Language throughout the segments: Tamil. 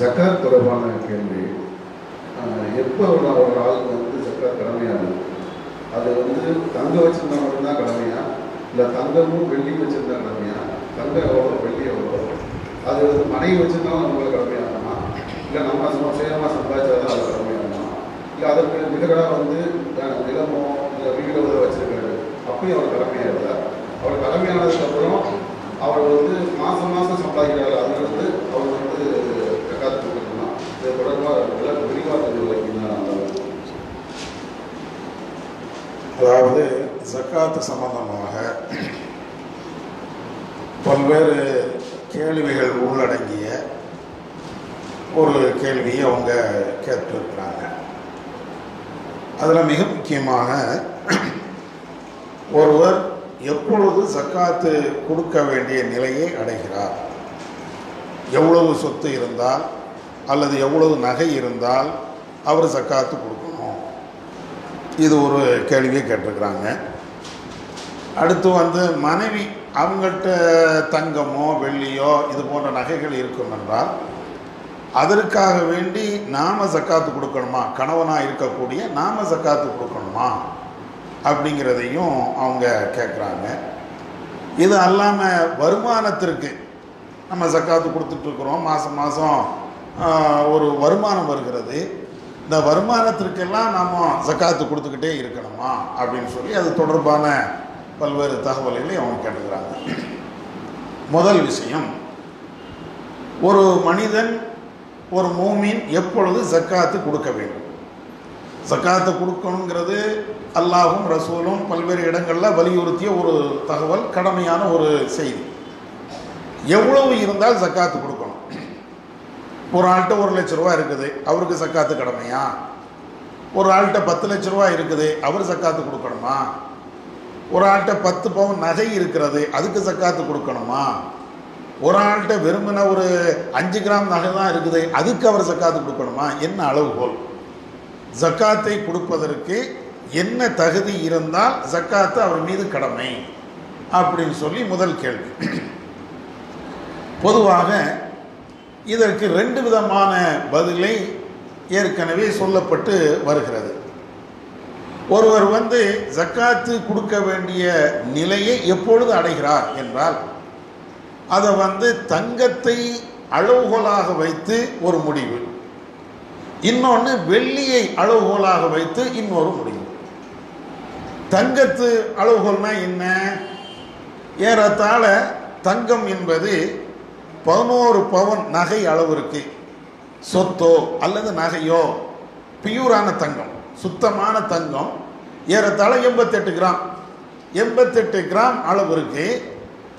ஜக்காத் தொடர்பான கேள்வி. எப்போ ஒரு ஆளுக்கு வந்து ஜக்காத் கடமையாகும்? அது வந்து தங்கம் வச்சுருந்தா மட்டும்தான் கடமையா, இல்லை தங்கமும் வெள்ளியும் வச்சுருந்தா கடமையா? தங்கம் எவ்வளோ, வெள்ளி எவ்வளோ? அது வந்து மனைவி வச்சுருந்தாலும் நம்மளுக்கு கடமையாகுமா, இல்லை நம்ம சுயமாக சம்பாதிச்சாதான் அது கடமையாகுமா, இல்லை அதற்கு நிகராக வந்து நிலமோ இல்லை வீடோ வச்சுருக்காரு அப்பயும் அவர் கடமையாகுதா? அவர் கடமையானதுக்கப்புறம் அவர் வந்து மாதம் மாதம் சம்பாதிக்கிறாரு, அதில் வந்து அவர் வந்து ஜக்காத் கொடுக்கணுமா? இது தொடர்பாக விரிவாக வைக்கணும். அதாவது ஜக்காத்து சம்பந்தமாக பல்வேறு கேள்விகள் உள்ளடங்கிய ஒரு கேள்வியை அவங்க கேட்டிருக்கிறாங்க. அதில் மிக முக்கியமாக ஒருவர் எப்பொழுது ஜக்காத்து கொடுக்க வேண்டிய நிலையை அடைகிறார், எவ்வளவு சொத்து இருந்தால் அல்லது எவ்வளவு நகை இருந்தால் அவர் ஜக்காத்து கொடுக்கணும், இது ஒரு கேள்வியை கேட்டிருக்கிறாங்க. அடுத்து வந்து மனைவி அவங்கள்ட்ட தங்கமோ வெள்ளியோ இது போன்ற நகைகள் இருக்கும் என்றால் அதற்காக வேண்டி நாம ஜக்காத்து கொடுக்கணுமா, கணவனாக இருக்கக்கூடிய நாம ஜக்காத்து கொடுக்கணுமா அப்படிங்கிறதையும் அவங்க கேட்குறாங்க. இது அல்லாமல் வருமானத்திற்கு நம்ம ஜக்காத்து கொடுத்துட்ருக்குறோம், மாதம் மாதம் ஒரு வருமானம் வருகிறது, இந்த வருமானத்திற்கெல்லாம் நாம் ஜக்காத்து கொடுத்துக்கிட்டே இருக்கணுமா அப்படின்னு சொல்லி அது தொடர்பான பல்வேறு தகவல்களை அவங்க கேட்டுக்கிறாங்க. முதல் விஷயம், ஒரு மனிதன் ஒரு மூமின் எப்பொழுது ஜக்காத்து கொடுக்க வேண்டும்? ஜக்காத்து கொடுக்கணுங்கிறது அல்லாஹும் ரசூலும் பல்வேறு இடங்களில் வலியுறுத்திய ஒரு தகவல், கடமையான ஒரு செய்தி. எவ்வளவு இருந்தால் ஜக்காத்து கொடுக்கணும்? ஒரு ஆள்கிட்ட 1 லட்ச ரூபா இருக்குது, அவருக்கு ஜக்காத்து கடமையா? ஒரு ஆள்கிட்ட 10 லட்ச ரூபா இருக்குது, அவர் ஜக்காத்து கொடுக்கணுமா? ஒரு ஆள்கிட்ட 10 பவுன் நகை இருக்கிறது, அதுக்கு ஜக்காத்து கொடுக்கணுமா? ஒரு ஆள்கிட்ட வெறுமன ஒரு 5 கிராம் நகை தான் இருக்குது, அதுக்கு அவர் ஜக்காத்து கொடுக்கணுமா? என்ன அளவுகோல்? ஜக்காத்தை கொடுப்பதற்கு என்ன தகுதி இருந்தால் ஜக்காத்து அவர் மீது கடமை அப்படின்னு சொல்லி முதல் கேள்வி. பொதுவாக இதற்கு 2 விதமான பதிலை ஏற்கனவே சொல்லப்பட்டு வருகிறது. ஒருவர் வந்து ஜக்காத்து கொடுக்க வேண்டிய நிலையை எப்பொழுது அடைகிறார் என்றால் அதை வந்து தங்கத்தை அளவுகோலாக வைத்து ஒரு முடிவு, இன்னொன்று வெள்ளியை அளவுகோலாக வைத்து இன்னொரு முடிவு. தங்கத்து அளவுகோல்னா என்ன? ஏறத்தாழ தங்கம் என்பது 11 பவுன் நகை அளவிற்கு சொத்தோ அல்லது நகையோ, பியூரான தங்கம், சுத்தமான தங்கம் ஏறத்தாழ 88 கிராம் 88 கிராம் அளவிற்கு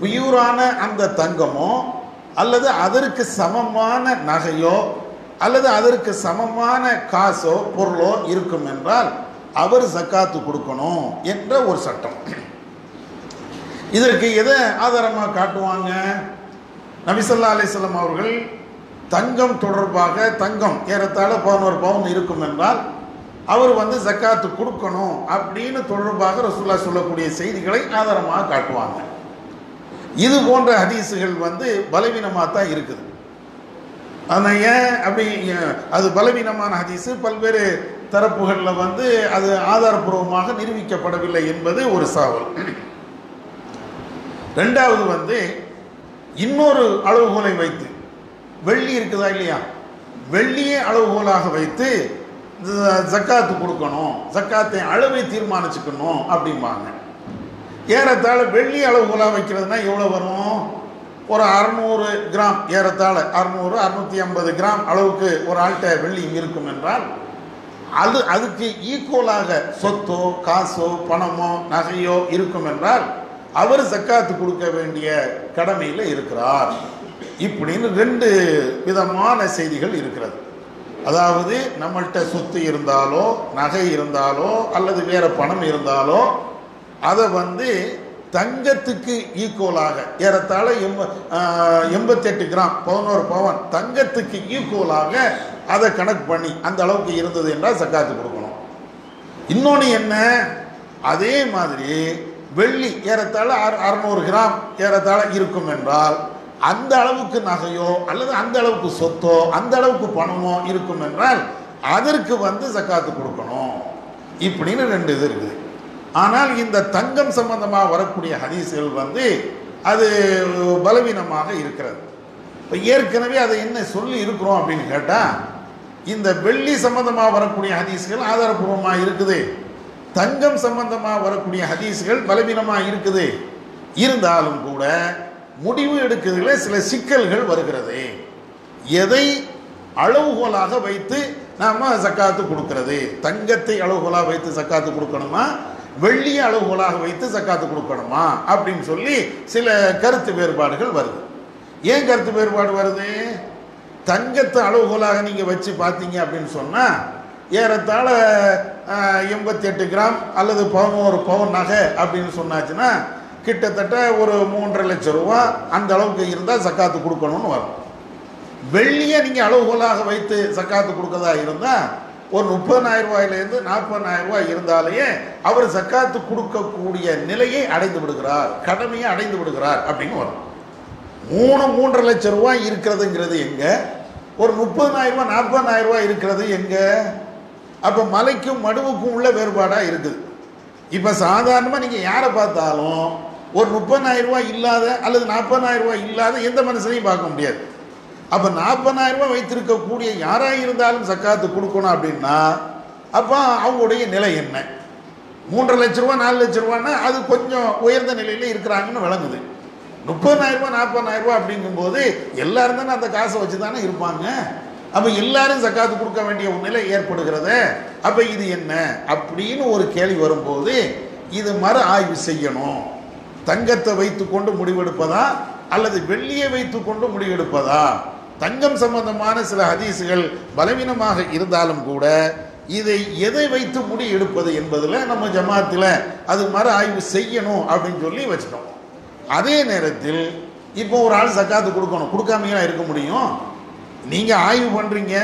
பியூரான அந்த தங்கமோ அல்லது அதற்கு சமமான நகையோ அல்லது அதற்கு சமமான காசோ பொருளோ இருக்கும் என்றால் அவர் ஜக்காத்து கொடுக்கணும் என்ற ஒரு சட்டம். இதற்கு எதை ஆதாரமாக காட்டுவாங்க? நபி ஸல்லல்லாஹு அலைஹி வஸல்லம் அவர்கள் தங்கம் தொடர்பாக, தங்கம் ஏறத்தாழ 11 பவுன் இருக்கும் என்றால் அவர் வந்து ஜக்காத்து கொடுக்கணும் அப்படின்னு தொடர்பாக ரசூலுல்லாஹ் சொல்லக்கூடிய செய்திகளை ஆதாரமாக காட்டுவாங்க. இது போன்ற ஹதீஸுகள் வந்து பலவீனமாக தான் இருக்குது. ஆனால் ஏன் அப்படி அது பலவீனமான ஹதீஸு? பல்வேறு தரப்புகளில் வந்து அது ஆதாரபூர்வமாக நிரூபிக்கப்படவில்லை என்பது ஒரு சாவல். ரெண்டாவது வந்து இன்னொரு அளவுகோலை வைத்து, வெள்ளி இருக்குதா இல்லையா, வெள்ளியை அளவுகோலாக வைத்து ஜக்காத்து கொடுக்கணும், ஜக்காத்தை அளவை தீர்மானிச்சுக்கணும் அப்படிம்பாங்க. ஏறத்தாழ வெள்ளி அளவுகோலாக வைக்கிறதுனா எவ்வளோ வரும்? ஒரு 600 கிராம், ஏறத்தாழ 600 650 கிராம் அளவுக்கு ஒரு ஆள்கிட்ட வெள்ளி இருக்கும் என்றால் அதுக்கு ஈக்குவலாக சொத்தோ காசோ பணமோ நகையோ இருக்கும் என்றால் அவர் ஜக்காத்து கொடுக்க வேண்டிய கடமையில் இருக்கிறார். இப்படின்னு 2 விதமான செய்திகள் இருக்கிறது. அதாவது நம்மள்கிட்ட சொத்து இருந்தாலோ நகை இருந்தாலோ அல்லது வேற பணம் இருந்தாலோ அதை வந்து தங்கத்துக்கு ஈக்குவலாக ஏறத்தாழ 88 கிராம் 11 பவுன் தங்கத்துக்கு ஈக்குவலாக அதை கணக்கு பண்ணி அந்த அளவுக்கு இருந்தது என்றால் ஜக்காத்து கொடுக்கணும். இன்னொன்று என்ன, அதே மாதிரி வெள்ளி ஏறத்தாழ 600 கிராம் ஏறத்தாழ இருக்கும் என்றால் அந்த அளவுக்கு நகையோ அல்லது அந்த அளவுக்கு சொத்தோ அந்த அளவுக்கு பணமோ இருக்கும் என்றால் அதற்கு வந்து ஜக்காத்து கொடுக்கணும். இப்படின்னு 2 இது இருக்குது. ஆனால் இந்த தங்கம் சம்பந்தமாக வரக்கூடிய ஹதீஸ்கள் வந்து அது பலவீனமாக இருக்கிறது. இப்போ ஏற்கனவே அதை என்ன சொல்லி இருக்கிறோம் அப்படின்னு கேட்டால், இந்த வெள்ளி சம்பந்தமாக வரக்கூடிய ஹதீஸ்கள் ஆதாரபூர்வமாக இருக்குது, தங்கம் சம்பந்தமாக வரக்கூடிய ஹதீஸ்கள் பலவீனமாக இருக்குது. இருந்தாலும் கூட முடிவு எடுக்கிறதுல சில சிக்கல்கள் வருகிறது. எதை அளவுகோலாக வைத்து நாம ஜக்காத்து கொடுக்கிறது? தங்கத்தை அளவுகோலாக வைத்து ஜக்காத்து கொடுக்கணுமா, வெள்ளியை அளவுகோலாக வைத்து ஜக்காத்து கொடுக்கணுமா அப்படின்னு சொல்லி சில கருத்து வேறுபாடுகள் வருது. ஏன் கருத்து வேறுபாடு வருது? தங்கத்தை அளவுகோலாக நீங்கள் வச்சு பார்த்தீங்க அப்படின்னு சொன்னால் ஏறத்தாழ 88 கிராம் அல்லது 11 பவுன் நகை அப்படின்னு சொன்னாச்சுன்னா கிட்டத்தட்ட ஒரு 3.5 லட்சம் ரூபா அந்த அளவுக்கு இருந்தால் ஜக்காத்து கொடுக்கணும்னு வரும். வெள்ளியை நீங்கள் அளவுகோலாக வைத்து ஜக்காத்து கொடுக்கறதா இருந்தால் ஒரு 30,000 ரூபாயிலிருந்து 40,000 ரூபாய் இருந்தாலேயே அவர் ஜக்காத்து கொடுக்கக்கூடிய நிலையை அடைந்து விடுகிறார், கடமையை அடைந்து விடுகிறார் அப்படின்னு வரும். 3.5 லட்சம் ரூபாய் இருக்கிறதுங்கிறது எங்க? ஒரு 30,000 ரூபாய் 40,000 ரூபாய் இருக்கிறது எங்க? அப்போ மலைக்கும் மடுவுக்கும் உள்ள வேறுபாடாக இருக்குது. இப்போ சாதாரணமாக நீங்கள் யாரை பார்த்தாலும் ஒரு 30,000 ரூபாய் இல்லாத அல்லது 40,000 ரூபாய் இல்லாத எந்த மனுஷனையும் பார்க்க முடியாது. அப்போ 40,000 ரூபாய் வைத்திருக்கக்கூடிய யாராக இருந்தாலும் ஜக்காத்து கொடுக்கணும் அப்படின்னா அப்போ அவங்களுடைய நிலை என்ன? 3.5 லட்சம் ரூபா 4 லட்சம் ரூபான்னா அது கொஞ்சம் உயர்ந்த நிலையில் இருக்கிறாங்கன்னு விளங்குது. 30,000 ரூபாய் 40,000 ரூபாய் அப்படிங்கும்போது எல்லாரும் தானே அந்த காசை வச்சு தானே இருப்பாங்க. அப்போ எல்லாரும் ஜக்காத்து கொடுக்க வேண்டிய ஒரு நிலை ஏற்படுகிறது. அப்போ இது என்ன அப்படின்னு ஒரு கேள்வி வரும்போது இது மறு ஆய்வு செய்யணும். தங்கத்தை வைத்து கொண்டு முடிவெடுப்பதா அல்லது வெள்ளியை வைத்து கொண்டு முடிவெடுப்பதா? தங்கம் சம்பந்தமான சில ஹதீஸுகள் பலவீனமாக இருந்தாலும் கூட இதை எதை வைத்து முடி எடுப்பது என்பதில் நம்ம ஜமாத்தில் அது மறு ஆய்வு செய்யணும் அப்படின்னு சொல்லி வச்சுட்டோம். அதே நேரத்தில் இப்போ ஒரு ஆள் ஜக்காத்து கொடுக்கணும், கொடுக்காமையா இருக்க முடியும்? நீங்கள் ஆய்வு பண்ணுறீங்க,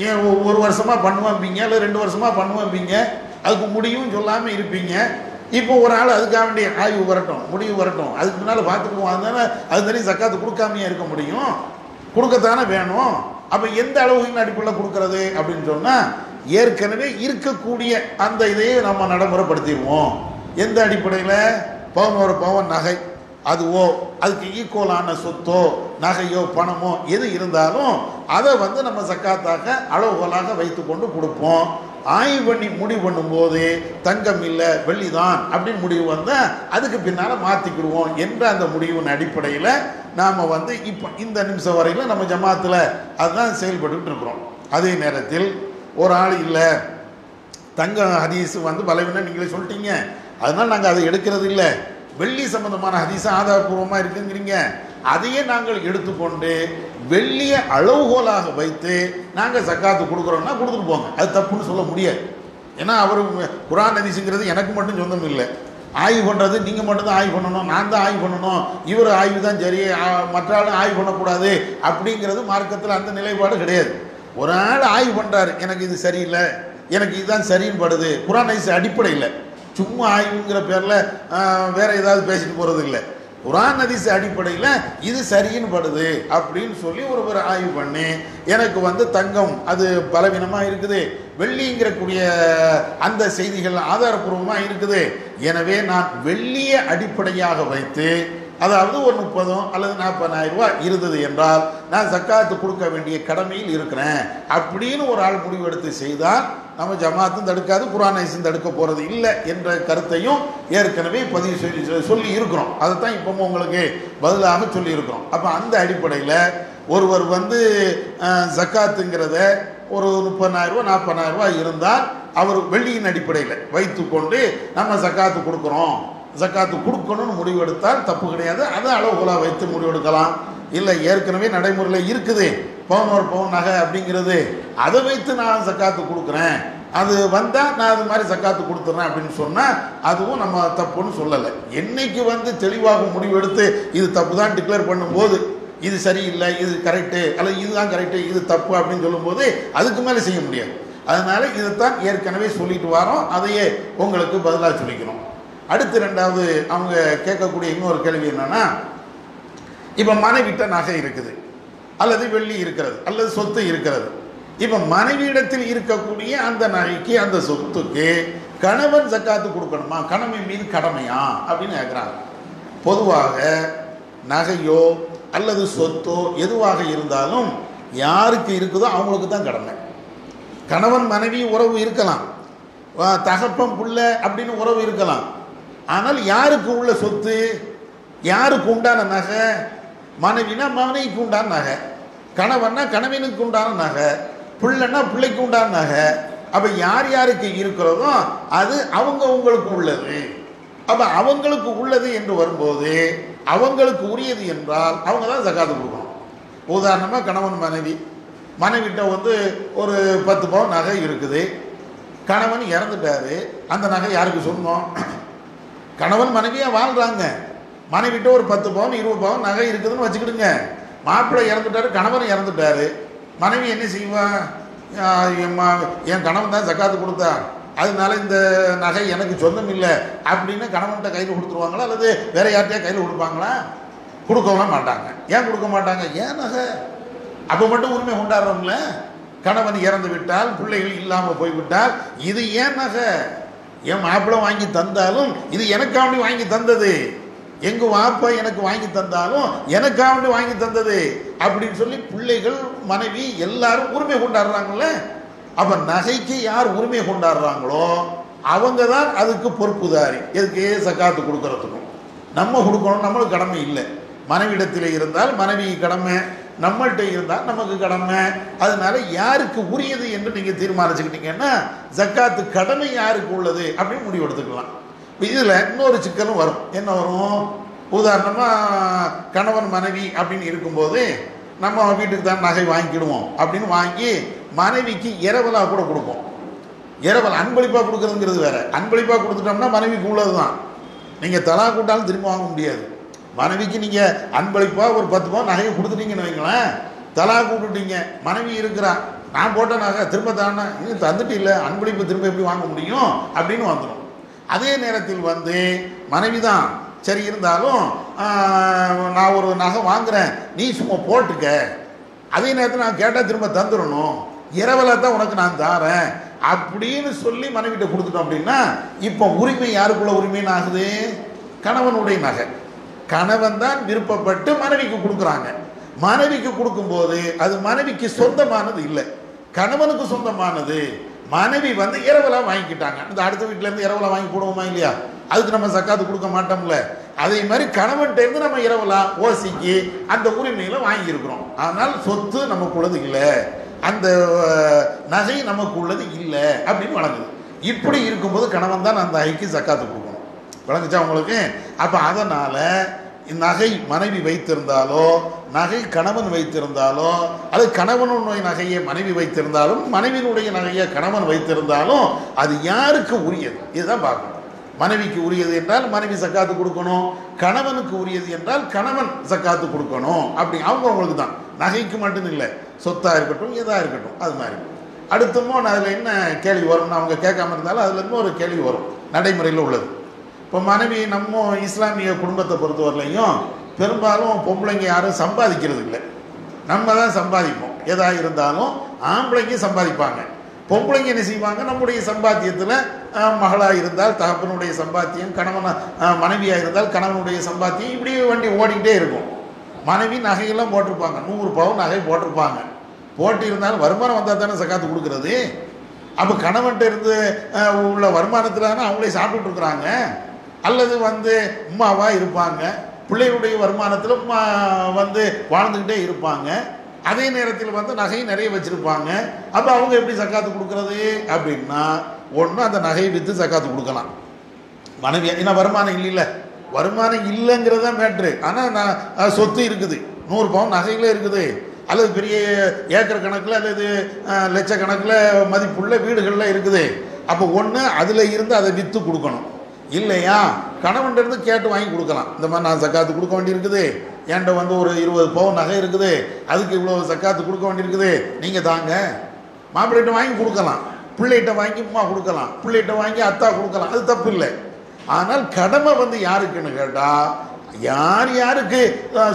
ஏன் 1 வருஷமாக பண்ணுவாம்பீங்க இல்லை 2 வருஷமாக பண்ணுவாம்பீங்க, அதுக்கு முடிவும் சொல்லாமல் இருப்பீங்க. இப்போ ஒரு ஆள் அதுக்காக வேண்டிய ஆய்வு வரட்டும், முடிவு வரட்டும், அதுக்கு முன்னால் பார்த்துக்குவோம், அதனால அது தனி ஜக்காத்து கொடுக்காமையா இருக்க முடியும்? கொடுக்கத்தானே வேணும். அப்போ எந்த அளவுகளின் அடிப்படையில் கொடுக்கறது அப்படின்னு சொன்னால் ஏற்கனவே இருக்கக்கூடிய அந்த இதையே நம்ம நடைமுறைப்படுத்திடுவோம். எந்த அடிப்படையில்? 11 பவுன் நகை அதுவோ அதுக்கு ஈக்குவலான சொத்தோ நகையோ பணமோ எது இருந்தாலும் அதை வந்து நம்ம ஜக்காத்தாக அளவுகோலாக வைத்து கொண்டு கொடுப்போம். ஆய்வு பண்ணி முடிவு பண்ணும்போது தங்கம் இல்லை வெள்ளி தான் அப்படின்னு முடிவு வந்தால் அதுக்கு பின்னால் மாற்றிக்கிடுவோம் என்ற அந்த முடிவின் அடிப்படையில் நாம் வந்து இப்போ இந்த நிமிஷம் வரையில் நம்ம ஜமாத்தில் அதுதான் செயல்பட்டு இருக்கிறோம். அதே நேரத்தில் ஒரு ஆள் இல்லை, தங்க ஹதீஸ் வந்து பலவீனம் நீங்களே சொல்லிட்டீங்க, அதனால் நாங்கள் அதை எடுக்கிறது இல்லை, வெள்ளி சம்பந்தமான ஹதீஸ் ஆதாரபூர்வமாக இருக்குங்கிறீங்க, அதையே நாங்கள் எடுத்துக்கொண்டு வெள்ளியை அளவுகோலாக வைத்து நாங்கள் ஜக்காத்து கொடுக்குறோம்னா கொடுத்துட்டு போங்க, அது தப்புன்னு சொல்ல முடியாது. ஏன்னா அவர் குர்ஆன் ஹதீஸுங்கிறது எனக்கு மட்டும் சொந்தம் இல்லை, ஆய்வு பண்ணுறது நீங்கள் மட்டும்தான் ஆய்வு பண்ணணும், நான் தான் ஆய்வு பண்ணணும், இவர் ஆய்வு தான் சரி, மற்ற ஆளும் ஆய்வு பண்ணக்கூடாது அப்படிங்கிறது மார்க்கத்தில் அந்த நிலைப்பாடு கிடையாது. ஒரு ஆள் ஆய்வு பண்ணுறாரு, எனக்கு இது சரியில்லை, எனக்கு இதுதான் சரின்னு படுது, குர்ஆன் ஹதீஸ் அடிப்படையில் சும்மா ஆய்வுங்கிற பேரில் வேற ஏதாவது பேசிட்டு போகிறது இல்லை, குர்ஆன் ஹதீஸ் அடிப்படையில் இது சரின்னு படுது அப்படின்னு சொல்லி ஒரு ஆய்வு பண்ணி எனக்கு வந்து தங்கம் அது பலவீனமாக இருக்குது, வெள்ளிங்கிறக்கூடிய அந்த செய்திகள் ஆதாரப்பூர்வமாக இருக்குது, எனவே நான் வெள்ளியை அடிப்படையாக வைத்து அதாவது ஒரு 30 அல்லது 40,000 ரூபாய் இருந்தது என்றால் நான் ஜக்காத்து கொடுக்க வேண்டிய கடமையில் இருக்கிறேன் அப்படின்னு ஒரு ஆள் முடிவெடுத்து செய்தால் நம்ம ஜமாத்தும் தடுக்காது, குர்ஆன் ஹதீஸும் தடுக்க போகிறது இல்லை என்ற கருத்தையும் ஏற்கனவே பதிவு சொல்லி இருக்கிறோம். அதைத்தான் இப்போ உங்களுக்கு பதிலாக சொல்லி இருக்கிறோம். அப்போ அந்த அடிப்படையில் ஒருவர் வந்து ஜக்காத்துங்கிறத ஒரு 30,000 ரூபாய் 40,000 ரூபாய் இருந்தால் அவர் வெள்ளியின் அடிப்படையில் வைத்துக்கொண்டு நம்ம ஜக்காத்து கொடுக்குறோம், ஜக்காத்து கொடுக்கணும்னு முடிவெடுத்தால் தப்பு கிடையாது, அதை அளவுகோலாக வைத்து முடிவெடுக்கலாம். இல்லை ஏற்கனவே நடைமுறையில் இருக்குது 11 பவுன் நகை அப்படிங்கிறது, அதை வைத்து நான் ஜக்காத்து கொடுக்குறேன், அது வந்தால் நான் அது மாதிரி ஜக்காத்து கொடுத்துட்றேன் அப்படின்னு சொன்னால் அதுவும் நம்ம தப்புன்னு சொல்லலை. என்னைக்கு வந்து தெளிவாக முடிவெடுத்து இது தப்பு தான் டிக்ளேர் பண்ணும்போது இது சரியில்லை இது கரெக்டு அல்லது இதுதான் கரெக்டு இது தப்பு அப்படின்னு சொல்லும்போது அதுக்கு மேலே செய்ய முடியாது. அதனால இதைத்தான் ஏற்கனவே சொல்லிட்டு வரோம், அதையே உங்களுக்கு பதிலாக சொல்லிக்கிறோம். அடுத்து 2வது அவங்க கேட்கக்கூடிய இன்னொரு கேள்வி என்னன்னா, இப்போ மனைவிட்ட நகை இருக்குது, அல்லது வெள்ளி இருக்கிறது, அல்லது சொத்து இருக்கிறது. இப்போ மனைவியிடத்தில் இருக்கக்கூடிய அந்த நகைக்கு, அந்த சொத்துக்கு கணவன் ஜக்காத்து கொடுக்கணுமா, கணவன் மீது கடமையா அப்படின்னு கேட்குறாங்க. பொதுவாக நகையோ அல்லது சொத்தோ எதுவாக இருந்தாலும் யாருக்கு இருக்குதோ அவங்களுக்கு தான் கடமை. கணவன் மனைவி உறவு இருக்கலாம், தகப்பன் புள்ள அப்படின்னு உறவு இருக்கலாம். ஆனால் யாருக்கு உள்ள சொத்து, யாருக்கு உண்டான நகை? மனைவினா மனைவிக்கு உண்டான நகை, கணவன்னா கணவனுக்கு உண்டான நகை, பிள்ளைன்னா பிள்ளைக்கு உண்டான நகை. அப்போ யார் யாருக்கு இருக்கிறதோ அது அவங்க உங்களுக்கு உள்ளது. அப்போ அவங்களுக்கு உள்ளது என்று வரும்போது அவங்களுக்கு உரியது என்றால் அவங்க தான் ஜக்காத்து கொடுக்கணும். உதாரணமாக கணவன் மனைவிட்ட ஒரு 10 பவுன் நகை இருக்குது. கணவன் இறந்துட்டாரு, அந்த நகை யாருக்கு சொந்தம்? கணவன் மனைவியாக வாழ்கிறாங்க, மனைவிட்ட ஒரு 10 பவுன் 20 பவுன் நகை இருக்குதுன்னு வச்சுக்கிடுங்க. மாப்பிள்ளை இறந்துட்டாரு, கணவன் இறந்துட்டாரு. மனைவி என்ன செய்வா? என் கணவன் தான் ஜக்காத்து கொடுத்தா, அதனால இந்த நகை எனக்கு சொந்தம் இல்லை அப்படின்னு கணவன்கிட்ட கையில் கொடுத்துருவாங்களா, அல்லது வேற யார்கிட்டயா கையில் கொடுப்பாங்களா? கொடுக்கவும் மாட்டாங்க. ஏன் கொடுக்க மாட்டாங்க? ஏன் நகை அப்போ மட்டும் உரிமை கொண்டாடுறோம்ல. கணவன் இறந்து விட்டால், பிள்ளைகள் இல்லாமல் போய்விட்டால், இது ஏன் நகை? என் மாப்பிள்ளை வாங்கி தந்தாலும் இது எனக்காண்டி வாங்கி தந்தது, எங்க வாப்பா எனக்கு வாங்கி தந்தாலும் எனக்காண்டி வாங்கி தந்தது அப்படின்னு சொல்லி பிள்ளைகள், மனைவி எல்லாரும் உரிமை கொண்டாடுறாங்கல்ல. அப்ப நகைக்கு யார் உரிமை கொண்டாடுறாங்களோ அவங்க தான் அதுக்கு பொறுப்புதாரி. எதுக்கு? ஜக்காத்து கொடுக்கறதுக்கும். நம்ம கொடுக்கணும், நம்மளுக்கு கடமை இல்லை. மனைவிடத்தில் இருந்தால் மனைவி கடமை, நம்மள்கிட்ட இருந்தால் நமக்கு கடமை. அதனால யாருக்கு உரியது என்று நீங்க தீர்மானிச்சுக்கிட்டீங்கன்னா ஜக்காத்து கடமை யாருக்கு உள்ளது அப்படின்னு முடிவு எடுத்துக்கலாம். இதுல இன்னொரு சிக்கலும் வரும். என்ன வரும்? உதாரணமா கணவன் மனைவி அப்படின்னு இருக்கும்போது நம்ம வீட்டுக்கு தான் நகை வாங்கிக்கிடுவோம் அப்படின்னு வாங்கி மனைவிக்கு இரவலா கூட கொடுப்போம். இரவல் அன்பளிப்பா கொடுக்கறதுங்கிறது வேற. அன்பளிப்பா கொடுத்துட்டோம்னா மனைவிக்கு உள்ளதுதான். நீங்க தலா கூட்டாலும் திரும்ப வாங்க முடியாது. மனைவிக்கு நீங்க அன்பளிப்பா ஒரு 10 பவுன் நகையை கொடுத்துட்டீங்கன்னு வைங்களேன், தலா கூட்டுட்டீங்க, மனைவி இருக்கிறா, நான் போட்ட நகை திரும்ப தானே, இது தந்துட்டு இல்லை, அன்பளிப்பு திரும்ப எப்படி வாங்க முடியும் அப்படின்னு வந்துடும். அதே நேரத்தில் மனைவி தான் சரி இருந்தாலும் நான் ஒரு நகை வாங்குறேன், நீ சும்மா போட்டுக்க, அதே நேரத்தில் நான் கேட்டால் திரும்ப தந்துடணும், இரவலா தான் உனக்கு நான் தாரேன் அப்படின்னு சொல்லி மனைவிட்ட கொடுத்துட்டோம் அப்படின்னா இப்போ உரிமை யாருக்குள்ள உரிமைன்னு ஆகுது? கணவனுடைய நகை. கணவன் தான் விருப்பப்பட்டு மனைவிக்கு கொடுக்குறாங்க. மனைவிக்கு கொடுக்கும்போது அது மனைவிக்கு சொந்தமானது இல்லை, கணவனுக்கு சொந்தமானது. மனைவி இரவலா வாங்கிக்கிட்டாங்க, இந்த அடுத்த வீட்டுல இருந்து இரவலா வாங்கி போடுவோமா இல்லையா? அதுக்கு நம்ம ஜக்காத்து கொடுக்க மாட்டோம்ல. அதே மாதிரி கணவன்கிட்ட இருந்து நம்ம இரவலா ஓசிக்கு அந்த உரிமையில வாங்கி இருக்கிறோம். ஆனால் சொத்து நமக்கு உள்ளது இல்லை, அந்த நகை நமக்கு உள்ளது இல்லை அப்படின்னு வழங்குது. இப்படி இருக்கும்போது கணவன் தான் அந்த நகைக்கு ஜக்காத்து கொடுக்கணும். வழங்குச்சா உங்களுக்கு? அப்ப அதனால நகை மனைவி வைத்திருந்தாலோ, நகை கணவன் வைத்திருந்தாலோ, அது கணவனுடைய நகையை மனைவி வைத்திருந்தாலும், மனைவியினுடைய நகையை கணவன் வைத்திருந்தாலும் அது யாருக்கு உரியது? இதுதான் பார்க்கணும். மனைவிக்கு உரியது என்றால் மனைவி ஜக்காத்து கொடுக்கணும், கணவனுக்கு உரியது என்றால் கணவன் ஜக்காத்து கொடுக்கணும். அப்படி அவங்களுக்கு தான். நகைக்கு மட்டும் இல்லை, சொத்தா இருக்கட்டும், எதா இருக்கட்டும். அது மாதிரி அடுத்தமோ அதில் என்ன கேள்வி வரும்னு அவங்க கேட்காம இருந்தாலும் அதுல இன்னொரு கேள்வி வரும், நடைமுறையில் உள்ளது. இப்போ மனைவி நம்ம இஸ்லாமிய குடும்பத்தை பொறுத்தவரையிலையும் பெரும்பாலும் பொம்பளைங்க யாரும் சம்பாதிக்கிறது இல்லை, நம்ம தான் சம்பாதிப்போம். எதா இருந்தாலும் ஆம்பளைங்க சம்பாதிப்பாங்க, பொம்பளைங்க என்ன செய்வாங்க? நம்முடைய சம்பாத்தியத்தில் மகளாக இருந்தால் தகப்பனுடைய சம்பாத்தியம், மனைவியாக இருந்தால் கணவனுடைய சம்பாத்தியம், இப்படி வண்டி ஓடிக்கிட்டே இருக்கும். மனைவி நகையெல்லாம் போட்டிருப்பாங்க, 100 பவுன் நகை போட்டிருப்பாங்க. போட்டு இருந்தாலும் வருமானம் வந்தால் தானே ஜக்காத்து கொடுக்குறது. அப்போ கணவன்கிட்ட இருந்து உள்ள வருமானத்தில் தானே அவங்களே சாப்பிட்டுட்டு இருக்கிறாங்க. அல்லது உம்மாவா இருப்பாங்க, பிள்ளைகளுடைய வருமானத்தில் உம்மா வாழ்ந்துக்கிட்டே இருப்பாங்க. அதே நேரத்தில் நகை நிறைய வச்சிருப்பாங்க. அப்போ அவங்க எப்படி ஜக்காத்து கொடுக்கறது அப்படின்னா, ஒன்று அந்த நகையை விற்று ஜக்காத்து கொடுக்கலாம். மனைவி ஏன்னா வருமானம் இல்லை, வருமானம் இல்லைங்கிறது தான் மேட்ரு. ஆனால் நான் சொத்து இருக்குது, 100 பவுன் நகைகளே இருக்குது, அல்லது பெரிய ஏக்கர் கணக்கில் அல்லது லட்சக்கணக்கில் மதிப்புள்ள வீடுகளில் இருக்குது. அப்போ ஒன்று அதில் இருந்து அதை விற்று கொடுக்கணும். இல்லையா கணவன்கிட்ட இருந்து கேட்டு வாங்கி கொடுக்கலாம். இந்த மாதிரி நான் ஜக்காத்து கொடுக்க வேண்டியிருக்குது, என்கிட்ட ஒரு 20 பவுன் நகை இருக்குது, அதுக்கு இவ்வளோ ஜக்காத்து கொடுக்க வேண்டியிருக்குது, நீங்கள் தாங்க. மாப்பிள்ளைகிட்ட வாங்கி கொடுக்கலாம், பிள்ளைகிட்ட வாங்கி அம்மா கொடுக்கலாம், பிள்ளைகிட்ட வாங்கி அத்தா கொடுக்கலாம், அது தப்பு இல்லை. ஆனால் கடமை யாருக்குன்னு கேட்டால் யார் யாருக்கு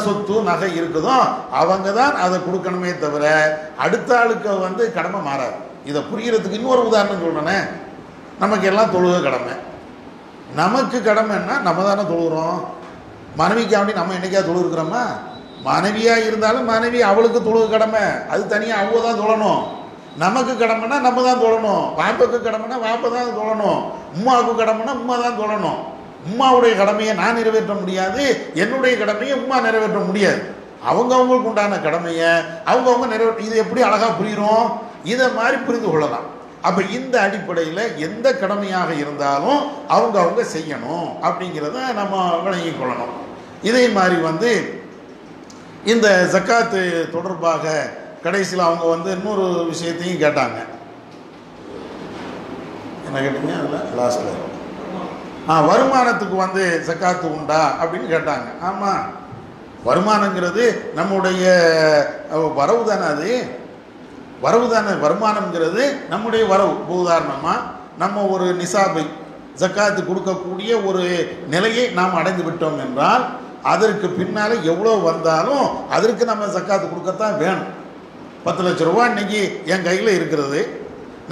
சொத்து நகை இருக்குதோ அவங்க தான் அதை கொடுக்கணுமே தவிர அடுத்த ஆளுக்கு கடமை மாறாது. இதை புரியறதுக்கு இன்னொரு உதாரணம் சொல்றேனே. நமக்கு எல்லாம் தொழுகை கடமை. நமக்கு கடமைன்னா நம்ம தானே தொழுகிறோம். மனைவிக்காண்டி நம்ம என்னைக்கா தொழுகிறோமா? மனைவியா இருந்தாலும் மனைவி அவளுக்கு தொழுகை கடமை, அது தனியாக அவங்க தான் தொழணும். நமக்கு கடமைன்னா நம்ம தான் தொழணும். வாப்பாவுக்கு கடமைன்னா வாப்பா தான் தொழணும். உம்மாவுக்கு கடமைன்னா உம்மா தான் தொழணும். உம்மாவுடைய கடமையை நான் நிறைவேற்ற முடியாது, என்னுடைய கடமையை உம்மா நிறைவேற்ற முடியாது. அவங்கவுங்களுக்கு உண்டான கடமையை அவங்கவுங்க நிறைவேற்ற. இது எப்படி அழகா புரியும்? இதை மாதிரி புரிந்து கொள்ளலாம். அப்ப இந்த அடிப்படையில் எந்த கடமையாக இருந்தாலும் அவங்க செய்யணும் அப்படிங்கிறத நம்ம விளங்கி கொள்ளணும். இதே மாதிரி இந்த ஜக்காத்து தொடர்பாக கடைசியில் அவங்க இன்னொரு விஷயத்தையும் கேட்டாங்க. என்ன கேட்டீங்க? அதில் லாஸ்ட்ல வருமானத்துக்கு ஜக்காத்து உண்டா அப்படின்னு கேட்டாங்க. ஆமாம், வருமானங்கிறது நம்முடைய வரவு தானே. அது வரவு தானே. வருமானம்ங்கிறது நம்முடைய வரவு. உதாரணமாக நம்ம ஒரு நிசாபை ஜக்காத்து கொடுக்கக்கூடிய ஒரு நிலையை நாம் அடைந்து விட்டோம் என்றால் அதற்கு பின்னால் எவ்வளோ வந்தாலும் அதற்கு நம்ம ஜக்காத்து கொடுக்கத்தான் வேணும். 10 லட்ச ரூபா இன்னைக்கு என் கையில் இருக்கிறது,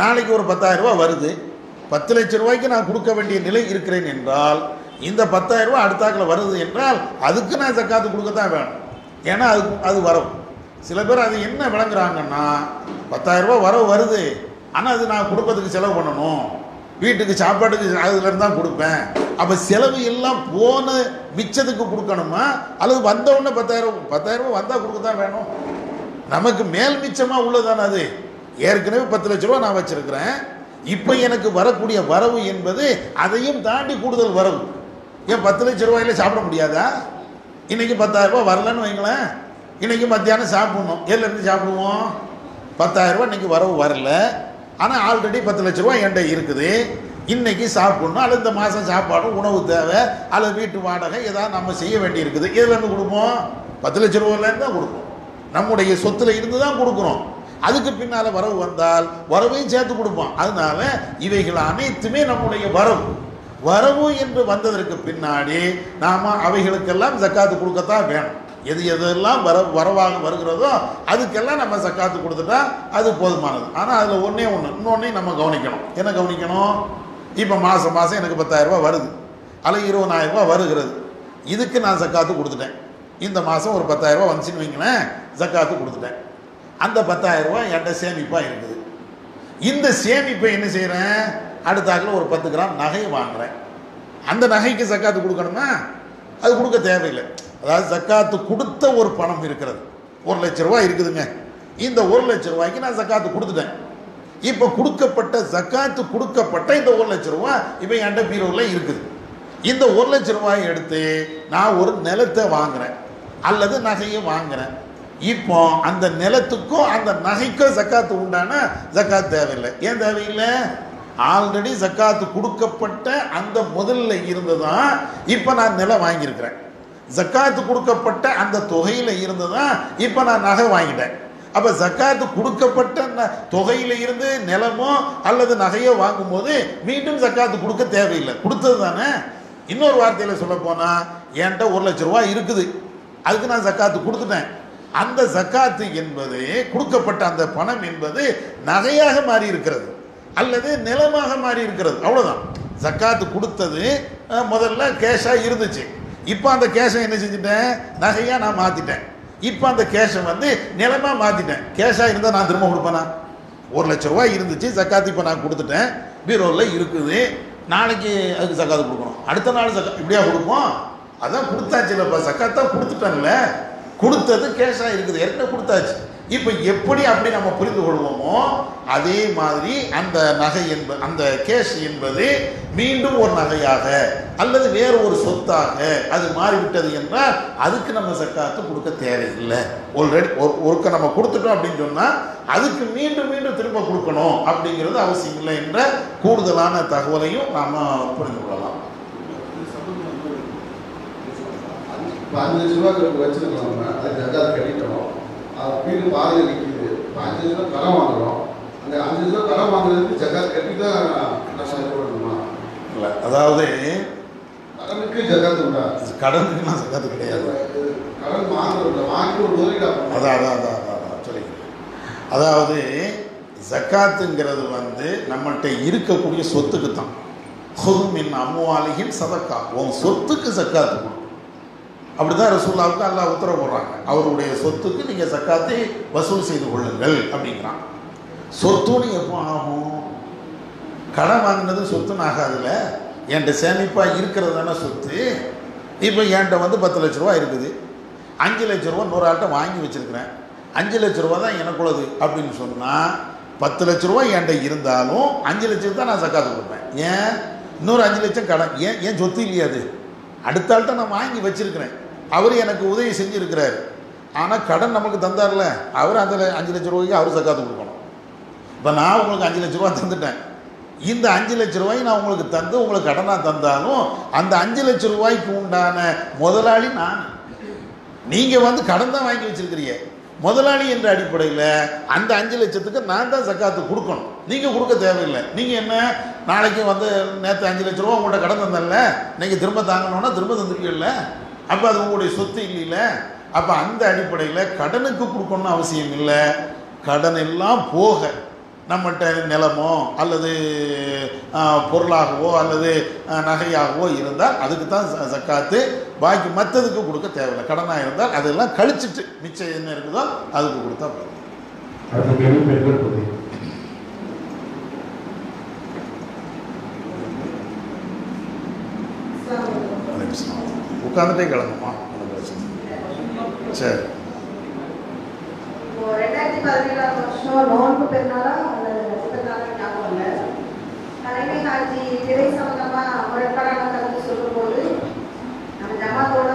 நாளைக்கு ஒரு 10,000 ரூபா வருது. 10 லட்ச ரூபாய்க்கு நான் கொடுக்க வேண்டிய நிலை இருக்கிறேன் என்றால் இந்த 10,000 ரூபா அடுத்தாக்கில் வருது என்றால் அதுக்கு நான் ஜக்காத்து கொடுக்கத்தான் வேணும். ஏன்னா அது வரவு. சில பேர் அது என்ன விளங்குறாங்கன்னா 10,000 ரூபா வரவு வருது, ஆனால் அது நான் குடும்பத்துக்கு செலவு பண்ணணும், வீட்டுக்கு சாப்பாட்டுக்கு அதுலேருந்து தான் கொடுப்பேன். அப்போ செலவு எல்லாம் போன மிச்சத்துக்கு கொடுக்கணுமா அல்லது வந்தவுடனே 10,000 ரூபா வந்தால் கொடுக்க தான் வேணும்? நமக்கு மேல் மிச்சமாக உள்ளதானே அது. ஏற்கனவே 10 லட்ச ரூபா நான் வச்சிருக்கிறேன். இப்போ எனக்கு வரக்கூடிய வரவு என்பது அதையும் தாண்டி கூடுதல் வரவு. ஏன் 10 லட்ச ரூபாயில சாப்பிட முடியாதா? இன்னைக்கு 10,000 ரூபாய் வரலன்னு வைங்களேன், இன்னைக்கு மத்தியானம் சாப்பிடணும். எதுலேருந்து சாப்பிடுவோம்? 10,000 ரூபாய் இன்னைக்கு வரவு வரல, ஆனால் ஆல்ரெடி 10 லட்ச ரூபாய் என்கிட்ட இருக்குது. இன்னைக்கு சாப்பிடணும், அல்லது இந்த மாதம் சாப்பாடு உணவு தேவை அல்லது வீட்டு வாடகை ஏதாவது நம்ம செய்ய வேண்டி இருக்குது. எதுலேருந்து கொடுப்போம்? 10 லட்ச ரூபாயிலேருந்து தான் கொடுப்போம். நம்முடைய சொத்துல இருந்து தான் கொடுக்குறோம். அதுக்கு பின்னால் வரவு வந்தால் வரவையும் சேர்த்து கொடுப்போம். அதனால இவைகள் அனைத்துமே நம்முடைய வரவு என்று வந்ததற்கு பின்னாடி நாம் அவைகளுக்கெல்லாம் ஜக்காத்து கொடுக்கத்தான் வேணும். எதெல்லாம் வரவாக வருகிறதோ அதுக்கெல்லாம் நம்ம ஜக்காத்து கொடுத்துட்டா அது போதுமானது. ஆனால் அதில் இன்னொன்னையும் நம்ம கவனிக்கணும். என்ன கவனிக்கணும்? இப்போ மாதம் எனக்கு 10,000 ரூபா வருது அல்லது 20,000 ரூபா வருகிறது. இதுக்கு நான் ஜக்காத்து கொடுத்துட்டேன். இந்த மாதம் ஒரு 10,000 ரூபா வந்துச்சுன்னு வைங்களேன், ஜக்காத்து கொடுத்துட்டேன். அந்த 10,000 ரூபா என்கிட்ட சேமிப்பாக இருக்குது. இந்த சேமிப்பை என்ன செய்கிறேன்? அடுத்தாக்கில் ஒரு 10 கிராம் நகையை வாங்குறேன். அந்த நகைக்கு ஜக்காத்து கொடுக்கணுமா? அது கொடுக்க தேவையில்லை. அதாவது ஜக்காத்து கொடுத்த ஒரு பணம் இருக்கிறது. 1 லட்ச ரூபா இருக்குதுங்க. இந்த 1 லட்ச ரூபாய்க்கு நான் ஜக்காத்து கொடுத்துட்டேன். இப்போ ஜக்காத்து கொடுக்கப்பட்ட இந்த 1 லட்ச ரூபா இப்போ என்கிட்ட பீரோவில் இருக்குது. இந்த 1 லட்ச ரூபாயை எடுத்து நான் ஒரு நிலத்தை வாங்குறேன் அல்லது நகையை வாங்குறேன். இப்போ அந்த நிலத்துக்கும் அந்த நகைக்கும் ஜக்காத்து உண்டான ஜக்காத்து தேவையில்லை. ஏன் தேவையில்லை? ஆல்ரெடி ஜக்காத்து கொடுக்கப்பட்ட அந்த முதல்ல இருந்துதான் இப்போ நான் நிலம் வாங்கியிருக்கிறேன். ஜக்காத்து கொடுக்கப்பட்ட அந்த தொகையில் இருந்துதான் இப்போ நான் நகை வாங்கிட்டேன். அப்போ ஜக்காத்து கொடுக்கப்பட்ட தொகையில் இருந்து நிலமோ அல்லது நகையோ வாங்கும்போது மீண்டும் ஜக்காத்து கொடுக்க தேவையில்லை. கொடுத்தது தானே. இன்னொரு வார்த்தையில் சொல்ல போனால் என்கிட்ட 1 லட்ச ரூபா இருக்குது, அதுக்கு நான் ஜக்காத்து கொடுத்துட்டேன். அந்த ஜக்காத்து என்பது கொடுக்கப்பட்ட அந்த பணம் என்பது நகையாக மாறி இருக்கிறது அல்லது நிலமாக மாறி இருக்கிறது. அவ்வளோதான். ஜக்காத்து கொடுத்தது முதல்ல கேஷாக இருந்துச்சு. இப்போ அந்த கேஷை என்ன செஞ்சுட்டேன்? நகையாக நான் மாற்றிட்டேன். இப்போ அந்த கேஷை நிலமாக மாற்றிட்டேன். கேஷாக இருந்தால் நான் திரும்ப கொடுப்பேனா? 1 லட்ச ரூபாய் இருந்துச்சு, ஜக்காத்து இப்போ நான் கொடுத்துட்டேன், பீரோவில் இருக்குது. நாளைக்கு அதுக்கு ஜக்காத்து கொடுக்கணும், அடுத்த நாள் இப்படியா கொடுப்போம்? அதான் கொடுத்தாச்சு இல்லைப்பா, ஜக்காத்தான் கொடுத்துட்டேன்ல. கொடுத்தது கேஷாக இருக்குது, ஏற்கனவே கொடுத்தாச்சு. இப்போ எப்படி அப்படி நம்ம புரிந்து கொள்வோமோ அதே மாதிரி அந்த நகை அந்த கேஷ் என்பது மீண்டும் ஒரு நகையாக அல்லது வேறு ஒரு சொத்தாக அது மாறிவிட்டது என்றால் அதுக்கு நம்ம ஜக்காத்து கொடுக்க தேவையில்லை. ஆல்ரெடி ஒருக்க நம்ம கொடுத்துட்டோம் அப்படின்னு சொன்னால் அதுக்கு மீண்டும் மீண்டும் திரும்ப கொடுக்கணும் அப்படிங்கிறது அவசியம் இல்லை என்ற கூடுதலான தகவலையும் நாம் புரிந்து கொள்ளலாம். 5 லட்ச ரூபாய்க்கு வச்சுருக்கோம், அது ஜக்காத்து கட்டிட்டோம், வீடு பாதையில் நிற்கிது. 5 லட்ச ரூபா கடன் வாங்குறோம், அந்த 5 லட்ச ரூபா கடன் வாங்குறதுக்கு ஜக்காத்து கட்டி தான் கஷ்டம் ஏற்படணுமா? இல்லை, அதாவது கடன் கடனுக்கு ஜக்காத்து உண்டா? கடனுக்குலாம் ஜக்காத்து கிடையாது. கடன் வாங்குறது வாங்கி ஒரு முதலீடு. அதான் சொல்லிக்கிறேன். அதாவது ஜக்காத்துங்கிறது வந்து நம்மள்கிட்ட இருக்கக்கூடிய சொத்துக்கு தான். ஹுதுமின் அம்வாலிஹிம் சதக்கா, உன் சொத்துக்கு ஜக்காத்து கொடுக்கும். அப்படிதான் ரசூலுல்லாஹ்வுக்கு அல்லாஹ் உத்தரவு போடுறாங்க. அவருடைய சொத்துக்கு நீங்கள் ஜக்காத்தை வசூல் செய்து கொள்ளுங்கள் அப்படிங்கிறான். சொத்துன்னு எப்போ ஆகும்? கடன் வாங்கினது சொத்துன்னு ஆகாதுல்ல. என்கிட்ட சேமிப்பாக இருக்கிறது தானே சொத்து. இப்போ என்கிட்ட வந்து 10 லட்ச ரூபா இருக்குது, 5 லட்ச ரூபா இன்னொரு ஆள்கிட்ட வாங்கி வச்சுருக்கிறேன், 5 லட்ச ரூபா தான் எனக்குள்ளது அப்படின்னு சொன்னால் 10 லட்ச ரூபா என்கிட்ட இருந்தாலும் 5 லட்சத்துக்கு தான் நான் ஜக்காத்து கொடுப்பேன். ஏன்? இன்னொரு 5 லட்சம் கடன். ஏன் சொத்து இல்லையா அது? அடுத்த ஆள்கிட்ட நான் வாங்கி வச்சுருக்கிறேன், அவர் எனக்கு உதவி செஞ்சுருக்கிறார். ஆனால் கடன் நமக்கு தந்தார்ல, அவர் அந்த 5 லட்ச ரூபாய்க்கு அவர் ஜக்காத்து கொடுக்கணும். இப்போ நான் உங்களுக்கு 5 லட்ச ரூபா தந்துட்டேன். இந்த 5 லட்ச ரூபாய் நான் உங்களுக்கு தந்து உங்களுக்கு கடனாக தந்தாலும் அந்த 5 லட்ச ரூபாய்க்கு உண்டான முதலாளி நான். நீங்கள் வந்து கடன் தான் வாங்கி வச்சிருக்கிறீங்க. முதலாளி என்ற அடிப்படையில் அந்த 5 லட்சத்துக்கு நான் தான் ஜக்காத்து கொடுக்கணும். நீங்கள் கொடுக்க தேவையில்லை. நீங்கள் என்ன, நாளைக்கு வந்து நேற்று 5 லட்ச ரூபா உங்கள்கிட்ட கடன் தந்தல, நீங்கள் திரும்ப தாங்கணும்னா திரும்ப தந்துருக்கீங்கல்ல, அப்போ அது உங்களுடைய சொத்து இல்லைல்ல. அப்போ அந்த அடிப்படையில் கடனுக்கு கொடுக்கணும்னு அவசியம் இல்லை. கடன் எல்லாம் போக நம்மகிட்ட நிலமோ அல்லது பொருளாகவோ அல்லது நகையாகவோ இருந்தால் அதுக்கு தான் ஜக்காத்து. பாக்கி மற்றதுக்கு கொடுக்க தேவையில்லை. கடனாக இருந்தால் அதெல்லாம் கழிச்சிட்டு மிச்சம் என்ன இருக்குதோ அதுக்கு கொடுத்தா போதும். உட்காந்துட்டே கிளம்புமா? சரி. 2017 வருஷம் நோன்பு பெருநாளா அல்லது ஞாபகம் இல்லை, தலைமை காட்சி திரை சம்பந்தமா முறைப்பாடான கருத்து சொல்லும்போது நம்ம ஜமாத்தோட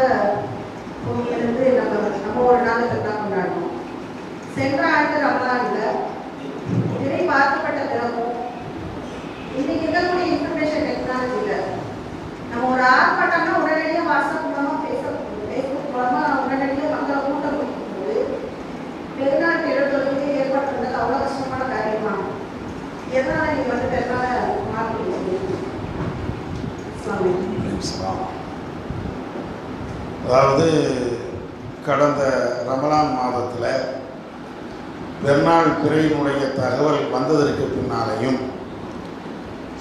இருந்து நம்ம ஒரு நாள் தான் கொண்டாடணும். சென்ற ஆண்டு ரமலான்ல திரை பார்க்கப்பட்ட தினமும் இன்னைக்கு இருக்கக்கூடிய இன்ஃபர்மேஷன் டெக்னாலஜியில நம்ம ஒரு ஆர்ப்பாட்டம்னா உடனடியாக வாட்ஸ்அப் மூலமா ஃபேஸ்புக் மூலமா உடனடியாக மக்களை கூட்டம் கொடுக்கும்போது பெருநாள் எழுதுவதற்கு ஏற்பட்டிருந்தது அவ்வளோ கஷ்டமான காரியமா? எதனால நீங்க வந்து பெருநாளை மாற்றிடுவீங்க? அதாவது கடந்த ரமலான் மாதத்தில் பெருநாள் பிறையினுடைய தகவல் வந்ததற்கு பின்னாலேயும்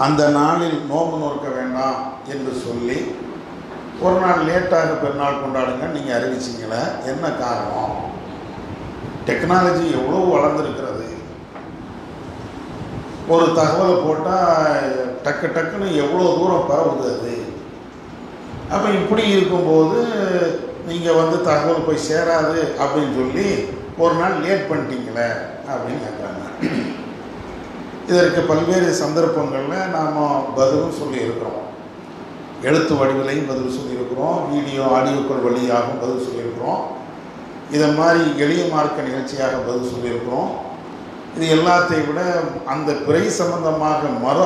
அந்த நாளில் நோன்பு நோக்க வேண்டாம் என்று சொல்லி ஒரு நாள் லேட்டாக பெருநாள் கொண்டாடுங்க நீங்கள் அறிவிச்சிங்களே, என்ன காரணம்? டெக்னாலஜி எவ்வளோ வளர்ந்துருக்கிறது. ஒரு தகவலை போட்டால் டக்குன்னு எவ்வளோ தூரம் பரவுது அது. அப்போ இப்படி இருக்கும்போது நீங்கள் வந்து தகவல் போய் சேராது அப்படின்னு சொல்லி ஒரு நாள் லேட் பண்ணிட்டீங்களே அப்படின்னு கேட்குறாங்க. இதற்கு பல்வேறு சந்தர்ப்பங்களில் நாம் பதிலும் சொல்லியிருக்கிறோம். எழுத்து வடிவிலையும் பதில் சொல்லியிருக்கிறோம், வீடியோ ஆடியோக்கள் வழியாகவும் பதில் சொல்லியிருக்கிறோம், இதை மாதிரி எளிய மார்க்க நிகழ்ச்சியாக பதில் சொல்லியிருக்கிறோம். இது எல்லாத்தையும் விட அந்த பிறை சம்பந்தமாக மறு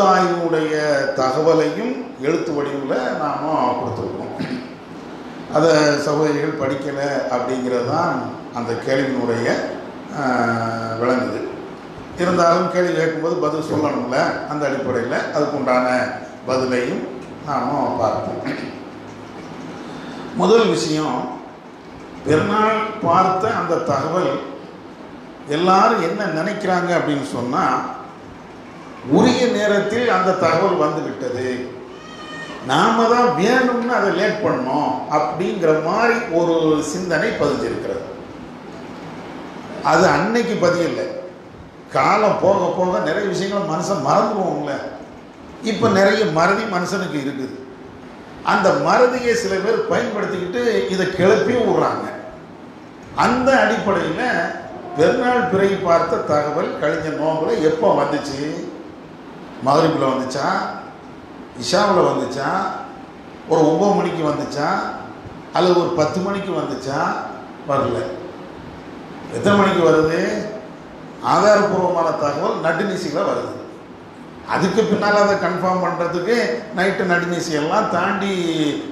ஆய்வுடைய தகவலையும் எழுத்து வடிவில் நாம் கொடுத்துருக்கோம். அதை சகோதரிகள் படிக்கலை அப்படிங்கிறது தான் அந்த கேள்வியினுடைய விளங்குது. இருந்தாலும் கேள்வி கேட்கும்போது பதில் சொல்லணும்ல, அந்த அடிப்படையில் அதுக்குண்டான பதிலையும் நாம் பார்ப்போம். முதல் விஷயம், பெருநாள் பார்த்த அந்த தகவல் எல்லாரும் என்ன நினைக்கிறாங்க அப்படின்னு சொன்னால், உரிய நேரத்தில் அந்த தகவல் வந்து விட்டது, நாம தான் வேணும்னு அதை லேட் பண்ணோம் அப்படிங்கிற மாதிரி ஒரு சிந்தனை பதிஞ்சிருக்கிறது. அது அன்னைக்கு பதியலை. காலம் போக போக நிறைய விஷயங்கள் மனுஷன் மறந்துடுவோம்ல. இப்போ நிறைய மறதி மனுஷனுக்கு இருக்குது. அந்த மறதியை சில பேர் பயன்படுத்திக்கிட்டு இதை கிளப்பி விடுறாங்க. அந்த அடிப்படையில் பெருநாள் பிறை பார்த்த தகவல் கழிஞ்ச நோம்புல எப்போ வந்துச்சு? மகரிபில் வந்துச்சா, இஷாவில் வந்துச்சா, ஒரு 9 மணிக்கு வந்துச்சா, அல்லது ஒரு 10 மணிக்கு வந்துச்சா? வரல. எத்தனை மணிக்கு வருது? ஆதாரபூர்வமான தகவல் நடுநிசியில் வருது. அதுக்கு பின்னால் அதை கன்ஃபார்ம் பண்ணுறதுக்கு நைட்டு நடுநிசியெல்லாம் தாண்டி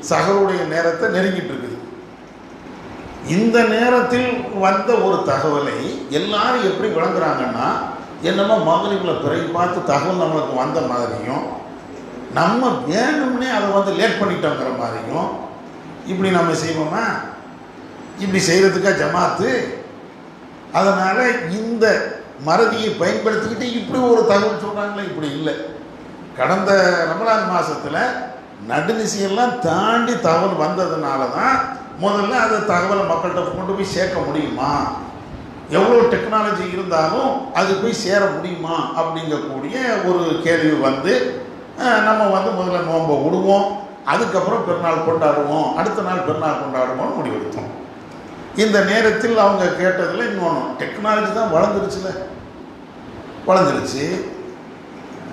சகருடைய நேரத்தை நெருங்கிட்டு இருக்குது. இந்த நேரத்தில் வந்த ஒரு தகவலை எல்லாரும் எப்படி விளங்குறாங்கன்னா, என்னமோ மகரிபில் பிறை பார்த்து தகவல் நம்மளுக்கு வந்த மாதிரியும், நம்ம வேணும்னே அதை வந்து லேட் பண்ணிட்டோங்கிற மாதிரியும் இப்படி நம்ம செய்வோமா? இப்படி செய்கிறதுக்கா ஜமாத்து? அதனால் இந்த மறதியை பயன்படுத்திக்கிட்டு இப்படி ஒரு தகவல் சொல்கிறாங்களே, இப்படி இல்லை. கடந்த ரமலான் மாதத்தில் நடுநிசையெல்லாம் தாண்டி தகவல் வந்ததுனால தான் முதல்ல அந்த தகவலை மக்கள்கிட்ட கொண்டு போய் சேர்க்க முடியுமா, எவ்வளோ டெக்னாலஜி இருந்தாலும் அது போய் சேர முடியுமா அப்படிங்கக்கூடிய ஒரு கேள்வி வந்து நம்ம வந்து முதல்ல நோன்பை விடுவோம், அதுக்கப்புறம் பெருநாள் கொண்டாடுவோம், அடுத்த நாள் பெருநாள் கொண்டாடுவோம்னு முடிவெடுத்தோம். இந்த நேரத்தில் அவங்க கேட்டதில் இன்னொன்று, டெக்னாலஜி தான்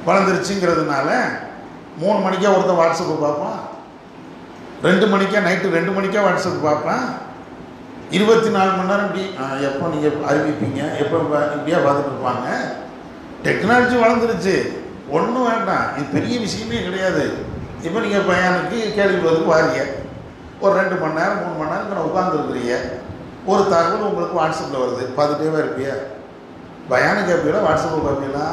வளர்ந்துருச்சுங்கிறதுனால 3 மணிக்கா ஒருத்தன் வாட்ஸ்அப்பு பார்ப்பான், 2 மணிக்கா நைட்டு 2 மணிக்கா வாட்ஸ்அப் பார்ப்பேன், 24 மணி நேரம் இப்படி எப்போ நீங்கள் அறிவிப்பீங்க, எப்போ இப்படியா பார்த்துட்டு இருப்பாங்க. டெக்னாலஜி வளர்ந்துருச்சு, ஒன்றும் வேண்டாம், இது பெரிய விஷயமே கிடையாது. இப்போ நீங்கள் பையனுக்கு கேள்வி பதில் வாரிய ஒரு 2 மணி நேரம் 3 மணி நேரம் நான் உட்காந்துருக்குறீங்க, ஒரு தகவல் உங்களுக்கு வாட்ஸ்அப்பில் வருது, பார்த்துட்டே இருப்பியா? பயானு கேட்பீங்களா, வாட்ஸ்அப்பில் பார்ப்பீங்களா?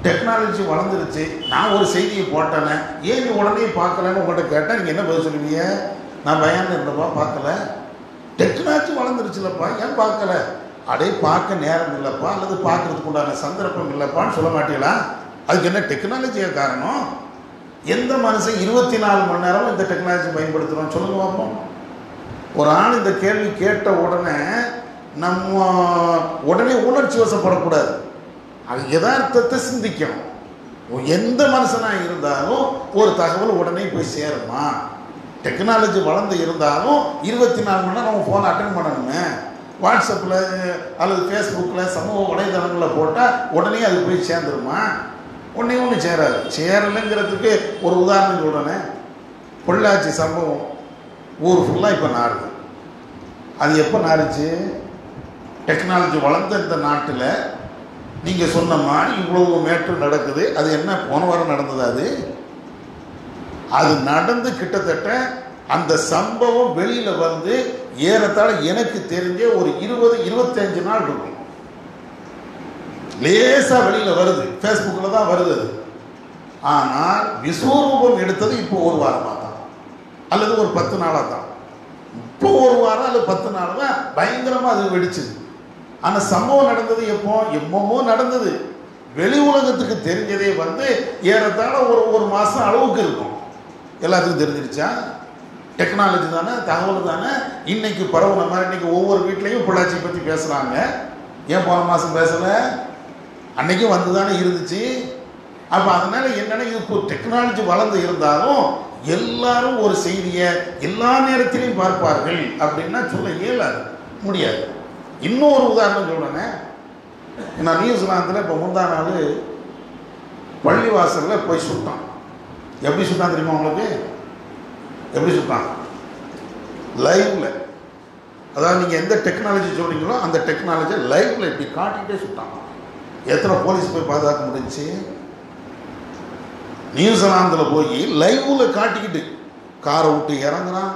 டெக்னாலஜி வளர்ந்துருச்சு. நான் ஒரு செய்தியை போட்டேனே, ஏன் நீ உடனே பார்க்கலன்னு உங்கள்கிட்ட கேட்டால் நீங்கள் என்ன பதில் சொல்லுவீங்க? நான் பயானில் இருந்தப்பா பார்க்கல, டெக்னாலஜி வளர்ந்துருச்சுலப்பா, ஏன் பார்க்கல? அடே பார்க்க நேரம் இல்லைப்பா, அல்லது பார்க்கறதுக்கு உண்டான சந்தர்ப்பம் இல்லைப்பான்னு சொல்ல மாட்டீங்களா? அதுக்கு என்ன டெக்னாலஜியாக காரணம்? எந்த மனுஷன் 24 மணி நேரம் இந்த டெக்னாலஜி பயன்படுத்துகிறோம் சொல்லுங்க பார்ப்போம். ஒரு ஆள் இந்த கேள்வி கேட்ட உடனே நம்ம உடனே உணர்ச்சி வசப்படக்கூடாது, அது யதார்த்தத்தை சிந்திக்கணும். எந்த மனுஷனாக இருந்தாலும் ஒரு தகவல் உடனே போய் சேருமா? டெக்னாலஜி வளர்ந்து இருந்தாலும் 24 மணி நேரம் நம்ம ஃபோனை அட்டன் பண்ணணுமே. வாட்ஸ்அப்பில் அல்லது ஃபேஸ்புக்கில் சமூக வலைதளங்களில் போட்டால் உடனே அது போய் சேர்ந்துருமா? ஒன்று சேராது. சேரலைங்கிறதுக்கு ஒரு உதாரணம் சொல்கிறேன். பொள்ளாச்சி சம்பவம் ஊர் ஃபுல்லாக இப்போ நாடுது. அது எப்போ நாடுச்சு? டெக்னாலஜி வளர்ந்த இந்த நாட்டில் நீங்கள் சொன்ன மாதிரி இவ்வளவு மேட்ரு நடக்குது. அது என்ன போன வாரம் நடந்தது? அது நடந்து கிட்டத்தட்ட அந்த சம்பவம் வெளியில் வந்து ஏறத்தாழ எனக்கு தெரிஞ்ச ஒரு 20-25 நாள் இருக்கும். லேசாக வெளியில் வருது, ஃபேஸ்புக்கில் தான் வருது அது. ஆனால் விஸ்வரூபம் எடுத்தது இப்போ ஒரு வாரமாக தான், அல்லது ஒரு 10 நாளாக தான். இப்போ ஒரு வாரம் அல்லது 10 நாள் தான் பயங்கரமாக அது வெடிச்சுது. ஆனால் சம்பவம் நடந்தது எப்போ நடந்தது. வெளி உலகத்துக்கு தெரிஞ்சதே வந்து ஏறத்தாழ ஒரு மாதம் அளவுக்கு இருக்கும். எல்லாத்துக்கும் தெரிஞ்சிருச்சா? டெக்னாலஜி தானே, தகவல் தானே. இன்னைக்கு பரவுன மாதிரி இன்னைக்கு ஒவ்வொரு வீட்லையும் பொள்ளாச்சி பற்றி பேசுகிறாங்க. ஏன் போன மாதம் பேசலை? அன்னைக்கும் வந்து தானே இருந்துச்சு. அப்போ அதனால என்னன்னா, இது டெக்னாலஜி வளர்ந்து இருந்தாலும் எல்லாரும் ஒரு செய்தியை எல்லா நேரத்திலையும் பார்ப்பார்கள் அப்படின்னா சொல்ல இயலாது, முடியாது. இன்னொரு உதாரணம் சொல்றேன். நான் நியூசிலாந்தில் இப்போ முந்தா நாள் பள்ளிவாசலில் போய் சுட்டான். எப்படி சுட்டான் தெரியுமா உங்களுக்கு? எப்படி சுட்டான்? லைவ்ல. அதாவது நீங்கள் எந்த டெக்னாலஜி சொல்றீங்களோ அந்த டெக்னாலஜியை லைவ்ல இப்படி காட்டிகிட்டே சுட்டான். எத்தனை போலீஸ் போய் பாதுகாக்க முடிஞ்சு? நியூசிலாந்தில் போய் லைவ்ல காட்டிக்கிட்டு காரை விட்டு இறங்குறான்,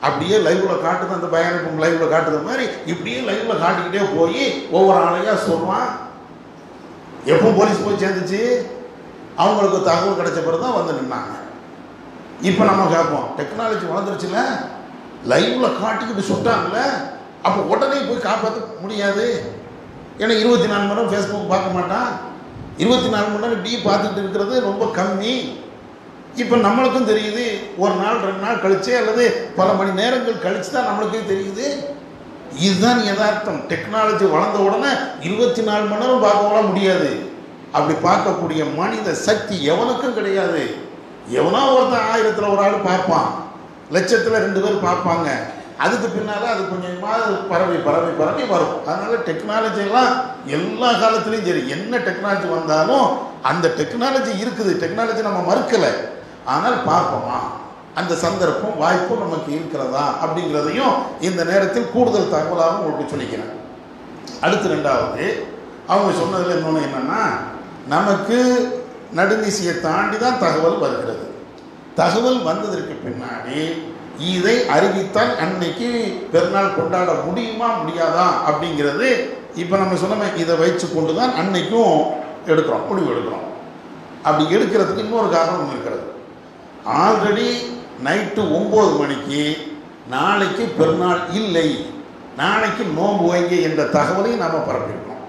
அப்படியே லைவ்ல காட்டுது. அந்த பயணிக்கும் லைவ்ல காட்டுறது மாதிரி இப்படியே லைவ்ல காட்டிக்கிட்டே போய் ஒவ்வொரு ஆளையா சொல்றான். எப்போ போலீஸ் போய் சேர்ந்துச்சு? அவங்களுக்கு தகவல் கிடைச்ச பிறகு தான் வந்து நின்னாங்க. இப்போ நம்ம கேட்போம், டெக்னாலஜி வளர்ந்துருச்சுல, லைவ்ல காட்டிக்கிட்டு சுட்டாங்கல்ல, அப்போ உடனே போய் காப்பாற்ற முடியாது. ஏன்னா 24 மணி நேரம் ஃபேஸ்புக் பார்க்க மாட்டான். 24 மணி நேரம் இப்படி பார்த்துக்கிட்டு இருக்கிறது ரொம்ப கம்மி. இப்போ நம்மளுக்கும் தெரியுது, ஒரு நாள் 2 நாள் கழிச்சு அல்லது பல மணி நேரங்கள் கழிச்சு தான் நம்மளுக்கே தெரியுது. இதுதான் யதார்த்தம். டெக்னாலஜி வளர்ந்த உடனே 24 மணி நேரம் பார்க்க முடியாது. அப்படி பார்க்கக்கூடிய மனித சக்தி எவனுக்கும் கிடையாது. எவனோ ஒருத்தன் 1000ல் ஒரு ஆள் பார்ப்பான், லட்சத்தில் 2 பேர் பார்ப்பாங்க. அதுக்கு பின்னால் அது கொஞ்சமாக பரவி பரவி பரவி வரும். அதனால டெக்னாலஜி எல்லாம் எல்லா காலத்துலேயும் சரி, என்ன டெக்னாலஜி வந்தாலும் அந்த டெக்னாலஜி இருக்குது. டெக்னாலஜி நம்ம மறுக்கலை, ஆனால் பார்ப்போமா, அந்த சந்தர்ப்பம் வாய்ப்பும் நமக்கு இருக்கிறதா அப்படிங்கிறதையும் இந்த நேரத்தில் கூடுதல் தகவலாகவும் உங்களுக்கு சொல்லிக்கிறேன். அடுத்து 2வது அவங்க சொன்னதில் இன்னொன்று என்னன்னா, நமக்கு நடுநிசையை தாண்டி தான் தகவல் வருகிறது. தகவல் வந்ததற்கு பின்னாடி இதை அறிவித்தால் அன்னைக்கு பெருநாள் கொண்டாட முடியுமா முடியாதா அப்படிங்கிறது இப்போ நம்ம சொன்னோமே, இதை வைத்து கொண்டு தான் அன்னைக்கும் எடுக்கிறோம், முடிவு எடுக்கிறோம். அப்படி எடுக்கிறதுக்கு இன்னொரு காரணம் இருக்கிறது. ஆல்ரெடி நைட்டு 9 மணிக்கு நாளைக்கு பெருநாள் இல்லை, நாளைக்கு நோன்பு வைங்க என்ற தகவலையும் நாம் பரப்பியிருக்கோம்.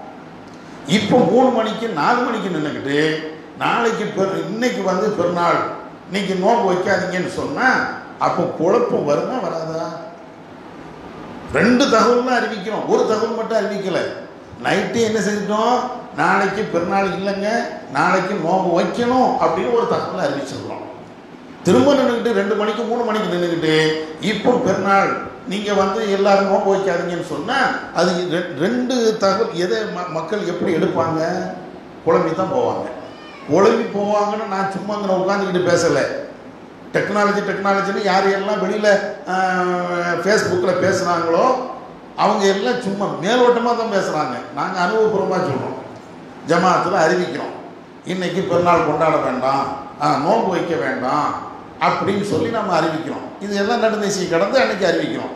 இப்போ 3 மணிக்கு 4 மணிக்கு நின்றுக்கிட்டு நாளைக்கு இன்னைக்கு பெருநாள், இன்னைக்கு நோன்பு வைக்காதீங்கன்னு சொன்னால் அப்போ குழப்பம் வருமா வராதா? 2 தகவல் தான் அறிவிக்கிறோம், ஒரு தகவல் மட்டும் அறிவிக்கலை. நைட்டு என்ன செஞ்சிட்டோம், நாளைக்கு பெருநாள் இல்லைங்க, நாளைக்கு நோன்பு வைக்கணும் அப்படின்னு ஒரு தகவலை அறிவிச்சிருக்கிறோம். திரும்ப நின்றுக்கிட்டு 2 மணிக்கு 3 மணிக்கு நின்றுக்கிட்டு இப்போ பெருநாள் நீங்கள் எல்லாரும் நோன்பு வைக்காதீங்கன்னு சொன்னால் அது 2 தகவல். எதை மக்கள் எப்படி எடுப்பாங்க? குழம்பி தான் போவாங்க. குழம்பி போவாங்கன்னு நான் சும்மா அங்கே உட்காந்துக்கிட்டு பேசலை. டெக்னாலஜின்னு யார் எல்லாம் வெளியில் ஃபேஸ்புக்கில் பேசுகிறாங்களோ அவங்க எல்லாம் சும்மா மேலோட்டமாக தான் பேசுகிறாங்க. நாங்கள் அனுபவபூர்வமாக சொல்கிறோம், ஜமாத்தில் அறிவிக்கிறோம், இன்றைக்கி பெருநாள் கொண்டாட வேண்டாம், நோன்பு வைக்க வேண்டாம் அப்படின்னு சொல்லி நம்ம அறிவிக்கிறோம். இது எல்லாம் நடுநிசை கடந்து அன்றைக்கி அறிவிக்கிறோம்.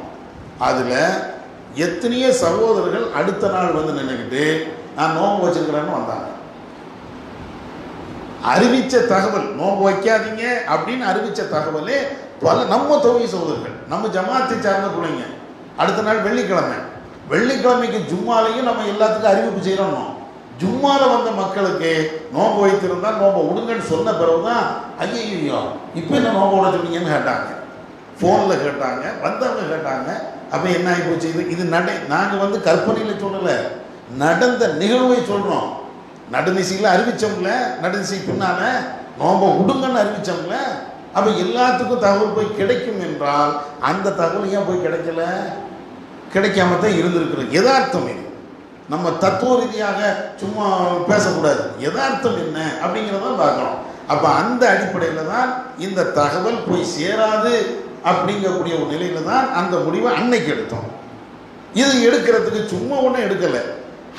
அதில் எத்தனையோ சகோதரர்கள் அடுத்த நாள் நின்றுக்கிட்டு நான் நோன்பு வச்சுருக்கிறேன்னு வந்தாங்க. அறிவித்த தகவல் நோன்பு வைக்காதீங்க அப்படின்னு அறிவித்த தகவலே பல நம்ம தொகுதி சகோதரர்கள், நம்ம ஜமாத்தை சார்ந்த பிள்ளைங்க. அடுத்த நாள் வெள்ளிக்கிழமைக்கு ஜும்மாலையும் நம்ம எல்லாத்துக்கும் அறிவிப்பு செய்கிறோம். ஜும்மாவில் வந்த மக்களுக்கு நோன்பு வைத்திருந்தால் நோன்பை விடுங்கன்னு சொன்ன பிறகுதான் ஐயோ இப்போ என்ன நோன்பை விட சொன்னீங்கன்னு கேட்டாங்க. ஃபோனில் கேட்டாங்க, வந்தவங்க கேட்டாங்க. அப்போ என்ன ஆகி போச்சு? இது நாங்கள் கற்பனையில் சொல்லலை, நடந்த நிகழ்வை சொல்கிறோம். நடுநிசையில் அறிவித்தோம்ல, நடுநிசை பின்னால் நோன்பை விடுங்கன்னு அறிவித்தோம்ல. அப்போ எல்லாத்துக்கும் தகவல் போய் கிடைக்கும் என்றால் அந்த தகவல் ஏன் போய் கிடைக்காம தான் இருந்திருக்கிறது. யதார்த்தம் இது. நம்ம தத்துவ ரீதியாக சும்மா பேசக்கூடாது. யதார்த்தம் என்ன அப்படிங்கிறத பார்க்கணும். அப்போ அந்த அடிப்படையில் தான் இந்த தகவல் போய் சேராது அப்படிங்கக்கூடிய ஒரு நிலையில் தான் அந்த முடிவை அன்னைக்கு எடுத்தோம். இது எடுக்கிறதுக்கு சும்மா ஒன்றும் எடுக்கலை,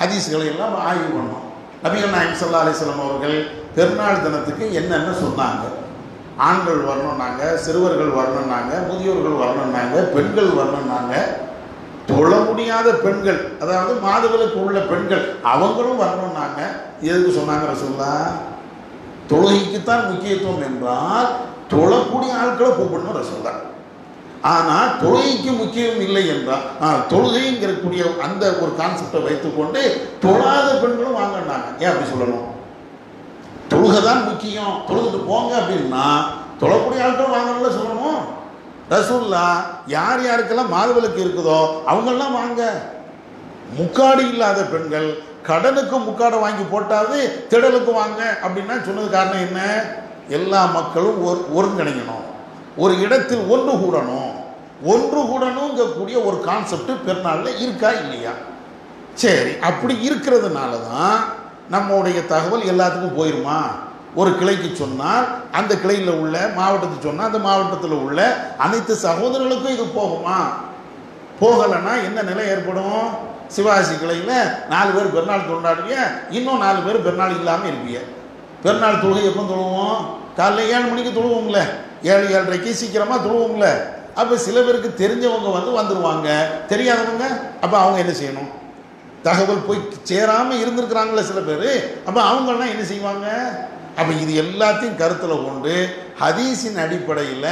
ஹதீஸ்களை எல்லாம் ஆய்வு பண்ணோம். நபிகள் நாயகம் ஸல்லல்லாஹு அலைஹி வஸல்லம் அவர்கள் பெருநாள் தினத்துக்கு என்னென்ன சொன்னாங்க? ஆண்கள் வரணுன்னாங்க, சிறுவர்கள் வரணுன்னாங்க, முதியோர்கள் வரணுன்னாங்க, பெண்கள் வரணுன்னாங்க. தொழ முடியாத பெண்கள், அதாவது மாதவிலக்கு உள்ள பெண்கள் அவங்களும் வரணுன்னாங்க. எதுக்கு சொன்னாங்க ரசூலுல்லாஹ்? தொழுகைக்குத்தான் முக்கியத்துவம் என்றால் தொழக்கூடிய ஆட்களை கூப்பிடணும் ரசூலுல்லாஹ். ஆனால் தொழுகைக்கு முக்கியம் இல்லை என்றால் தொழுகைங்கிறக்கூடிய அந்த ஒரு கான்செப்டை வைத்துக்கொண்டு தொழாத பெண்களும் வாங்கினாங்க. ஏன் அப்படி சொல்லணும்? தொழுகை தான் முக்கியம், தொழுதுட்டு போங்க அப்படின்னா தொழக்கூடிய ஆட்கள் வாங்கணும்ல சொல்லணும். ரசூலுல்லாஹ் யார் யாருக்கெல்லாம் மாதவிலக்கு இருக்குதோ அவங்கெல்லாம் வாங்க. முக்காடு இல்லாத பெண்கள் கடனுக்கு முக்காடை வாங்கி போட்டாது திடலுக்கு வாங்க அப்படின்னா சொன்னது காரணம் என்ன? எல்லா மக்களும் ஒருங்கிணைக்கணும், ஒரு இடத்தில் ஒன்று கூடணுங்கக்கூடிய ஒரு கான்செப்ட் பெருநாளில் இருக்கா இல்லையா? சரி, அப்படி இருக்கிறதுனால தான் நம்முடைய தகவல் எல்லாத்துக்கும் போயிருமா? ஒரு கிளைக்கு சொன்னால் அந்த கிளையில் உள்ள மாவட்டத்துக்கு சொன்னால் அந்த மாவட்டத்தில் உள்ள அனைத்து சகோதரர்களுக்கும் இது போகுமா? போகலைன்னா என்ன நிலை ஏற்படும்? சிவாசி கிளையில் 4 பேர் பெருநாள் கொண்டாடுவீங்க, இன்னும் 4 பேர் பெருநாள் இல்லாமல் இருப்பீங்க. பெருநாள் தொழுகை எப்போ தொழுவோம்? காலைல 7 மணிக்கு தொழுவோம்ல, 7, 7:30க்கு சீக்கிரமாக தொழுவோம்ல. அப்போ சில பேருக்கு தெரிஞ்சவங்க வந்துடுவாங்க, தெரியாதவங்க அப்போ அவங்க என்ன செய்யணும்? தகவல் போய் சேராமல் இருந்திருக்கிறாங்களே சில பேர், அப்போ அவங்கெல்லாம் என்ன செய்வாங்க? அப்போ இது எல்லாத்தையும் கருத்தில் கொண்டு ஹதீஸின் அடிப்படையில்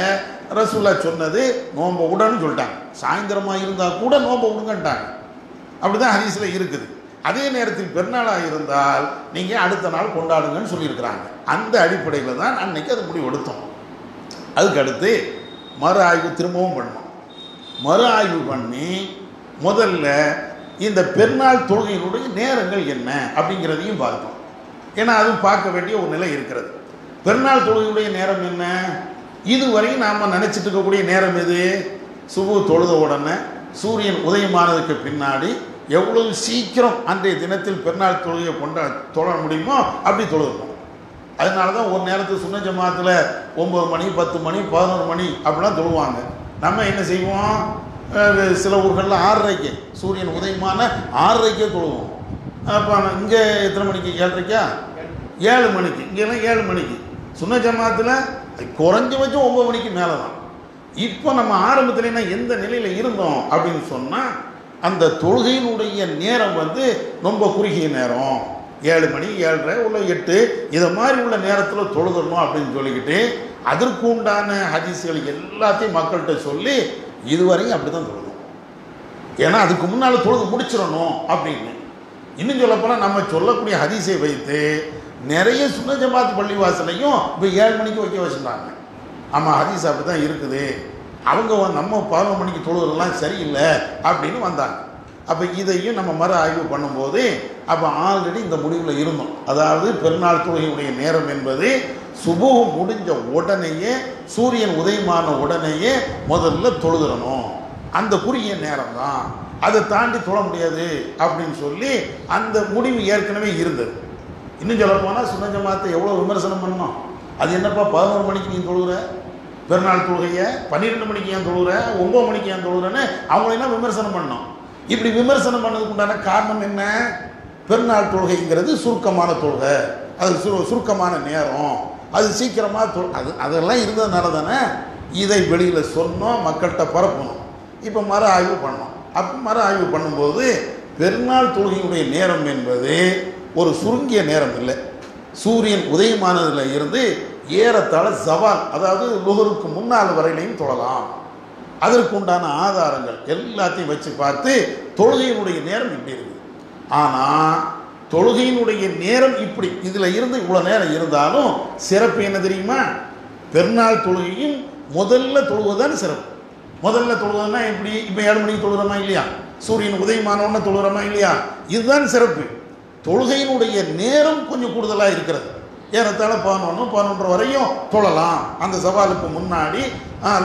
ரசூலுல்லாஹ் சொன்னது நோன்பை விடன்னு சொல்லிட்டாங்க. சாயந்தரமாக இருந்தால் கூட நோன்பை விடுங்கன்ட்டாங்க. அப்படி தான் ஹதீஸில் இருக்குது. அதே நேரத்தில் பெருநாளாக இருந்தால் நீங்கள் அடுத்த நாள் கொண்டாடுங்கன்னு சொல்லியிருக்கிறாங்க. அந்த அடிப்படையில் தான் அன்னைக்கு அது முடிவு எடுத்தோம். அதுக்கு அடுத்து மறு ஆய்வு திரும்பவும் பண்ணோம். மறு ஆய்வு பண்ணி முதல்ல இந்த பெருநாள் தொழுகையினுடைய நேரங்கள் என்ன அப்படிங்கிறதையும் பார்த்தோம். ஏன்னா அதுவும் பார்க்க வேண்டிய ஒரு நிலை இருக்கிறது. பெருநாள் தொழுகையுடைய நேரம் என்ன? இதுவரையும் நாம் நினச்சிட்டு இருக்கக்கூடிய நேரம் எது? சுபு தொழுத உடனே சூரியன் உதயமானதுக்கு பின்னாடி எவ்வளவு சீக்கிரம் அன்றைய தினத்தில் பெருநாள் தொழுகையை தொழ முடியுமோ அப்படி தொழுகணும். அதனால தான் ஒரு நேரத்தில் சுன்ன ஜமாத்தில் 9 மணி 10 மணி 11 மணி அப்படிலாம் தொழுவாங்க. நம்ம என்ன செய்வோம்? சில ஊர்களில் 6:30க்கு சூரியன் உதயமான 6:30க்கே தொழுவோம். அப்போ இங்கே எத்தனை மணிக்கு? 7:30க்கா? 7 மணிக்கு. இங்கெல்லாம் 7 மணிக்கு. சுன்ன ஜமாத்தில் குறைஞ்சபட்சம் 9 மணிக்கு மேலே தான். இப்போ நம்ம ஆரம்பத்துலேனா எந்த நிலையில் இருந்தோம் அப்படின்னு சொன்னால் அந்த தொழுகையினுடைய நேரம் ரொம்ப குறுகிய நேரம். 7 மணி 7:30 உள்ள 8 இதை மாதிரி உள்ள நேரத்தில் தொழுதணும் அப்படின்னு சொல்லிக்கிட்டு அதற்கு உண்டான ஹதீஸ்கள் எல்லாத்தையும் மக்கள்கிட்ட சொல்லி இதுவரையும் அப்படி தான் தொழுதணும். ஏன்னா அதுக்கு முன்னால் தொழுது முடிச்சிடணும் அப்படின்னு. இன்னும் சொல்லப்போனால் நம்ம சொல்லக்கூடிய ஹதீஸை வைத்து நிறைய சுன்ன ஜமாத் பள்ளிவாசலையும் இப்போ 7 மணிக்கு வைக்க வச்சுருந்தாங்க. ஆமாம், ஹதீஸ் அப்படி தான் இருக்குது, அவங்க நம்ம 11 மணிக்கு தொழுதெல்லாம் சரியில்லை அப்படின்னு வந்தாங்க. அப்போ இதையும் நம்ம மறு ஆய்வு பண்ணும்போது அப்போ ஆல்ரெடி இந்த முடிவில் இருந்தோம். அதாவது பெருநாள் தொழுகையுடைய நேரம் என்பது சுபஹ் முடிஞ்ச உடனேயே, சூரியன் உதயமான உடனேயே முதல்ல தொழுதுறணும். அந்த குறுகிய நேரம் தான், அதை தாண்டி தொழ முடியாது அப்படின்னு சொல்லி அந்த முடிவு ஏற்கனவே இருந்தது. இன்னும் சொல்ல போனால் சுன்ன ஜமாத்தை எவ்வளோ விமர்சனம் பண்ணோம். அது என்னப்பா 11 மணிக்கு நீ தொழுகிற, பெருநாள் தொழுகையை 12 மணிக்கு ஏன் தொழுகிற, 9 மணிக்கு ஏன் தொழுகிறேன்னு அவங்களெல்லாம் விமர்சனம் பண்ணோம். இப்படி விமர்சனம் பண்ணதுக்கு உண்டான காரணம் என்ன? பெருநாள் தொழுகைங்கிறது சுருக்கமான தொழுகை, அது சுருக்கமான நேரம், அது சீக்கிரமாக அதெல்லாம் இருந்ததுனால தானே இதை வெளியில் சொன்னோம், மக்கள்கிட்ட பரப்பணும். இப்போ மறு ஆய்வு பண்ணோம். அப்போ மறு ஆய்வு பண்ணும்போது பெருநாள் தொழுகையுடைய நேரம் என்பது ஒரு சுருங்கிய நேரம் இல்லை. சூரியன் உதயமானதில் இருந்து ஏறத்தாழ ஜவால், அதாவது லுஹருக்கு முன்னால் வரையிலையும் தொழலாம். அதற்கு உண்டான ஆதாரங்கள் எல்லாத்தையும் வச்சு பார்த்து தொழுகையினுடைய நேரம் இப்படி இருக்குது. ஆனால் தொழுகையினுடைய நேரம் இப்படி இதில் இருந்து இவ்வளோ நேரம் இருந்தாலும் சிறப்பு என்ன தெரியுமா? பெருநாள் தொழுகையும் முதல்ல தொழுவதுதான் சிறப்பு. முதல்ல தொழுவதுன்னா எப்படி? இப்போ 7 மணிக்கு தொழுகிறோமா இல்லையா, சூரியன் உதயமானோன்னு தொழுகிறோமா இல்லையா, இதுதான் சிறப்பு. தொழுகையினுடைய நேரம் கொஞ்சம் கூடுதலாக இருக்கிறது. ஏறத்தாழ 11 வரையும் தொழலாம். அந்த சவாலுக்கு முன்னாடி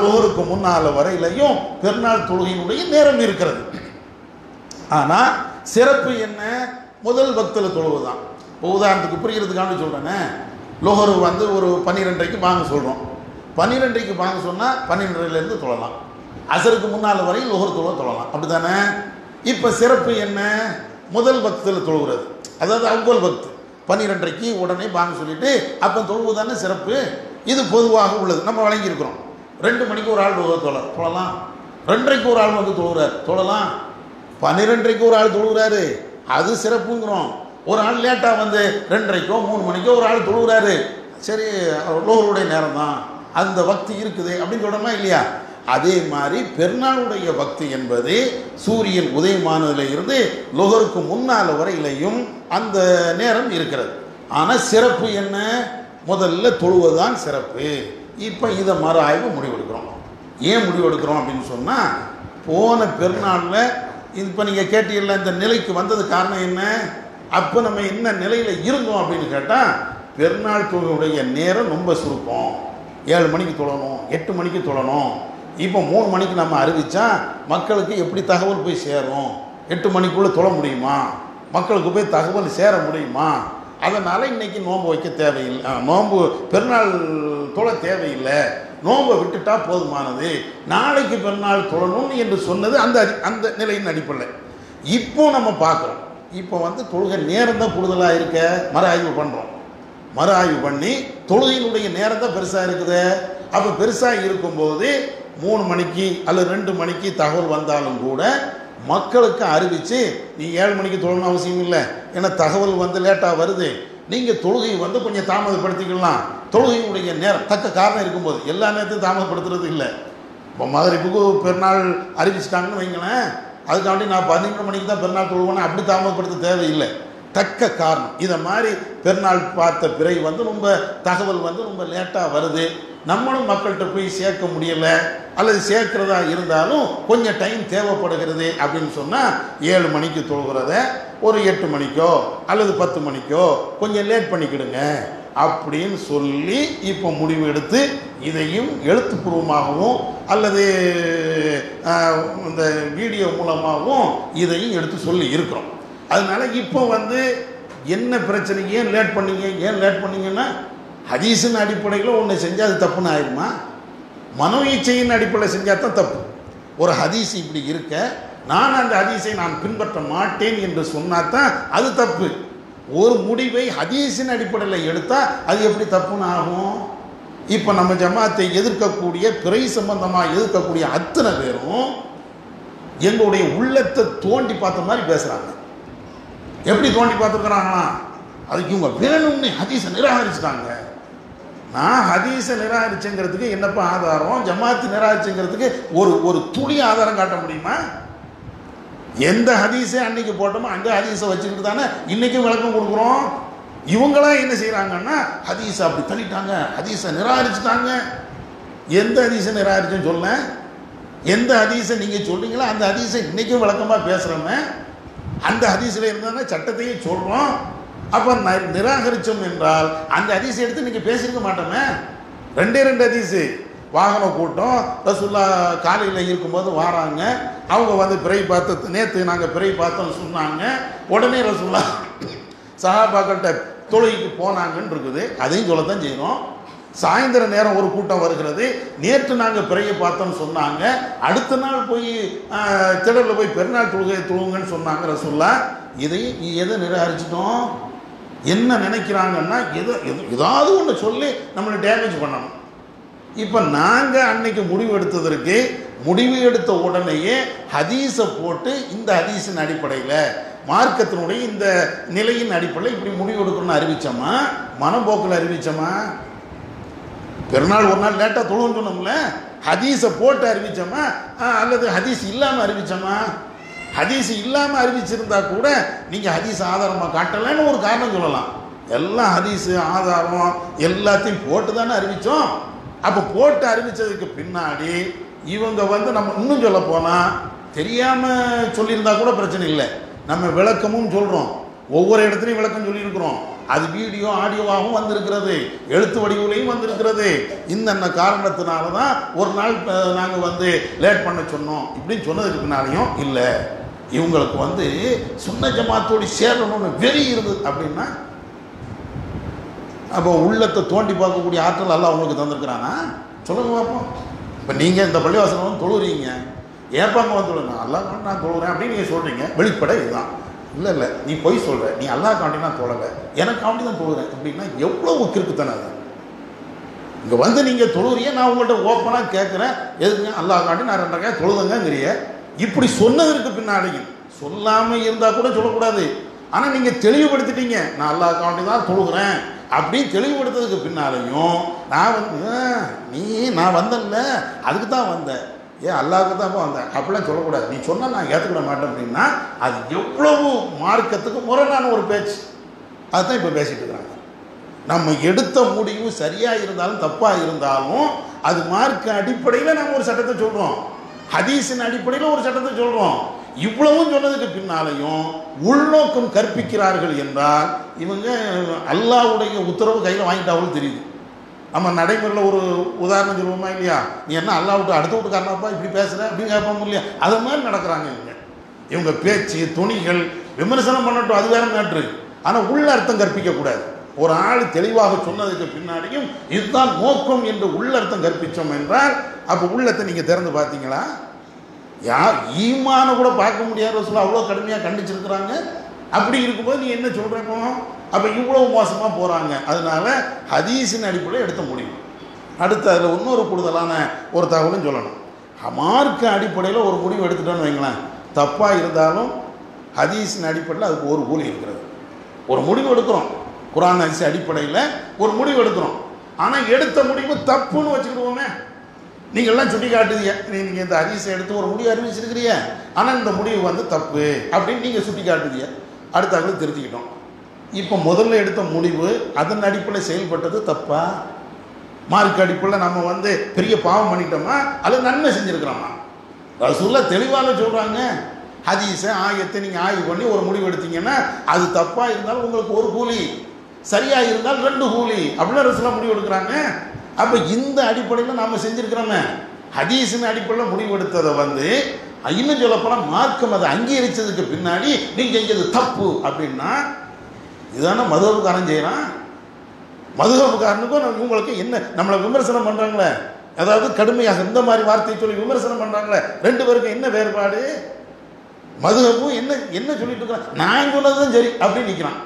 லுஹருக்கு முன்னால் வரையிலையும் பெருநாள் தொழுகையினுடைய நேரம் இருக்கிறது. ஆனால் சிறப்பு என்ன? முதல் வக்தில் தொழுவுதான். இப்போ உதாரணத்துக்கு புரிகிறதுக்காண்டி சொல்கிறேன்னே, லுஹரு வந்து ஒரு 12:30க்கு வாங்க சொல்கிறோம். 12:30க்கு வாங்க சொன்னால் 12:30லேருந்து தொழலாம். அசருக்கு முன்னால் வரையும் லுஹர் தொழலாம், அப்படி தானே? இப்போ சிறப்பு என்ன? முதல் வக்தில் தொழுகிறது, அதாவது அவ்வல் வக்து 12:30க்கு உடனே வாங்க சொல்லிட்டு அப்போ தொழுவது தானே சிறப்பு. இது பொதுவாக உள்ளது, நம்ம வழங்கியிருக்கிறோம். 2 மணிக்கு ஒரு ஆள் தொழலாம், 2:30க்கு ஒரு ஆள் வந்து தொழலாம், 12:30க்கு ஒரு ஆள் தொழுகிறாரு, அது சிறப்புங்கிறோம். ஒரு ஆள் லேட்டாக வந்து 2:30க்கோ 3 மணிக்கோ ஒரு ஆள் தொழுகிறாரு, சரி லோகருடைய நேரம் தான், அந்த வக்தி இருக்குது அப்படின்னு சொல்கிறோமா இல்லையா? அதே மாதிரி பெருநாளுடைய வக்தி என்பது சூரியன் உதயமானதில் இருந்து லொஹருக்கு முன்னால் வரையிலையும் அந்த நேரம் இருக்கிறது. ஆனால் சிறப்பு என்ன? முதல்ல தொழுவதுதான் சிறப்பு. இப்போ இதை மறு ஆய்வு முடிவெடுக்கிறோம். ஏன் முடிவெடுக்கிறோம் அப்படின்னு சொன்னால், போன பெருநாளில் இப்போ நீங்கள் கேட்டீங்கல்ல, இந்த நிலைக்கு வந்தது காரணம் என்ன? அப்போ நம்ம என்ன நிலையில் இருந்தோம் அப்படின்னு கேட்டால், பெருநாள் தொழுகையுடைய நேரம் ரொம்ப சுருக்கம். 7 மணிக்கு தொழணும், 8 மணிக்கு தொழணும். இப்போ 3 மணிக்கு நம்ம அறிவித்தா மக்களுக்கு எப்படி தகவல் போய் சேரும்? 8 மணிக்குள்ளே தொழ முடியுமா? மக்களுக்கு போய் தகவல் சேர முடியுமா? அதனால் இன்றைக்கி நோன்பு வைக்க தேவையில்லை, நோன்பு பெருநாள் தொழ தேவையில்லை, நோன்பை விட்டுட்டா போதுமானது, நாளைக்கு பெருநாள் தொழணும் என்று சொன்னது அந்த அந்த நிலையின் அடிப்படையில். இப்போ நம்ம பார்க்குறோம், இப்போ வந்து தொழுகை நேரம் தான் கூடுதலாக இருக்க மறு ஆய்வு பண்ணுறோம். மறு ஆய்வு பண்ணி தொழுகையினுடைய நேரம் தான் பெருசாக இருக்குது. அப்போ பெருசாக இருக்கும்போது 3 மணிக்கு அல்லது 2 மணிக்கு தகவல் வந்தாலும் கூட மக்களுக்கு அறிவித்து, நீ 7 மணிக்கு தொழணும் அவசியம் இல்லை, ஏன்னா தகவல் வந்து லேட்டாக வருது, நீங்கள் தொழுகை வந்து கொஞ்சம் தாமதப்படுத்திக்கலாம். தொழுகையுடைய நேரம் தக்க காரணம் இருக்கும்போது, எல்லா நேரத்தையும் தாமதப்படுத்துறது இல்லை. இப்போ மகரிப்புக்கு பெருநாள் அறிவிச்சிட்டாங்கன்னு வைங்களேன், அதுக்காண்டி நான் 12 மணிக்கு தான் பெருநாள் தொழுவேன்னு அப்படி தாமதப்படுத்த தேவையில்லை. தக்க காரணம், இதை மாதிரி பெருநாள் பார்த்த பிறை வந்து ரொம்ப தகவல் வந்து ரொம்ப லேட்டாக வருது, நம்மளும் மக்கள்கிட்ட போய் சேர்க்க முடியலை, அல்லது சேர்க்கிறதா இருந்தாலும் கொஞ்சம் டைம் தேவைப்படுகிறது அப்படின்னு சொன்னால் 7 மணிக்கு தொழுகிறத ஒரு 8 மணிக்கோ அல்லது 10 மணிக்கோ கொஞ்சம் லேட் பண்ணிக்கிடுங்க அப்படின்னு சொல்லி இப்போ முடிவு எடுத்து இதையும் எழுத்துப்பூர்வமாகவும் அல்லது இந்த வீடியோ மூலமாகவும் இதையும் எடுத்து சொல்லி இருக்கிறோம். அதனால இப்போ வந்து என்ன பிரச்சனை, ஏன் லேட் பண்ணீங்கன்னா ஹதீஸின் அடிப்படையில் ஒன்று செஞ்சால் அது தப்புன்னு ஆயிடுமா? மனோ இச்சையின் அடிப்படையில் செஞ்சால் தான் தப்பு. ஒரு ஹதீஸ் இப்படி இருக்க நான் அந்த ஹதீஸை நான் பின்பற்ற மாட்டேன் என்று சொன்னால் தான் அது தப்பு. ஒரு முடிவை ஹதீஸின் அடிப்படையில் எடுத்தால் அது எப்படி தப்புன்னு ஆகும்? இப்போ நம்ம ஜமாத்தை எதிர்க்கக்கூடிய பிறை சம்பந்தமாக எதிர்க்கக்கூடிய அத்தனை பேரும் எங்களுடைய உள்ளத்தை தோண்டி பார்த்த மாதிரி பேசுகிறாங்க. எப்படி தோண்டி பார்த்துருக்குறாங்களா? அதுக்கு இவங்க வேணும்னு ஹதீஸை நிராகரிச்சுட்டாங்க. நான் ஹதீஸை நிராகரிச்சுங்கிறதுக்கு என்னப்பா ஆதாரம்? ஜமாத்து நிராகரிச்சுங்கிறதுக்கு ஒரு துளி ஆதாரம் காட்ட முடியுமா? எந்த ஹதீஸை அன்னைக்கு போட்டோமோ அந்த ஹதீஸை வச்சுக்கிட்டு தானே இன்னைக்கும் விளக்கம் கொடுக்குறோம். இவங்களா என்ன செய்யறாங்கன்னா ஹதீஸை அப்படி தள்ளிட்டாங்க, ஹதீஸை நிராகரிச்சுட்டாங்க. எந்த ஹதீஸை நிராகரிச்சுன்னு சொல்ல, எந்த ஹதீஸை நீங்க சொல்றீங்களோ அந்த ஹதீஸை இன்னைக்கும் விளக்கமா பேசுறோமே, அந்த ஹதீஸ்ல இருந்தா சட்டத்தையும் சொல்றோம். அப்ப நிராகரிச்சோம் என்றால் அந்த ஹதீஸை எடுத்து நீங்க பேசிருக்க மாட்டோமே. ரெண்டு ஹதீஸு. வாகன கூட்டம் ரசூல்லா காலையில் இருக்கும்போது வராங்க, அவங்க வந்து பிறை பார்த்து நேற்று நாங்கள் பிறை பார்த்தோம்னு சொன்னாங்க. உடனே ரசூல்லா சஹாபாக்கள்கிட்ட தொழுகைக்கு போனாங்கன்னு இருக்குது, அதையும் சொல்லத்தான் செய்யணும். சாயந்தர நேரம் ஒரு கூட்டம் வருகிறது, நேற்று நாங்கள் பிறையை பார்த்தோம்னு சொன்னாங்க, அடுத்த நாள் போய் திடலில் போய் பெருநாள் தொழுகை தொழுங்கன்னு சொன்னாங்க ரசூல்லா. இதையும் எதை நிராகரிச்சிட்டோம்? என்ன நினைக்கிறாங்கன்னா ஏதாவது ஒன்று சொல்லி நம்மளை டேமேஜ் பண்ணணும். இப்போ நாங்கள் அன்னைக்கு முடிவு எடுத்ததற்கு முடிவு எடுத்த உடனேயே ஹதீஸை போட்டு இந்த ஹதீஸின் அடிப்படையில் மார்க்கத்தினுடைய இந்த நிலையின் அடிப்படையில் இப்படி முடிவு எடுக்கணும்னு அறிவிச்சோமா? மனப்போக்கில் அறிவிச்சோமா? பெருநாள் ஒரு நாள் லேட்டாக தொழுன்னு சொன்னோம்ல, ஹதீஸை போட்டு அறிவிச்சோமா அல்லது ஹதீஸ் இல்லாமல் அறிவிச்சோமா? ஹதீஸ் இல்லாமல் அறிவிச்சிருந்தா கூட நீங்கள் ஹதீஸ் ஆதாரமாக காட்டலைன்னு ஒரு காரணம் சொல்லலாம். எல்லாம் ஹதீஸு ஆதாரம் எல்லாத்தையும் போட்டு தானே அறிவித்தோம். அப்போ போட்டு அறிவித்ததுக்கு பின்னாடி இவங்க வந்து நம்ம இன்னும் சொல்ல போனால் தெரியாமல் சொல்லியிருந்தா கூட பிரச்சனை இல்லை, நம்ம விளக்கமும் சொல்கிறோம், ஒவ்வொரு இடத்துலையும் விளக்கம் சொல்லியிருக்கிறோம். அது வீடியோ ஆடியோவாகவும் வந்திருக்கிறது, எழுத்து வடிவிலையும் வந்திருக்கிறது. இந்த காரணத்தினால தான் ஒரு நாள் நாங்கள் வந்து லேட் பண்ண சொன்னோம் இப்படின்னு சொன்னதுக்கு பின்னாலையும் இல்லை, இவங்களுக்கு வந்து சுன்ன ஜமாத்தோடு சேரணும்னு வெறி இருந்தது அப்படின்னா அப்போ உள்ளத்தை தோண்டி பார்க்கக்கூடிய ஆற்றல் எல்லாம் அவங்களுக்கு தந்திருக்கிறானா? சொல்லுங்க பார்ப்போம். இப்போ நீங்கள் இந்த பள்ளிவாசல் வந்து தொழுறீங்க, ஏப்பாங்க வந்து தொழுங்க, அல்லா காண்டி நான் தொழுகிறேன் அப்படின்னு நீங்கள் சொல்கிறீங்க, வெளிப்படை இதுதான். இல்லை நீ பொய் சொல்கிற, நீ அல்லா காண்டி நான் தொழலை, எனக்கு காண்டி தான் தொழுகிறேன் அப்படின்னா எவ்வளோ கிறுக்குத்தானே அது? இங்கே வந்து நீங்கள் தொழுகிறீங்க, நான் உங்கள்கிட்ட ஓப்பனாக கேட்குறேன், எதுங்க அல்லா காண்டி நான் 2 ரக்காத் தொழுதுங்கிறிய. இப்படி சொன்னதற்கு பின்னாடியும் சொல்லாமல் இருந்தால் கூட சொல்லக்கூடாது. ஆனால் நீங்கள் தெளிவுபடுத்திட்டீங்க, நான் அல்லா காண்டி தான் தொழுகிறேன் அப்படின்னு தெளிவுபடுத்துறதுக்கு பின்னாலையும் நான் வந்து நான் வந்தேன்ல அதுக்கு தான் வந்தேன், ஏன் அல்லாவுக்கு தான் வந்தேன் அப்படிலாம் சொல்லக்கூடாது. நீ சொன்னால் நான் ஏற்றுக்கிட மாட்டேன் அப்படின்னா அது எவ்வளவு மார்க்கத்துக்கு முரணான ஒரு பேச்சு. அதுதான் இப்போ பேசிட்டு இருக்கிறாங்க. நம்ம எடுத்த முடிவு சரியாக இருந்தாலும் தப்பாக இருந்தாலும் அது மார்க்க அடிப்படையில் நம்ம ஒரு சட்டத்தை சொல்கிறோம், ஹதீஸின் அடிப்படையில் ஒரு சட்டத்தை சொல்கிறோம். இவ்வளவும் சொன்னதுக்கு பின்னாலையும் உள்நோக்கம் கற்பிக்கிறார்கள் என்றால் இவங்க அல்லாஹ்வுடைய உத்தரவு கையில் வாங்கிட்டாவும் தெரியுது. நம்ம நடைமுறையில் ஒரு உதாரணம் சொல்லுவோமா இல்லையா? நீ என்ன அல்லாஹ் விட்டு அடுத்த வீட்டுக்காரனாப்பா இப்படி பேசுகிற அப்படின்னு கேட்பாங்க இல்லையா? அது மாதிரி நடக்கிறாங்க இவங்க பேச்சு துணிகள். விமர்சனம் பண்ணட்டும், அது வேற மேட்ரு. ஆனால் உள்ள அர்த்தம் கற்பிக்கக்கூடாது. ஒரு ஆள் தெளிவாக சொன்னதுக்கு பின்னாடியும் இதுதான் நோக்கம் என்று உள்ளர்த்தம் கற்பித்தோம் என்றால் அப்போ உள்ளத்தை நீங்கள் திறந்து பார்த்தீங்களா? யார் ஈமான கூட பார்க்க முடியாத சொல்ல அவ்வளோ கடுமையாக கண்டிச்சிருக்கிறாங்க. அப்படி இருக்கும்போது நீ என்ன சொல்கிறப்போ அப்போ இவ்வளோ மோசமாக போகிறாங்க. அதனால ஹதீஸின் அடிப்படையில் எடுத்த முடிவு. அடுத்து அதில் இன்னொரு கூடுதலான ஒரு தகவலும் சொல்லணும். மார்க்க அடிப்படையில் ஒரு முடிவு எடுத்துட்டோன்னு வைங்களேன், தப்பாக இருந்தாலும் ஹதீஸின் அடிப்படையில் அதுக்கு ஒரு கூலி இருக்கிறது. ஒரு முடிவு எடுக்கிறோம், குர்ஆன் ஹதீஸ் அடிப்படையில் ஒரு முடிவு எடுக்கிறோம். ஆனால் எடுத்த முடிவு தப்புன்னு வச்சுக்கிடுவோமே. நீங்கள்லாம் சுட்டி காட்டுதீங்க, நீங்கள் இந்த ஹதீஸை எடுத்து ஒரு முடிவு அறிவிச்சிருக்கிறீங்க, ஆனால் இந்த முடிவு வந்து தப்பு அப்படின்னு நீங்கள் சுட்டி காட்டுதீங்க. அடுத்தாக்களும் திருத்திக்கிட்டோம். இப்போ முதல்ல எடுத்த முடிவு அதன் அடிப்படையில் செயல்பட்டது தப்பா? மார்க் அடிப்படையில் நம்ம வந்து பெரிய பாவம் பண்ணிட்டோமா அல்லது நன்மை செஞ்சுருக்கிறோமா? ரசூலுல்லாஹ் தெளிவாக சொல்கிறாங்க, ஹதீஸை ஆயத்தை நீங்கள் ஆய்வு பண்ணி ஒரு முடிவு எடுத்தீங்கன்னா அது தப்பாக இருந்தாலும் உங்களுக்கு ஒரு கூலி, சரியாக இருந்தால் 2 கூலி அப்படின்னா ரசூலுல்லாஹ் முடிவு எடுக்கிறாங்க. அப்போ இந்த அடிப்படையில் நாம் செஞ்சுருக்கிறோமே. ஹதீஸின் அடிப்படையில் முடிவு எடுத்ததை வந்து இன்னும் சொல்லப்போனால் மார்க்கம் அதை அங்கீகரித்ததுக்கு பின்னாடி நீங்கள் செஞ்சது தப்பு அப்படின்னா இதுதானே மதுஹபுக்காரன் செய்கிறான். மதுஹபுக்காரனுக்கும் இவங்களுக்கு என்ன நம்மளை விமர்சனம் பண்ணுறாங்களே, அதாவது கடுமையாக இந்த மாதிரி வார்த்தையை சொல்லி விமர்சனம் பண்ணுறாங்களே, 2 பேருக்கும் என்ன வேறுபாடு? மதுஹபும் என்ன சொல்லிட்டு இருக்கிறான், நான் சொன்னது தான் சரி அப்படின்னு நிற்கிறான்.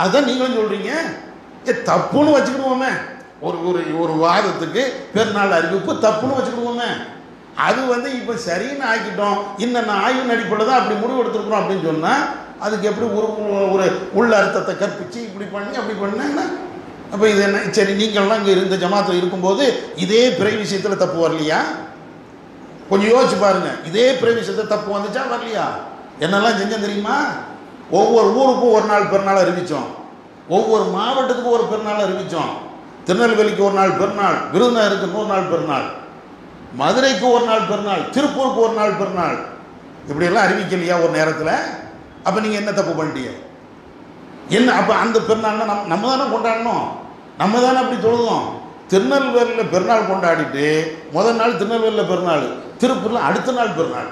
அதுதான் நீங்களும் சொல்கிறீங்க. தப்புன்னு வச்சுக்கிடுவோமே. ஒரு வாதத்துக்கு பெருநாள் அறிவிப்பு தப்புன்னு வச்சுக்கிடுவோமே. அது வந்து இப்போ சரின்னு ஆக்கிட்டோம், இன்னும் ஆய்வு அடிப்படையில் தான் அப்படி முடிவு எடுத்துருக்குறோம் அப்படின்னு சொன்னால் அதுக்கு எப்படி ஒரு உள்ள அர்த்தத்தை கற்பிச்சு இப்படி பண்ணி அப்படி பண்ணாங்கன்னா அப்போ இது என்ன? சரி, நீங்கள்லாம் இங்கே இருந்த ஜமாத்தில் இருக்கும்போது இதே பிறை விஷயத்தில் தப்பு வரலையா? கொஞ்சம் யோசிச்சு பாருங்க. இதே பிறை விஷயத்தில் தப்பு வந்துச்சா வரலையா? என்னெல்லாம் செஞ்சோம் தெரியுமா? ஒவ்வொரு ஊருக்கும் ஒரு நாள் பெருநாள் அறிவித்தோம், ஒவ்வொரு மாவட்டத்துக்கும் ஒரு பெருநாள் அறிவித்தோம். திருநெல்வேலிக்கு ஒரு நாள் பெருநாள், விருதுநகருக்கு 100 நாள் பெருநாள், மதுரைக்கு ஒரு நாள் பெருநாள், திருப்பூருக்கு ஒரு நாள் பெருநாள், இப்படியெல்லாம் அறிவிக்கலையா ஒரு நேரத்தில்? அப்போ நீங்கள் என்ன தப்பு பண்ணிட்டீங்க? என்ன அப்போ அந்த பெருநாள்னா நம்ம தானே கொண்டாடணும், நம்ம தானே அப்படி தொழுதோம். திருநெல்வேலியில் பெருநாள் கொண்டாடிட்டு முதல் நாள் திருநெல்வேலியில் பெருநாள், திருப்பூரில் அடுத்த நாள் பெருநாள்.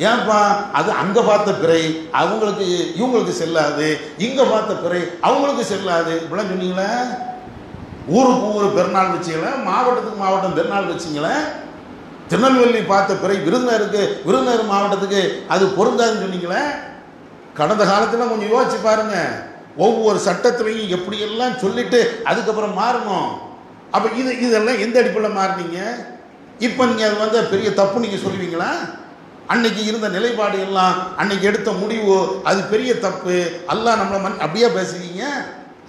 ஏன்ப்பா? அது அங்கே பார்த்த பிறை அவங்களுக்கு இவங்களுக்கு செல்லாது, இங்கே பார்த்த பிறை அவங்களுக்கு செல்லாது, இப்படிலாம் சொன்னீங்களே. ஊருக்கு ஊர் பெருநாள் வச்சிங்களே, மாவட்டத்துக்கு மாவட்டம் பெருநாள் வச்சிங்களே. திருநெல்வேலி பார்த்த பிறை விருதுநகர் மாவட்டத்துக்கு அது பொருந்தாதுன்னு சொன்னீங்களே. கடந்த காலத்தில் கொஞ்சம் யோசிச்சு பாருங்க. ஒவ்வொரு சட்டத்திலையும் எப்படியெல்லாம் சொல்லிட்டு அதுக்கப்புறம் மாறணும். அப்போ இதெல்லாம் எந்த அடிப்படையில் மாறினீங்க? இப்போ நீங்கள் அது வந்து பெரிய தப்பு நீங்கள் சொல்லுவீங்களா? அன்னைக்கு இருந்த நிலைப்பாடு எல்லாம், அன்னைக்கு எடுத்த முடிவு அது பெரிய தப்பு, அல்லாஹ் நம்மளை அப்படியே பேசுவீங்க?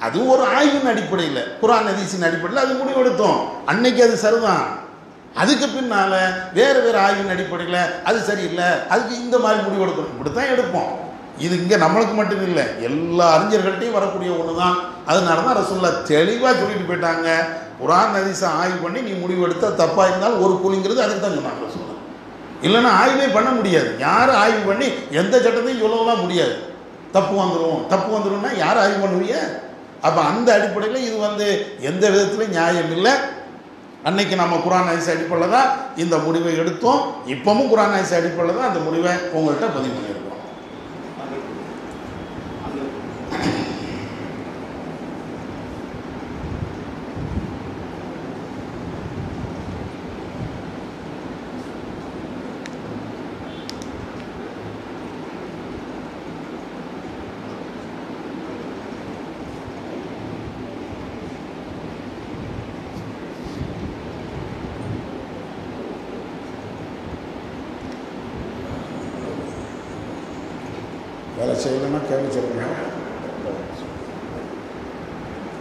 அது ஒரு ஆய்வின் அடிப்படையில், குர்ஆன் ஹதீஸின் அடிப்படையில் அது முடிவு எடுத்தோம். அன்னைக்கு அது சரிதான். அதுக்கு பின்னால் வேறு ஆய்வின் அடிப்படையில் அது சரியில்லை, அதுக்கு இந்த மாதிரி முடிவு எடுக்கணும், இப்படி தான் எடுப்போம். இது இங்கே நம்மளுக்கு மட்டும் இல்லை, எல்லா அறிஞர்கள்ட்டையும் வரக்கூடிய ஒன்று தான். அதனால தான் ரசூலுல்லாஹ் தெளிவாக சொல்லிட்டு போயிட்டாங்க, குர்ஆன் ஹதீஸை ஆய்வு பண்ணி நீ முடிவு எடுத்தால் தப்பாக இருந்தாலும் ஒரு கூலிங்கிறது அதுக்கு தான் சொன்னாங்க ரசூலுல்லாஹ். இல்லைன்னா ஆய்வே பண்ண முடியாது. யாரும் ஆய்வு பண்ணி எந்த சட்டத்தையும் சொல்லலாம் முடியாது. தப்பு வந்துடும்னா யார் ஆய்வு பண்ணுவீங்க? அப்போ அந்த அடிப்படையில் இது வந்து எந்த விதத்துலையும் நியாயம் இல்லை. அன்னைக்கு நம்ம குர்ஆன் ஹதீஸ் அடிப்படையில் தான் இந்த முடிவை எடுத்தோம். இப்பவும் குர்ஆன் ஹதீஸ் அடிப்படையில் தான் அந்த முடிவை உங்கள்கிட்ட பதிவு பண்ணியிருக்கோம். வேலை செய்யலைன்னா கேள்வி சொல்லுங்க.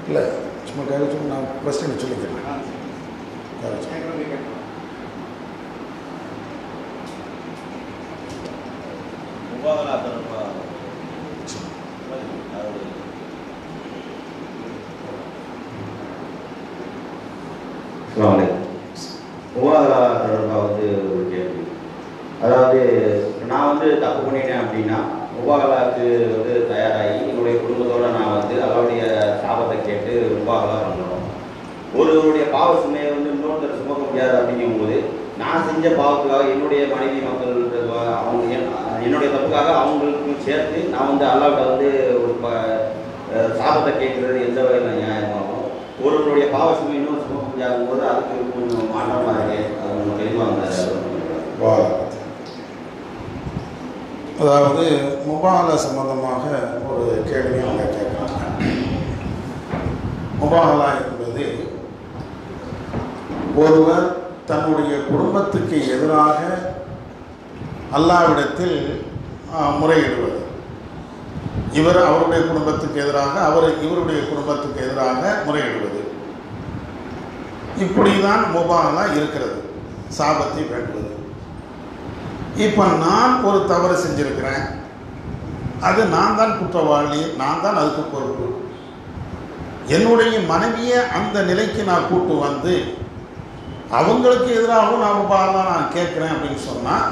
இல்லை, சும்மா கேள்வி சொல்லி நான் பிரச்சனை சொல்லிக்கிறேன். முபாதலா தொடர்பாக வந்து ஒரு கேள்வி. அதாவது நான் வந்து தப்பு பண்ணிட்டேன் அப்படின்னா முபாகலாவுக்கு வந்து தயாராகி என்னுடைய குடும்பத்தோடு நான் வந்து அல்லாவுடைய சாபத்தை கேட்டு முபாகலா பண்ணணும். ஒருவருடைய பாவ சுமையை வந்து இன்னொருத்தர் சுமக்க முடியாது அப்படிங்கும்போது நான் செஞ்ச பாவத்துக்காக என்னுடைய மனைவி மக்கள் அவங்க என்னுடைய தப்புக்காக அவங்களுக்கும் சேர்த்து நான் வந்து அல்லாவிட்ட வந்து ஒரு சாபத்தை கேட்கறது எந்த வகையில் நியாயமாகும்? ஒருவருடைய பாவ சுமை இன்னும் சுமக்க முடியாதும் போது அதுக்கு கொஞ்சம் மாற்றமாக இருக்கு. அது கொஞ்சம் தெளிவாக. அதாவது முபாகலா சம்பந்தமாக ஒரு கேள்வி அவங்க கேட்குறாங்க. முபாகலா என்பது ஒருவர் தன்னுடைய குடும்பத்துக்கு எதிராக அல்லாஹ்விடத்தில் முறையிடுவது. இவர் அவருடைய குடும்பத்துக்கு எதிராக, இவருடைய குடும்பத்துக்கு எதிராக முறையிடுவது. இப்படிதான் முபாகலா இருக்கிறது, சாபத்தை வேண்டுவது. இப்போ நான் ஒரு தவறு செஞ்சிருக்கிறேன், அது நான் தான் குற்றவாளி, நான் தான் அதுக்கு பொறுப்பு. என்னுடைய மனைவியை அந்த நிலைக்கு நான் கூட்டு வந்து அவங்களுக்கு எதிராகவும் நான் முபாகலா நான் கேட்குறேன் அப்படின்னு சொன்னால்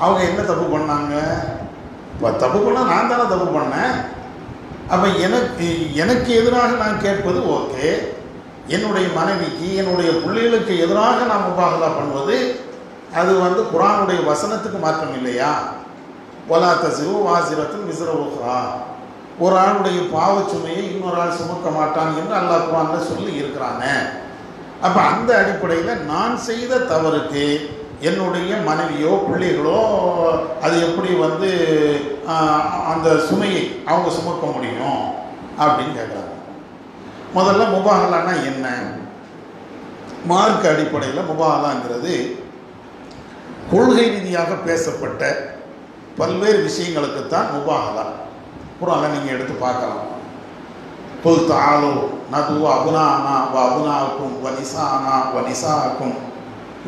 அவங்க என்ன தப்பு பண்ணாங்க? தப்பு பண்ணால் நான் தானே தப்பு பண்ணேன். அப்போ எனக்கு எதிராக நான் கேட்பது ஓகே, என்னுடைய மனைவிக்கு என்னுடைய பிள்ளைகளுக்கு எதிராக நான் முபாகலா பண்ணுவது அது வந்து குர்ஆனுடைய வசனத்துக்கு மாற்றம் இல்லையா? வலா தஸிரு வாஸிரத்துன் விஸ்ர உக்ரா, ஒரு ஆளுடைய பாவச்சுமையை இன்னொரு ஆள் சுமக்க மாட்டான் என்று அல்லாஹ் குர்ஆனில் சொல்லி இருக்கிறாங்க. அப்போ அந்த அடிப்படையில் நான் செய்த தவறுக்கு என்னுடைய மனைவியோ பிள்ளைகளோ அது எப்படி வந்து அந்த சுமையை அவங்க சுமக்க முடியும் அப்படின்னு கேட்குறாங்க. முதல்ல முபாகலான்னா என்ன? மார்க் அடிப்படையில் முபாகலாங்கிறது கொள்கை ரீதியாக பேசப்பட்ட பல்வேறு விஷயங்களுக்குத்தான் முபாஹலா. குர்ஆன்ல நீங்கள் எடுத்து பார்க்கலாம். குல் தஆலு நது அப்னானா வ அப்னாக்கும் வ நிசானா வ நிசாக்கும்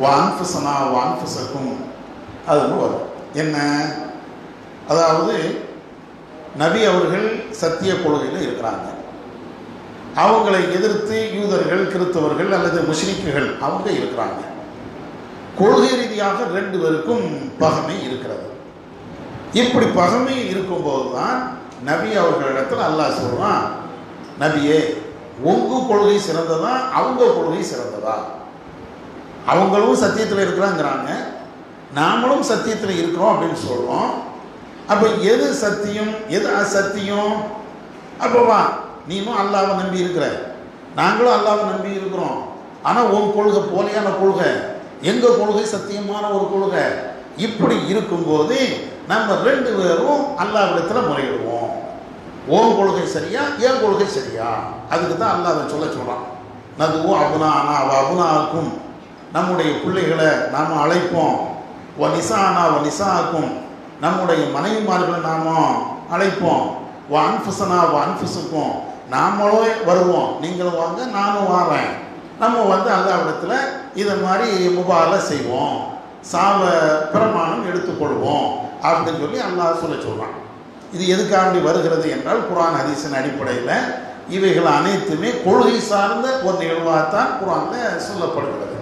வ அன்ஃபுஸனா வ அன்ஃபுஸக்கும். அதுன்னு வரும். என்ன? அதாவது நபி அவர்கள் சத்திய கொள்கையில் இருக்கிறாங்க. அவங்களை எதிர்த்து யூதர்கள், கிறிஸ்தவர்கள் அல்லது முஸ்லிம்கள் அவங்க இருக்கிறாங்க. கொள்கை ரீதியாக ரெண்டு பேருக்கும் பகைமை இருக்கிறது. இப்படி பகைமை இருக்கும்போது தான் நபி அவர்களிடத்தில் அல்லாஹ் சொல்றான், நபியே உங்க கொள்கை சிறந்ததா அவங்க கொள்கை சிறந்ததா? அவங்களும் சத்தியத்தில் இருக்கிறாங்கிறாங்க, நாமளும் சத்தியத்தில் இருக்கிறோம் அப்படின்னு சொல்றோம். அப்போ எது சத்தியம் எது அசத்தியம்? அப்போ வா, நீனும் அல்லாவை நம்பி இருக்கிற, நாங்களும் அல்லாவை நம்பி இருக்கிறோம். ஆனால் உன் கொள்கை போலியான கொள்கை, எங்கள் கொள்கை சத்தியமான ஒரு கொள்கை. இப்படி இருக்கும்போது நம்ம ரெண்டு பேரும் அல்லாவிடத்தில் முறையிடுவோம். உன் கொள்கை சரியா என் கொள்கை சரியா? அதுக்கு தான் அல்லாஹ் சொல்கிறான், நதுவும் அபுனானா அபுனாக்கும், நம்முடைய பிள்ளைகளை நாம் அழைப்போம். ஒ நிசானா ஒ நிசாக்கும், நம்முடைய மனைவிமார்களை நாம் அழைப்போம். ஒ அன்ஃபுஸனா ஒ அன்ஃபுஸுக்கும், நாமளும் வருவோம், நீங்களும் வாங்க நானும் வாரேன். நம்ம அல்லாவிடத்தில் இதை மாதிரி முபாஹலா செய்வோம், சாவ பிரமாணம் எடுத்துக்கொள்வோம் அப்படின்னு சொல்லி அல்லாஹ் சொல்கிறான். இது எதுக்காக வருகிறது என்றால், குர்ஆன் ஹதீஸின் அடிப்படையில் இவைகள் அனைத்துமே கொள்கை சார்ந்த ஒரு நிகழ்வாகத்தான் குர்ஆனில் சொல்லப்படுகிறது.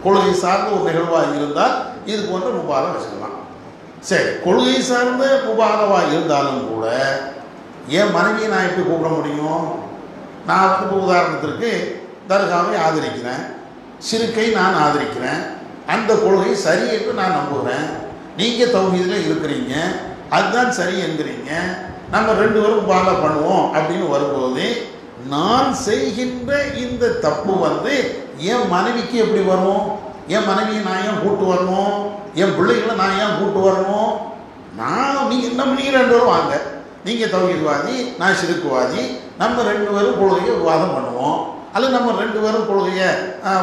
கொள்கை சார்ந்த ஒரு நிகழ்வாக இருந்தால் இது போன்ற முபாஹலா வச்சுக்கலாம். சரி, கொள்கை சார்ந்த முபாஹலாவாக இருந்தாலும் கூட என் மனைவியை நான் எப்படி கூப்பிட முடியும்? நான் இப்போ உதாரணத்திற்கு தர்காவை ஆதரிக்கிறேன், ஷிர்கை நான் ஆதரிக்கிறேன், அந்த கொள்கை சரி என்று நான் நம்புகிறேன். நீங்கள் தௌஹீதில் இருக்கிறீங்க, அதுதான் சரி என்கிறீங்க, நம்ம ரெண்டு பேரும் முபாஹலா பண்ணுவோம் அப்படின்னு வரும்போது நான் செய்கின்ற இந்த தப்பு என் மனைவிக்கு எப்படி வரும்? என் மனைவியை நான் ஏன் கூட்டு வரணும்? என் பிள்ளைகளை நான் ஏன் கூட்டு வரணும்? நீங்கள் ரெண்டு பேரும் வாங்க, நீங்கள் தௌஹீத்வாதி நான் ஷிர்க்குவாதி, நம்ம ரெண்டு பேரும் கொள்கையை விவாதம் பண்ணுவோம். அல்லது நம்ம ரெண்டு பேரும் கொள்கையை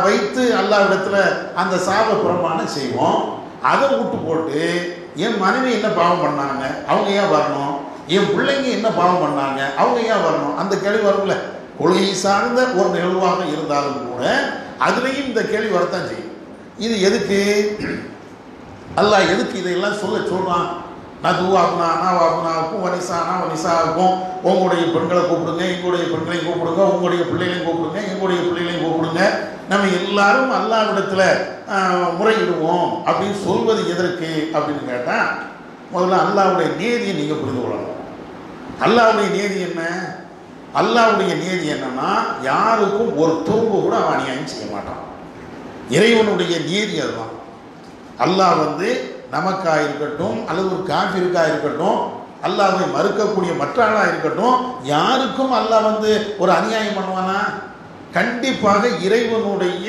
வைத்து அல்லாஹ்விடத்தில் அந்த சாப பிரமாணம் செய்வோம். அதை விட்டு போட்டு என் மனைவி என்ன பாவம் பண்ணாங்க அவங்க ஏன் வரணும், என் பிள்ளைங்க என்ன பாவம் பண்ணாங்க அவங்க ஏன் வரணும், அந்த கேள்வி வரும்ல. கொள்கை சார்ந்த ஒரு நிகழ்வாக இருந்தாலும் கூட அதுலேயும் இந்த கேள்வி வரத்தான் செய்யும். இது எதுக்கு அல்லாஹ் எதுக்கு இதையெல்லாம் சொல்கிறான்? நதுவா அப்னானா அப்னாவுக்கும் வனிசானா வனிசாவுக்கும், உங்களுடைய பெண்களை கூப்பிடுங்க, எங்களுடைய பெண்களையும் கூப்பிடுங்க, உங்களுடைய பிள்ளைகளையும் கூப்பிடுங்க, எங்களுடைய பிள்ளைகளையும் கூப்பிடுங்க, நம்ம எல்லாரும் அல்லாஹ்விடத்தில் முறையிடுவோம் அப்படின்னு சொல்வது எதற்கு அப்படின்னு கேட்டால், முதல்ல அல்லாஹ்வுடைய நீதியை நீங்கள் புரிந்து கொள்ளணும். அல்லாஹ்வுடைய நீதி என்ன? அல்லாஹ்வுடைய நீதி என்னன்னா, யாருக்கும் ஒரு துரும்பு கூட அவன் அநியாயம் செய்ய மாட்டான். இறைவனுடைய நீதி அதுதான். அல்லாஹ் நமக்காக இருக்கட்டும் அல்லது ஒரு காஃபிருக்காக இருக்கட்டும், அல்லாஹ்வை மறுக்கக்கூடிய மற்ற ஆளாக இருக்கட்டும், யாருக்கும் அல்லாஹ் ஒரு அநியாயம் பண்ணுவானா? கண்டிப்பாக இறைவனுடைய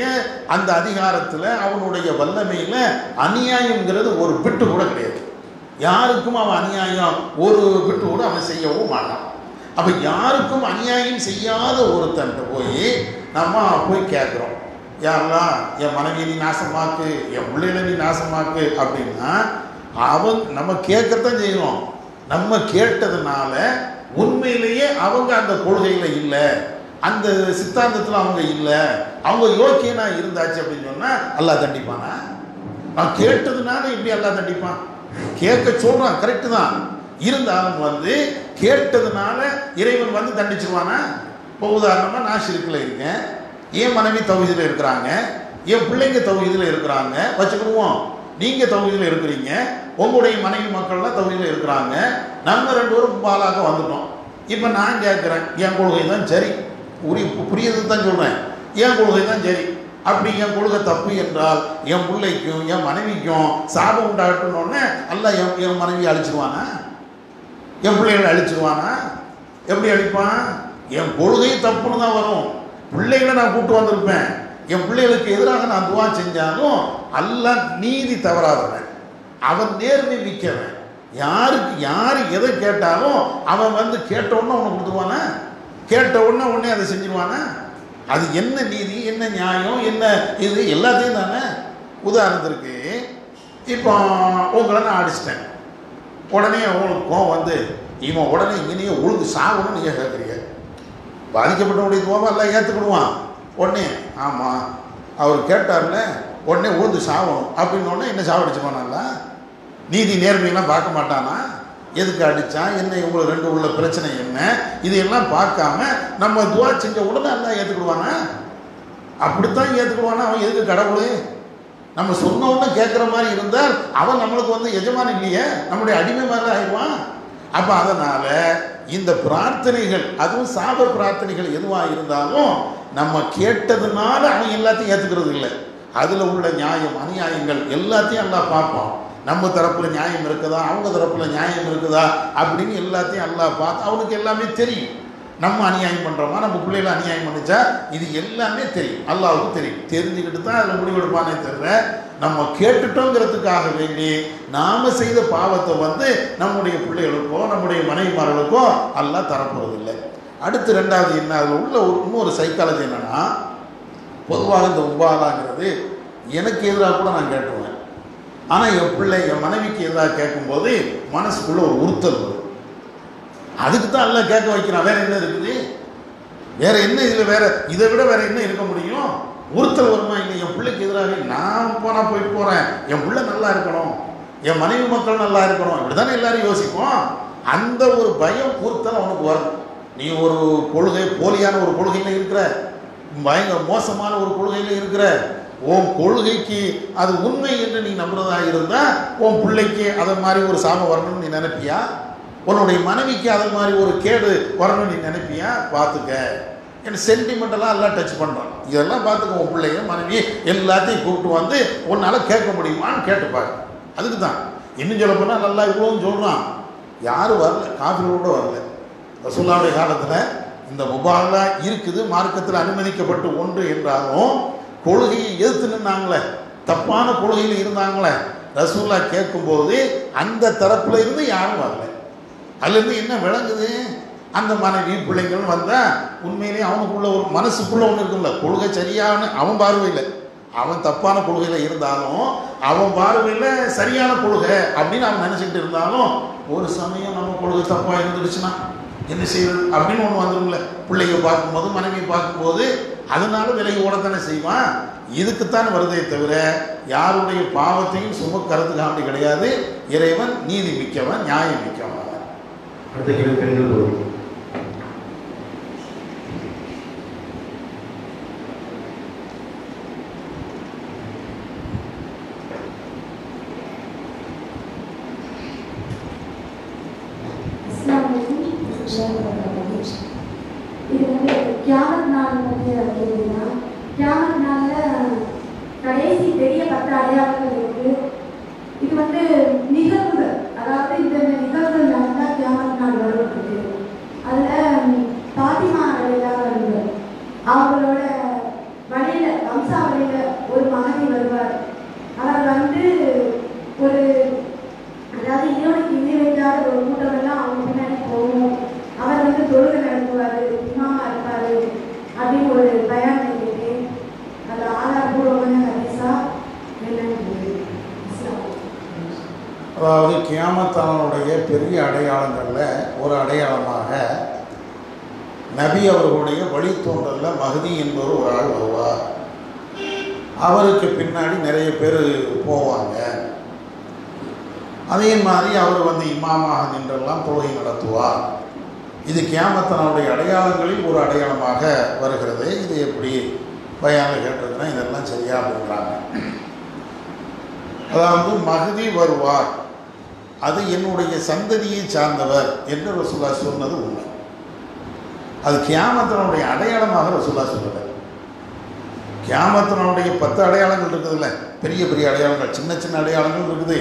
அந்த அதிகாரத்தில் அவனுடைய வல்லமையில் அநியாயங்கிறது ஒரு பிட்டு கூட கிடையாது. யாருக்கும் அவன் அநியாயம் ஒரு பிட்டு கூட அவன் செய்யவும் மாட்டான். அப்போ யாருக்கும் அநியாயம் செய்யாத ஒருத்தன்ட்டு நம்ம போய் கேட்குறோம், யாரெல்லாம் என் மனைவியை நீ நாசமாக்கு, என் பிள்ளைகளை நீ நாசமாக்கு அப்படின்னா அவன் நம்ம கேட்கத்தான் செய்யணும். நம்ம கேட்டதுனால உண்மையிலேயே அவங்க அந்த கொள்கையில் இல்லை, அந்த சித்தாந்தத்தில் அவங்க இல்லை, அவங்க யோக்கியனா இருந்தாச்சு அப்படின்னு சொன்னால் அல்லாஹ் தண்டிப்பானா? நான் கேட்டதுனால இப்படி அல்லாஹ் தண்டிப்பான்? கேட்க சொல்கிறான், கரெக்டு தான். இருந்தாலும் கேட்டதுனால இறைவன் தண்டிச்சிருவானா? இப்போ உதாரணமாக நான் ஷிர்கில் இருக்கேன், என் மனைவி தௌஹீதில் இருக்கிறாங்க, என் பிள்ளைங்க தௌஹீதில் இருக்கிறாங்க வச்சுக்கிடுவோம். நீங்கள் தௌஹீதில் இருக்கிறீங்க, உங்களுடைய மனைவி மக்கள்லாம் தௌஹீதில் இருக்கிறாங்க, நம்ம ரெண்டு பேரும் முபாஹலாக வந்துட்டோம். இப்போ நான் கேட்குறேன், என் கொள்கை தான் சரி, புரியது தான் சொல்கிறேன், என் கொள்கை தான் சரி. அப்படி என் கொள்கை தப்பு என்றால் என் பிள்ளைக்கும் என் மனைவிக்கும் சாபம் உண்டாகட்டும்னு அல்லாஹ் என் மனைவியை அழிச்சிருவானா? என் பிள்ளைகளை அழிச்சிருவானா? எப்படி அழிப்பான்? என் கொள்கை தப்புன்னு தான் வரும். பிள்ளைகளை நான் கூப்பிட்டு வந்திருப்பேன், என் பிள்ளைகளுக்கு எதிராக நான் துவா செஞ்சாலும் அல்லாஹ் நீதி தவறாதவன், அவன் நேர்மை மிக்கவன். யார் எதை கேட்டாலும் அவன் கேட்ட உடனே உனக்கு கொடுத்துருவானா? கேட்ட உடனே அதை செஞ்சிருவானா? அது என்ன நீதி, என்ன நியாயம், என்ன இது எல்லாத்தையும் தானே. உதாரணத்திற்கு இப்போ உங்களை நான் அடிச்சிட்டேன், உடனே அவங்களுக்கு கோவம் வந்து இவன் உடனே இங்கேயே உழுது சாகணும்னு நீங்கள் கேட்குறீங்க. பாதிக்கப்பட்டவனுடைய கோவம் எல்லாம் ஏற்றுக்கிடுவான். உடனே ஆமாம் அவர் கேட்டார்ல உடனே உழுது சாகணும் அப்படின்னோடனே என்ன சாவடிச்சுப்பானா? நீதி நேர்மையெல்லாம் பார்க்க மாட்டானா? எதுக்கு அடித்தான் என்ன, இவங்களை ரெண்டு உள்ள பிரச்சனை என்ன, இதையெல்லாம் பார்க்காம நம்ம துவா செஞ்ச உடனே எல்லாம் ஏற்றுக்கிடுவானா? அப்படித்தான் ஏற்றுக்கிடுவானா? அவன் எதுக்கு கடவுள்? நம்ம சொன்ன உடனே கேட்குற மாதிரி இருந்தால் அவன் நம்மளுக்கு வந்து எஜமான் இல்லையே, நம்முடைய அடிமை மாதிரி ஆயிடுவான். அப்போ அதனால் இந்த பிரார்த்தனைகள், அதுவும் சாப பிரார்த்தனைகள் எதுவாக இருந்தாலும் நம்ம கேட்டதுனால அவன் எல்லாத்தையும் ஏற்றுக்கிறது இல்லை. அதில் உள்ள நியாயம் அநியாயங்கள் எல்லாத்தையும் எல்லாம் பார்ப்போம். நம்ம தரப்பில் நியாயம் இருக்குதா, அவங்க தரப்பில் நியாயம் இருக்குதா அப்படின்னு எல்லாத்தையும் எல்லாம் பார்த்து அவனுக்கு எல்லாமே தெரியும். நம்ம அநியாயம் பண்ணுறோமா, நம்ம பிள்ளைகளை அநியாயம் பண்ணிச்சா, இது எல்லாமே தெரியும். அல்லாவுக்கு தெரியும். தெரிஞ்சுக்கிட்டு தான் அதில் முடிவெடுப்பானே தவிர நம்ம கேட்டுட்டோங்கிறதுக்காக வேண்டி நாம் செய்த பாவத்தை வந்து நம்முடைய பிள்ளைகளுக்கோ நம்முடைய மனைவிமார்களுக்கோ அல்லாஹ் தரப்போறதில்லை. அடுத்து ரெண்டாவது என்ன, அதில் உள்ள இன்னொரு சைக்காலஜி என்னன்னா, பொதுவாக இந்த உபாலாங்கிறது எனக்கு எதிராக கூட நான் கேட்டுருவேன். ஆனால் என் பிள்ளை என் மனைவிக்கு எதிராக கேட்கும்போது மனசுக்குள்ள ஒரு உறுத்தல் வரும். அதுக்கு தான் எல்லாம் கேட்க வைக்கிறான். வேற என்ன இருக்குது? வேற என்ன இதில் வேற இதை விட வேற என்ன இருக்க முடியும்? உறுத்தல் வருமா? இல்லை, என் பிள்ளைக்கு எதிராக நான் போனால் போயிட்டு போகிறேன், என் பிள்ளை நல்லா இருக்கணும், என் மனைவி மக்கள் நல்லா இருக்கணும், இப்படி தானே எல்லாரும் யோசிப்போம். அந்த ஒரு பயம் உறுத்தல் அவனுக்கு வரும். நீ ஒரு கொள்கை போலியான ஒரு கொள்கையில் இருக்கிற, பயங்கர மோசமான ஒரு கொள்கையில் இருக்கிற, உன் கொள்கைக்கு அது உண்மை என்று நீ நம்புறதா இருந்தால் உன் பிள்ளைக்கு அதை மாதிரி ஒரு சாபம் வரணும்னு நீ நினைப்பியா? உன்னுடைய மனைவிக்கு அதை மாதிரி ஒரு கேடு வரணும்னு நீ நினைப்பியா? பார்த்துக்க. ஏன்னா சென்டிமெண்டெல்லாம் எல்லாம் டச் பண்ணுறான். இதெல்லாம் பார்த்துக்க. உன் பிள்ளைய மனைவி எல்லாத்தையும் கூப்பிட்டு வந்து உன்னால் கேட்க முடியுமான்னு கேட்டுப்பாரு. அதுக்கு தான் இன்னும் சொல்ல போனால் நல்லா இவ்வளோன்னு சொல்கிறான். யாரும் வரல, காஃபிரோட வரல. ரசூலுல்லாஹ்வுடைய காலத்தில் இந்த முபாலா இருக்குது, மார்க்கத்தில் அனுமதிக்கப்பட்டு ஒன்று என்றாலும் கொள்கையை எதிர்த்து நின்னாங்களே, தப்பான கொள்கையில் இருந்தாங்களே, ரசூலுல்லாஹ் கேட்கும்போது அந்த தரப்புல இருந்து யாரும் வரல. அதுலேருந்து என்ன விளங்குது? அந்த மனைவி பிள்ளைங்கள் வந்தால் உண்மையிலேயே அவனுக்குள்ள ஒரு மனசுக்குள்ள ஒன்று இருக்குல்ல, கொள்கை சரியான அவன் பார்வையில், அவன் தப்பான கொள்கையில் இருந்தாலும் அவன் பார்வையில் சரியான கொள்கை அப்படின்னு அவன் நினச்சிக்கிட்டு இருந்தாலும் ஒரு சமயம் நம்ம கொள்கை தப்பாக இருந்துடுச்சுன்னா என்ன செய்வது அப்படின்னு ஒன்று வந்துடும்ல. பிள்ளைங்க பார்க்கும்போது மனைவியை பார்க்கும்போது அதனால விலகி ஓடத்தானே செய்வான். இதுக்குத்தான் வருதே தவிர யாருடைய பாவத்தையும் சுமக்கிறதுக்காண்டி கிடையாது. இறைவன் நீதி மிக்கவன், நியாயம் மிக்கவன். அடுத்த கேள்வி பெண்கள் பொருள். இது வந்து கியாமத் நாள் பற்றி கேள்வினா, கியாமத் நாளில் கடைசி பெரிய 10 அடையாளங்கள் இருக்கு. இது வந்து நிகழ்வுகள், அதாவது இந்த நிகழ்வுகள் நடந்தால் கியாமத் நாள் வருவதற்கு அதில் பாத்திமா அடையாளங்கள் அவங்களோட வழியில வம்சாவளியில ஒரு மகனி வருவார். அவர் வந்து ஒரு அதாவது இறைவனுக்கு இணை வைக்காத ஒரு கூட்டமெல்லாம் அவங்க பின்னாடி போகும். அவர் வந்து தொழுகை நடத்துவார், இமாமா இருப்பார் அப்படின்னு ஒரு பயான் இருக்கு. அது ஆதாரபூர்வமான ஹதீஸா என்னன்னு? அதாவது கியாமத்தானுடைய பெரிய அடையாளங்களில் ஒரு அடையாளமாக நபி அவர்களுடைய வழித்தோன்றலில் மஹதி என்பவர் ஒரு ஆள் வருவார். அவருக்கு பின்னாடி நிறைய பேர் போவாங்க. அதே மாதிரி அவர் வந்து இமாமாக நின்றெல்லாம் தொழுகை நடத்துவார். இது கியாமத்தானுடைய அடையாளங்களில் ஒரு அடையாளமாக வருகிறது. இது எப்படி பயானில் கேட்டிருக்கிறேன், இதெல்லாம் சரியா அப்படின்றாங்க. அதாவது மஹதி வருவார், அது என்னுடைய சந்ததியை சார்ந்தவர் என்று ரசூலுல்லாஹ் சொன்னது உண்மை. அது கியாமத்தினுடைய அடையாளமாக ரசூலுல்லாஹ் சொல்லுவார். கியாமத்தினுடைய 10 அடையாளங்கள் இருக்குதுல்ல, பெரிய பெரிய அடையாளங்கள், சின்ன சின்ன அடையாளங்கள் இருக்குது,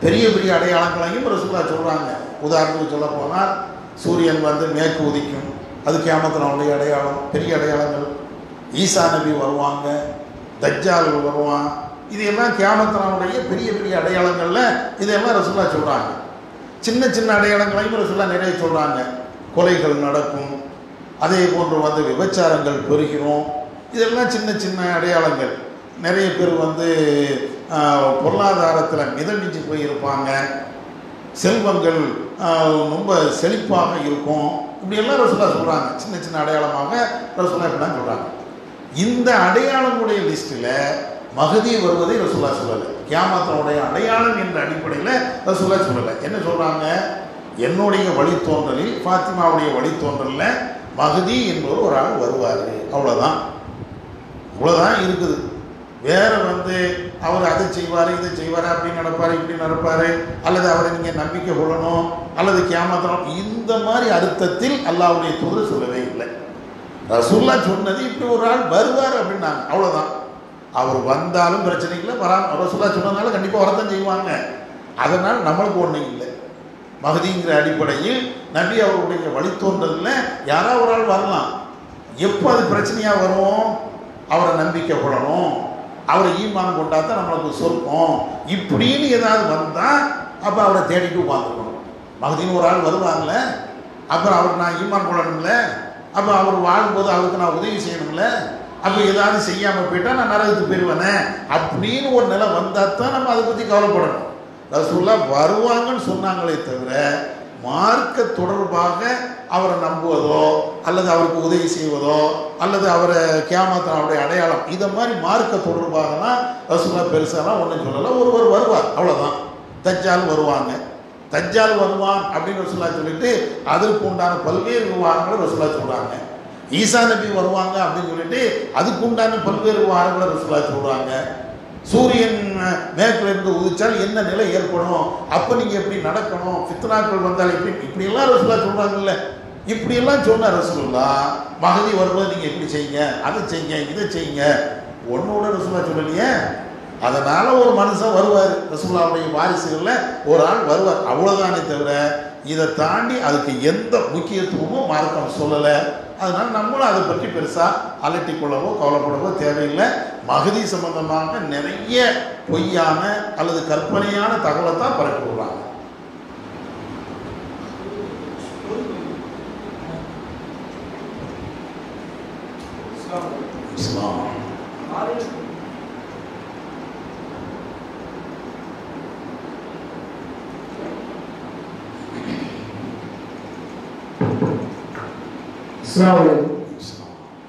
பெரிய பெரிய அடையாளங்களையும் ரசூலுல்லாஹ் சொல்கிறாங்க. உதாரணத்துக்கு சொல்ல போனால் சூரியன் வந்து மேற்கு உதிக்கும், அது கியாமத்தினுடைய அடையாளம், பெரிய அடையாளங்கள். ஈசா நபி வருவாங்க, தஜ்ஜால் வருவான், இது எல்லாம் கியாமத்தினுடைய பெரிய பெரிய அடையாளங்களில் இதெல்லாம் ரசூலுல்லாஹ் சொல்கிறாங்க. சின்ன சின்ன அடையாளங்களையும் ரசூலுல்லாஹ் நிறைய சொல்கிறாங்க. கொலைகள் நடக்கும், அதே போன்று வந்து விபச்சாரங்கள் பெருகிறோம், இதெல்லாம் சின்ன சின்ன அடையாளங்கள். நிறைய பேர் வந்து பொருளாதாரத்தில் மிதமிஞ்சி போயிருப்பாங்க. செல்வங்கள் ரொம்ப செழிப்பாக இருக்கும், இப்படியெல்லாம் ரசூலா சொல்கிறாங்க. சின்ன சின்ன அடையாளமாக ரசூலா இப்படிலாம் சொல்கிறாங்க. இந்த அடையாளமுடைய லிஸ்ட்டில் மஹதி வருவதை ரசூலா சொல்லலை. கியாமத்தினுடைய அடையாளம் என்ற அடிப்படையில் ரசூலா சொல்லலை. என்ன சொல்கிறாங்க? என்னுடைய வழித்தோன்றலில், ஃபாத்திமாவுடைய வழித்தோன்றலில் மஹதி என்பவர் ஒரு ஆள் வருவார், அவ்வளோதான். இவ்வளோதான் இருக்குது. வேறு அவர் அதை செய்வார், இதை செய்வார், அப்படி நடப்பார், இப்படி நடப்பார், அல்லது அவரை நீங்கள் நம்பிக்கை கொள்ளணும், அல்லது கியாமத்தனம், இந்த மாதிரி அர்த்தத்தில் அல்லாஹ்வுடைய தூதர் சொல்லவே இல்லை. ரசூல்லா சொன்னது இப்படி ஒரு ஆள் வருவார் அப்படின்னாங்க, அவ்வளோதான். அவர் வந்தாலும் பிரச்சனை இல்லை, ரசூல்லா சொன்னதுனால கண்டிப்பாக வரத்தான் செய்வாங்க. அதனால் நம்மளுக்கு ஒன்றும் இல்லை. மஹதிங்கிற அடிப்படையில் நபி அவருடைய வழித்தோன்றலில் யாராவது ஒரு ஆள் வரலாம். எப்போ அது பிரச்சனையாக வரும்? அவரை நம்பிக்கை கொள்ளணும், அவரை ஈமான் கொண்டாதான் நம்மளுக்கு சொர்க்கம், இப்படின்னு ஏதாவது வந்தால் அப்போ அவரை தேடிட்டு உட்காந்துக்கணும். மஹதின்னு ஒரு ஆள் வருவாங்கல்ல, அப்புறம் அவர் நான் ஈமான் கொள்ளணும்ல, அப்போ அவர் வாழும்போது அவருக்கு நான் உதவி செய்யணும்ல, அப்போ ஏதாவது செய்யாமல் போயிட்டால் நான் நரகத்துக்கு போயிடுவேனே அப்படின்னு ஒரு நிலை வந்தால் தான் நம்ம அதை பற்றி கவலைப்படணும். ரசூலுல்லாஹ் வருவாங்கன்னு சொன்னாங்களே தவிர மார்க்க தொடர்பாக அவரை நம்புவதோ அல்லது அவருக்கு உதவி செய்வதோ அல்லது அவரை கியாமத்தினுடைய அடையாளம் இதை மாதிரி மார்க்க தொடர்பாகனா ரசூலுல்லாஹ் பெருசாலாம் ஒன்றும் சொல்லலை. ஒருவர் வருவார், அவ்வளோதான். தஜ்ஜால் வருவாங்க, தஜ்ஜால் வருவான் அப்படின்னு ரசூலுல்லாஹ் சொல்லிட்டு அதற்கு உண்டான பல்வேறு விவகாரங்களை ரசூலுல்லாஹ் சொல்கிறாங்க. ஈசா நபி வருவாங்க அப்படின்னு சொல்லிட்டு அதுக்கு உண்டான பல்வேறு விவகாரங்களை ரசூலுல்லாஹ் சொல்கிறாங்க. சூரியன் மேற்கில் இருந்து உதிச்சால் என்ன நிலை ஏற்படும், அப்போ நீங்கள் எப்படி நடக்கணும், ஃபித்னாக்கள் வந்தால் எப்படி, இப்படியெல்லாம் ரசூலுல்லாஹ் சொல்கிறாங்கல்ல. இப்படியெல்லாம் சொன்ன ரசூலுல்லாஹ் மஹதி வரும்போது நீங்கள் எப்படி செய்யுங்க, அதை செய்யுங்க, இதை செய்யுங்க, ஒன்னோட ரசூலுல்லாஹ் சொல்லலையே. அதனால் ஒரு மனுஷன் வருவார், ரசூலுல்லாஹ்வுடைய வாரிசுகளில் ஒரு ஆள் வருவார், அவ்வளோதானே தவிர இதை தாண்டி அதுக்கு எந்த முக்கியத்துவமும் மார்க்கம் சொல்லலை. அதனால் நம்மளும் அதை பற்றி பெருசாக அலட்டி கொள்ளவோ கவலைப்படவோ தேவையில்லை. மஹதி சம்பந்தமாக நிறைய பொய்யான அல்லது கற்பனையான தகவலை தான் பரப்பி விடுறாங்க. இஸ்லாம்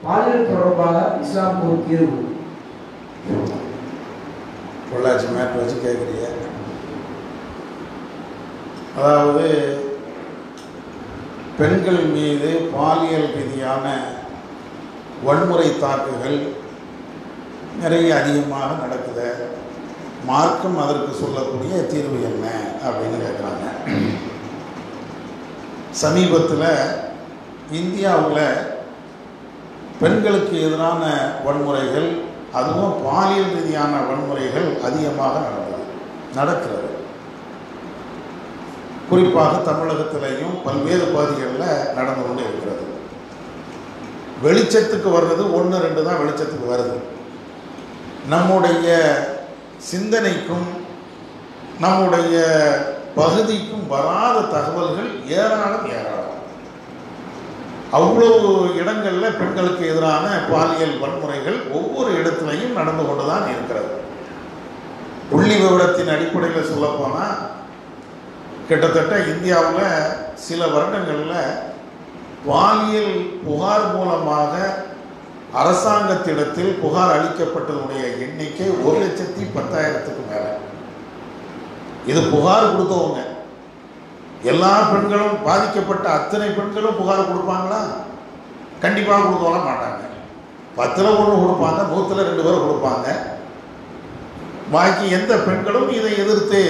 பாலியல் தொடர்பாக இஸ்லாம் ஒரு தீர்வு. பொள்ளாச்சி மேட் வச்சு கேட்குறீங்க. அதாவது பெண்கள் மீது பாலியல் ரீதியான வன்முறை தாக்குதல் நிறைய அதிகமாக நடக்குது. மார்க்கம் அதற்கு சொல்லக்கூடிய தீர்வு என்ன அப்படின்னு கேட்குறாங்க. சமீபத்தில் இந்தியாவில் பெண்களுக்கு எதிரான வன்முறைகள், அதுவும் பாலியல் ரீதியான வன்முறைகள் அதிகமாக நடக்கிறது. குறிப்பாக தமிழகத்திலையும் பல்வேறு பகுதிகளில் நடந்து கொண்டு இருக்கிறது. வெளிச்சத்துக்கு வர்றது 1-2 தான் வெளிச்சத்துக்கு வருது. நம்முடைய சிந்தனைக்கும் நம்முடைய பகுதிக்கும் வராத தகவல்கள் ஏராளம். அவ்வளவு இடங்களில் பெண்களுக்கு எதிரான பாலியல் வன்முறைகள் ஒவ்வொரு இடத்துலையும் நடந்து கொண்டு தான் இருக்கிறது. புள்ளி விவரத்தின் அடிப்படையில் சொல்லப்போனால் கிட்டத்தட்ட இந்தியாவில் சில வருடங்களில் பாலியல் புகார் மூலமாக அரசாங்கத்திடத்தில் புகார் அளிக்கப்பட்டதுடைய எண்ணிக்கை 1,10,000க்கு மேலே. இது புகார் கொடுத்தவங்க. எல்லா பெண்களும், பாதிக்கப்பட்ட அத்தனை பெண்களும் புகார் கொடுப்பாங்களா? கண்டிப்பாக கொடுக்கலாம் மாட்டாங்க. 10ல் 1 கொடுப்பாங்க, 100ல் 2 பேர் கொடுப்பாங்க. பாக்கி எந்த பெண்களும் இதை எதிர்த்து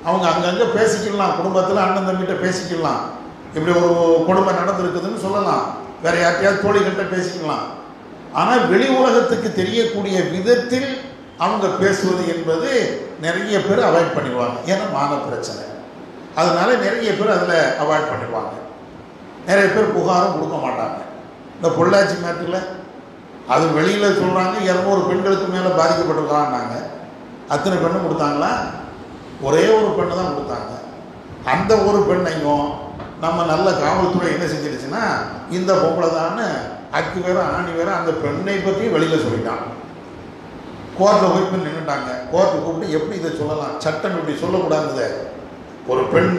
அவங்க அங்கங்கே பேசிக்கலாம், குடும்பத்தில் அண்ணன் தம்பிகிட்ட பேசிக்கலாம், இப்படி ஒரு கொடுமை நடந்திருக்குதுன்னு சொல்லலாம், வேற யார்ட்டையாவது தோழிகள்கிட்ட பேசிக்கலாம். ஆனால் வெளி உலகத்துக்கு தெரியக்கூடிய விதத்தில் அவங்க பேசுவது என்பது நிறைய பேர் அவாய்ட் பண்ணிடுவாங்க. ஏன்னா மான பிரச்சனை, அதனால நிறைய பேர் அதில் அவாய்ட் பண்ணிடுவாங்க. நிறைய பேர் புகாரும் கொடுக்க மாட்டாங்க. இந்த பொள்ளாச்சி மேட்டில் அது வெளியில் சொல்கிறாங்க 200 பெண்களுக்கு மேலே பாதிக்கப்பட்டிருக்காங்கன்னாங்க. அத்தனை பெண்ணு கொடுத்தாங்களா? ஒரே ஒரு பெண்ணு தான் கொடுத்தாங்க. அந்த ஒரு பெண்ணையும் நம்ம நல்ல காவல்துறை என்ன செஞ்சிருச்சுன்னா, இந்த பொம்பளை தான் அக்கு வேற ஆணி வேற அந்த பெண்ணை பற்றி வெளியில் சொல்லிட்டாங்க. கோர்ட்டில் போய் நின்றுட்டாங்க. கோர்ட்டு கூப்பிட்டு எப்படி இதை சொல்லலாம், சட்டம் இப்படி சொல்லக்கூடாது, ஒரு பெண்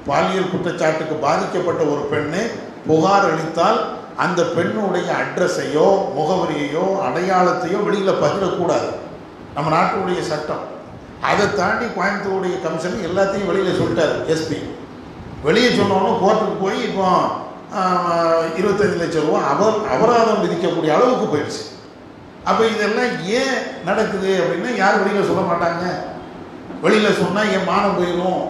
பாலியல் குற்றச்சாட்டுக்கு பாதிக்கப்பட்ட ஒரு பெண்ணு புகார் அளித்தால் அந்த பெண்ணுடைய அட்ரஸையோ முகவரியையோ அடையாளத்தையோ வெளியில் பகிரக்கூடாது. நம்ம நாட்டுடைய சட்டம். அதை தாண்டி கோயம்புத்தூருடைய கமிஷன் எல்லாத்தையும் வெளியில் சொல்லிட்டார். எஸ்பி வெளியே சொன்னோன்னு கோர்ட்டுக்கு போய் இப்போ 25 லட்சம் ரூபா அபராதம் விதிக்கக்கூடிய அளவுக்கு போயிடுச்சு. அப்போ இதெல்லாம் ஏன் நடக்குது அப்படின்னா யாரும் வெளியில் சொல்ல மாட்டாங்க. வெளியில் சொன்னால் என் மானம் போயிடும்,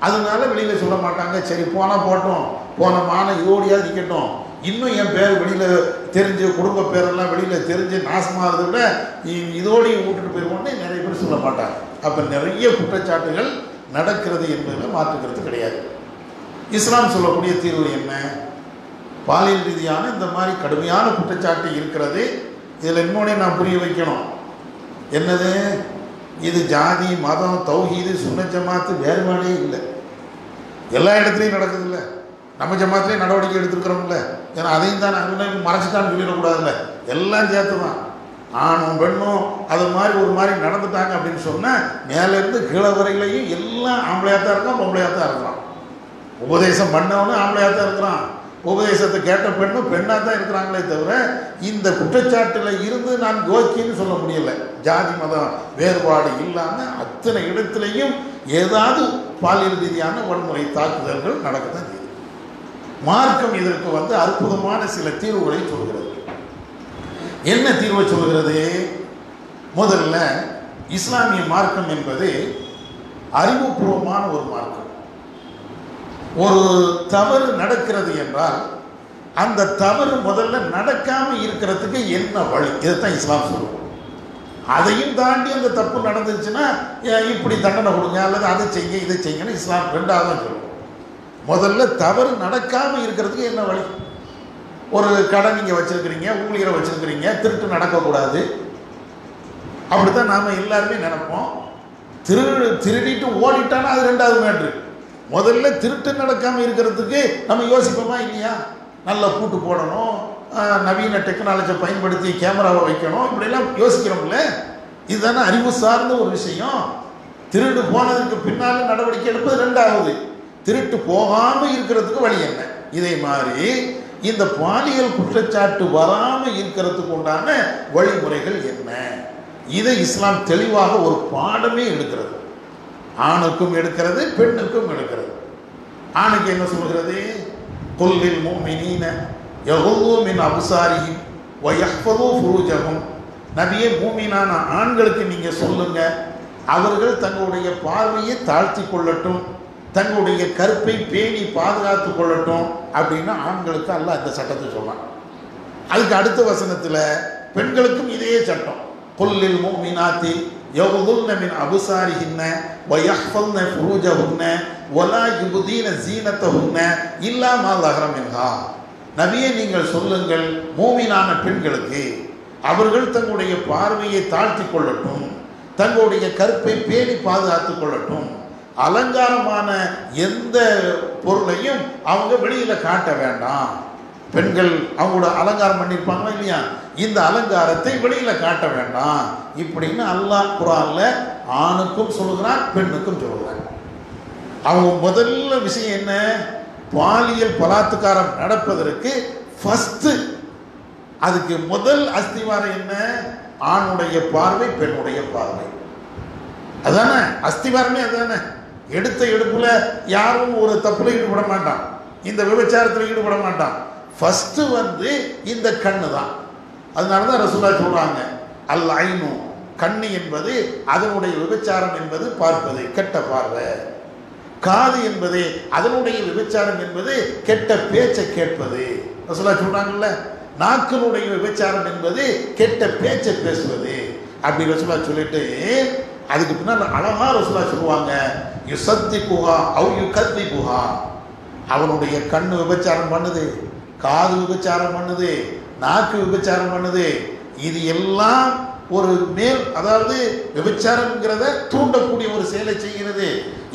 அதனால வெளியில் சொல்ல மாட்டாங்க. சரி போனால் போட்டோம், போன மானம் இதோடையாவது நிற்கட்டும், இன்னும் என் பேர் வெளியில் தெரிஞ்சு குடும்ப பேரெல்லாம் வெளியில் தெரிஞ்சு நாசமாகிறத விட இதோடையும் விட்டுட்டு போயிடுவோன்னு நிறைய பேர் சொல்ல மாட்டாங்க. அப்போ நிறைய குற்றச்சாட்டுகள் நடக்கிறது என்பதில் மாற்றுக்கிறது கிடையாது. இஸ்லாம் சொல்லக்கூடிய தீர்வு என்ன? பாலியல் ரீதியான இந்த மாதிரி கடுமையான குற்றச்சாட்டு இருக்கிறது. இதில் இன்னொன்னே நான் புரிய வைக்கணும். என்னது? இது ஜாதி மதம் தௌஹீது சுன்னத் ஜமாத்து வேறுபாடே இல்லை. எல்லா இடத்துலையும் நடக்குது இல்லை. நம்ம ஜமாத்துலேயும் நடவடிக்கை எடுத்துருக்கிறோம்ல. ஏன்னா அதையும் தான் நாங்கள் மறைச்சிட்டான்னு சொல்லிடக்கூடாதுல்ல. எல்லாம் சேர்த்து தான். ஆணும் பெண்ணும் அது மாதிரி ஒரு மாதிரி நடந்துட்டாங்க அப்படின்னு சொன்னால் மேலேருந்து கீழே வரையிலையும் எல்லாம் ஆம்பளையாக தான் இருக்கான், பொம்பளையாக தான் இருக்கிறான். உபதேசம் பண்ணவனும் ஆம்பளையாக தான் இருக்கிறான், உபதேசத்தை கேட்ட பெண்ணும் பெண்ணாக தான் இருக்கிறாங்களே தவிர இந்த குற்றச்சாட்டில் இருந்து நான் யோக்கியன்னு சொல்ல முடியலை. ஜாதி மதம் வேறுபாடு இல்லாமல் அத்தனை இடத்துலையும் ஏதாவது பாலியல் ரீதியான வன்முறை தாக்குதல்கள் நடக்கத்தான் செய்யுது. மார்க்கம் இதற்கு அற்புதமான சில தீர்வுகளை சொல்கிறது. என்ன தீர்வை சொல்கிறது? முதல்ல இஸ்லாமிய மார்க்கம் என்பது அறிவுபூர்வமான ஒரு மார்க்கம். ஒரு தவறு நடக்கிறது என்றால் அந்த தவறு முதல்ல நடக்காம இருக்கிறதுக்கு என்ன வழி, இதைத்தான் இஸ்லாம் சொல்லுவோம். அதையும் தாண்டி அந்த தப்பு நடந்துச்சுன்னா இப்படி தண்டனை கொடுங்க அல்லது அதை செய்ய இதை செய்யணும் இஸ்லாம் ரெண்டாவது தான் சொல்லுவோம். முதல்ல தவறு நடக்காம இருக்கிறதுக்கு என்ன வழி? ஒரு கடை நீங்கள் வச்சிருக்கிறீங்க, ஊழியரை வச்சிருக்கிறீங்க, திருட்டு நடக்கக்கூடாது, அப்படித்தான் நாம எல்லாருமே நினைப்போம். திருடிட்டு ஓடிட்டானா அது ரெண்டாவது மேட்ரு. முதல்ல திருட்டு நடக்காமல் இருக்கிறதுக்கு நம்ம யோசிப்போமா இல்லையா? நல்லா பூட்டு போடணும், நவீன டெக்னாலஜியை பயன்படுத்தி கேமராவை வைக்கணும், இப்படியெல்லாம் யோசிக்கிறோம்ல. இதுதானே அறிவு சார்ந்த ஒரு விஷயம். திருடு போனதுக்கு பின்னால் நடவடிக்கை எடுப்பது ரெண்டாவது. திருட்டு போகாமல் இருக்கிறதுக்கு வழி என்ன? இதே மாதிரி இந்த பாலியல் குற்றச்சாட்டு வராமல் இருக்கிறதுக்கு உண்டான வழிமுறைகள் என்ன? இதை இஸ்லாம் தெளிவாக ஒரு பாடமே எடுக்கிறது. ஆணுக்கும் எடுக்கிறது, பெண்ணுக்கும் எடுக்கிறது. ஆணுக்கு என்ன சொல்கிறது? குல்லில் முஃமினீன யகுல்லூ மின் அப்சாரிஹிம் வ யஹ்ஃபதூ ஃபுரூஜஹும். நபியே, மூமினான ஆண்களுக்கு நீங்க சொல்லுங்க, அவர்கள் தங்களுடைய பார்வையை தாழ்த்தி கொள்ளட்டும், தங்களுடைய கற்பை பேணி பாதுகாத்து கொள்ளட்டும் அப்படின்னு ஆண்களுக்கு அல்லாஹ் இந்த சட்டத்தை சொல்றான். அதுக்கு அடுத்த வசனத்தில் பெண்களுக்கும் இதே சட்டம். குல்லில் முஃமினாத்தி யகுதுல்ன மின் அப்சாரிஹின்ன வ யஹ்ஃபல்ன ஃபுரூஜஹுன்ன வலா யுப்தீன ஸீனத்தஹுன்ன இல்லா மா ஸஹர மின்ஹா. நபியே, நீங்கள் சொல்லுங்கள், மூமினான பெண்களுக்கு அவர்கள் தங்களுடைய பார்வையை தாழ்த்தி கொள்ளட்டும், தங்களுடைய கற்பை பேணி பாதுகாத்து கொள்ளட்டும், அலங்காரமான எந்த பொருளையும் அவங்க வெளியில காட்ட வேண்டாம். பெண்கள் அவங்களோட அலங்காரம் பண்ணியிருப்பாங்களா இல்லையா, இந்த அலங்காரத்தை வெளியில காட்ட வேண்டாம் இப்படின்னு அல்லாஹ் குர்ஆன்ல ஆணுக்கும் சொல்லுகிறான், பெண்ணுக்கும் சொல்லுகிறான். அவங்க முதல்ல விஷயம் என்ன? பாலியல் பலாத்காரம் நடப்பதற்கு ஃபர்ஸ்ட் அதுக்கு முதல் அஸ்திவாரம் என்ன? ஆணுடைய பார்வை, பெண்ணுடைய பார்வை. அதானே அஸ்திவாரமே. அதானே எடுத்த எடுப்புல யாரும் ஒரு தப்புல ஈடுபட மாட்டான், இந்த விபச்சாரத்தில் ஈடுபட மாட்டான். ஃபர்ஸ்ட் இந்த கண்ணு தான். அதனாலதான் ரசூலுல்லாஹ் சொல்றாங்க, அல் ஐனு, கண்ணு என்பது அதனுடைய விபச்சாரம் என்பது பார்ப்பது, கெட்ட பார்வை. காது என்பது அதனுடைய விபச்சாரம் என்பது கெட்ட பேச்சை கேட்பது. ரசூலுல்லாஹ் சொல்றாங்கல்ல, நாக்கினுடைய விபச்சாரம் என்பது கெட்ட பேச்சை பேசுவது. அப்படி ரசூலுல்லாஹ் சொல்லிட்டு அதுக்கு பின்னால் அழகா ரசூலுல்லாஹ் சொல்லுவாங்க, யுஸத்திகுஹா அவ் யுகத்திபுஹா. அவனுடைய கண்ணு விபச்சாரம் பண்ணுது, காது விபச்சாரம் பண்ணுது, நாக்கு விபச்சாரம் பண்ணுது. இது எல்லாம் ஒரு மேல், அதாவது விபச்சாரம்ங்கிறத தூண்டக்கூடிய ஒரு செயலை செய்கிறது.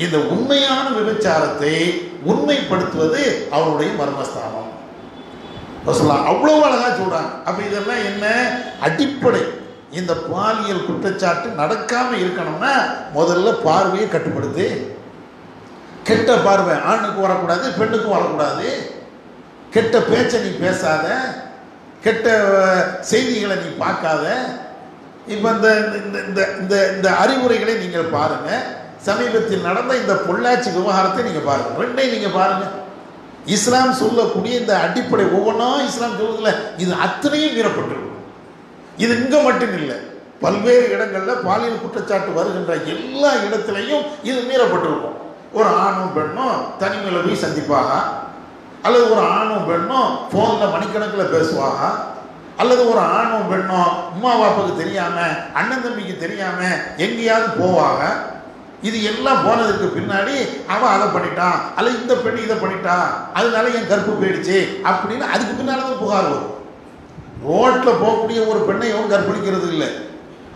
இந்த உண்மையான விபச்சாரத்தை உண்மைப்படுத்துவது அவனுடைய மர்மஸ்தானம். ரசூலுல்லாஹ் அவ்வளவு அழகா சொல்றாங்க. அப்ப இதெல்லாம் என்ன அடிப்படை? இந்த பாலியல் குற்றச்சாட்டு நடக்காம இருக்கணும்னா முதல்ல பார்வையை கட்டுப்படுத்து. கெட்ட பார்வை ஆணுக்கு வரக்கூடாது, பெண்ணுக்கும் வரக்கூடாது. கெட்ட பேச்சை நீ பேசாத, கெட்ட செய்திகளை நீ பார்க்காத. இப்போ இந்த அறிவுரைகளை நீங்கள் பாருங்க. சமீபத்தில் நடந்த இந்த பொள்ளாச்சி விவகாரத்தை நீங்க பாருங்க. ரெண்டையும் நீங்க பாருங்க. இஸ்லாம் சொல்லக்கூடிய இந்த அடிப்படை ஒவ்வொன்றா இஸ்லாம் சொல்றதுல இது அத்தனையும் மீறப்பட்டிருக்கும். இது இங்க மட்டும் இல்லை, பல்வேறு இடங்கள்ல பாலியல் குற்றச்சாட்டு வருகின்ற எல்லா இடத்திலையும் இது மீறப்பட்டிருக்கும். ஒரு ஆணும் பெண்ணும் தனிமையில போய் சந்திப்பாங்க, அல்லது ஒரு ஆணும் பெண்ணும் போன்ல மணிக்கணக்கில் பேசுவாங்க, அல்லது ஒரு ஆணும் பெண்ணும் அம்மா பாப்பாவுக்கு தெரியாம அண்ணன் தம்பிக்கு தெரியாம எங்கேயாவது போவாங்க. இது எல்லாம் போனதுக்கு பின்னாடி அவன் அதை பண்ணிட்டான், அல்ல இந்த பெண் இதை பண்ணிட்டான், அதனால என் கற்பு போயிடுச்சு அப்படின்னு அதுக்கு பின்னால்தான் புகார் வரும். ரோட்ல போகக்கூடிய ஒரு பெண்ணை எவன் கற்பழிக்கிறது இல்லை,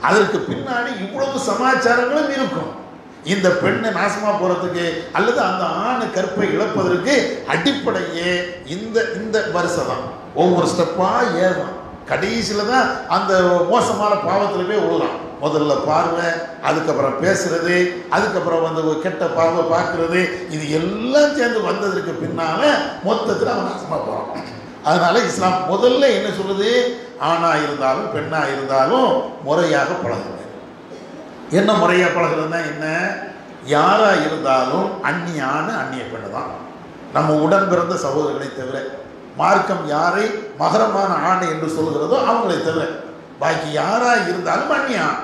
அதற்கு பின்னாடி இவ்வளவு சமாச்சாரங்களும் இருக்கும். இந்த பெண்ணை நாசமா போறதுக்கு அல்லது அந்த ஆண் கற்பை இழப்பதற்கு அடிப்படையே இந்த வருஷம் தான். ஒவ்வொரு ஸ்டெப்பா ஏறும், கடைசியில தான் அந்த மோசமான பாவத்துல போய் விழுறான். முதல்ல பார்வை, அதுக்கப்புறம் பேசுறது, அதுக்கப்புறம் வந்து கெட்ட பார்வை பார்க்கறது, இது எல்லாம் சேர்ந்து வந்ததற்கு பின்னால மொத்தத்தில் அவன் நாசமா போறான். அதனால இஸ்லாம் முதல்ல என்ன சொல்லுது, ஆணா இருந்தாலும் பெண்ணா இருந்தாலும் முறையாக பழகுங்க. என்ன முறையாக பழகுறதுன்னா என்ன, யாரா இருந்தாலும் அந்நிய ஆண் அந்நிய பெண்ணு தான், நம்ம உடன் பிறந்த சகோதரர்களை தவிர. மார்க்கம் யாரை மகரமான ஆண் என்று சொல்கிறதோ அவங்களை தவிர பாக்கி யாரா இருந்தாலும் அந்நிய ஆண்.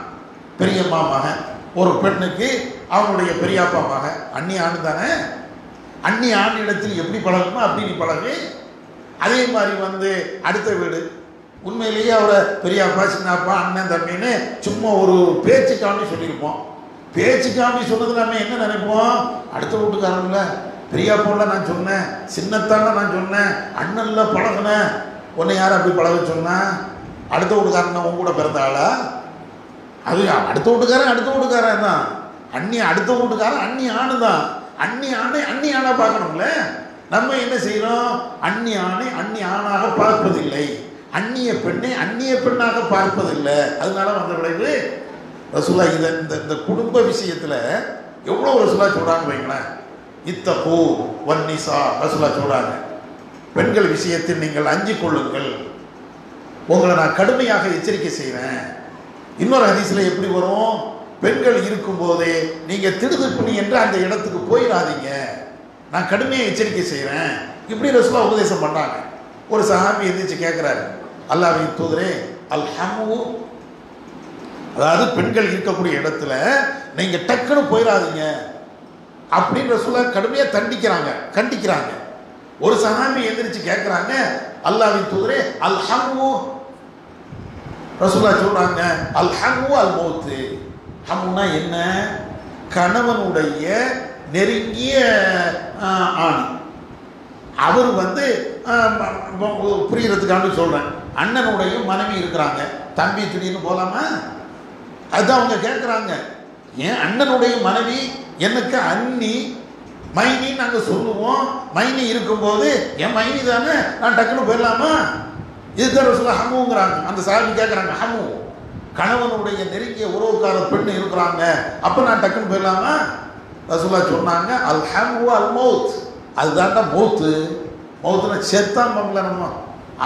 பெரியம்மா மகன் ஒரு பெண்ணுக்கு அவனுடைய பெரியப்பா மகன் அந்நிய ஆண் தானே. அந்நிய ஆண் இடத்தில் எப்படி பழகணுமோ அப்படி நீ பழகு. அதே மாதிரி வந்து அடுத்த வீடு, உண்மையிலேயே அவரை பெரியப்பா சின்னப்பா அண்ணன் தம்பின்னு சும்மா ஒரு பேச்சுக்காண்டி சொல்லியிருப்போம். பேச்சுக்காண்டி சொன்னது நம்ம என்ன நினைப்போம், அடுத்த வீட்டுக்காரங்கள பெரியாப்போல நான் சொன்னேன், சின்னத்தான நான் சொன்னேன், அண்ணன்ல பழகினேன், உன்னை யாரும் அப்படி பழக சொன்னா, அடுத்த வீட்டுக்காரன் உன் கூட பிறந்த ஆளா? அது அடுத்த வீட்டுக்காரன் தான். அடுத்த வீட்டுக்காரன் அந்நிய ஆணு தான். அந்நிய ஆணா பார்க்கணும்ல. நம்ம என்ன செய்யறோம், அந்நிய ஆணை அந்நிய ஆணாக பார்ப்பதில்லை, அந்நிய பெண்ணை அந்நிய பெண்ணாக பார்ப்பதில்லை. அதனால வந்த விளைவு ரசூலா இந்த குடும்ப விஷயத்துல எவ்வளவு ரசூலா சொல்றாங்க வைங்களேன். இத்தகு வன்னிசா ரசூலா சொல்றாங்க, பெண்கள் விஷயத்தில் நீங்கள் அஞ்சிக் கொள்ளுங்கள், உங்களை நான் கடுமையாக எச்சரிக்கை செய்கிறேன். இன்னொரு ஹதீஸ்ல எப்படி வரும், பெண்கள் இருக்கும் போதே நீங்க திடுதிப்புனி என்று அந்த இடத்துக்கு போயிடாதீங்க, நான் கடுமையாக எச்சரிக்கை செய்கிறேன். இப்படி ரசூலா உபதேசம் பண்ணாங்க. ஒரு சஹாபி எந்திரிச்சு கேட்கிறாரு, அல்லாஹ்வின் தூதரே அல் ஹமு, அதாவது பெண்கள் இருக்கக்கூடிய இடத்துல நீங்க டக்குன்னு போயிடாதீங்க அப்படின்னு ரசூலா கடுமையா கண்டிக்கிறாங்க. ஒரு சஹாபி எந்திரிச்சு கேட்கிறாங்க, அல்லாஹ்வின் தூதரே அல் ஹமு, ரசூலா சொல்றாங்க அல் ஹமு அல் மௌத்து. ஹம்னா என்ன, கணவனுடைய நெருங்கிய ஆண். அவர் வந்து புரியறதுக்காக சொல்றேன், அண்ணனுடைய மனைவி இருக்கிறாங்க, தம்பி திடீர்னு போலாமா, அதுதான் அவங்க கேட்குறாங்க. ஏன் அண்ணனுடைய மனைவி எனக்கு அண்ணி மைனி நாங்க சொல்லுவோம், மைனி இருக்கும்போது என் மைனி தானே, நான் டக்குன்னு போயிடலாமா? இதுதான் ரசூலா ஹமுங்கிறாங்க. அந்த சாஹாபி கேட்குறாங்க, ஹமு கணவனுடைய நெருங்கிய உறவுக்கார பெண்ணு இருக்கிறாங்க, அப்போ நான் டக்குன்னு போயிடலாமா? ரசூலா சொன்னாங்க அல் ஹமு அல் மௌத், அதுதான்டா மௌத்து. மௌத்துனா செத்தான் பம்ல, நம்ம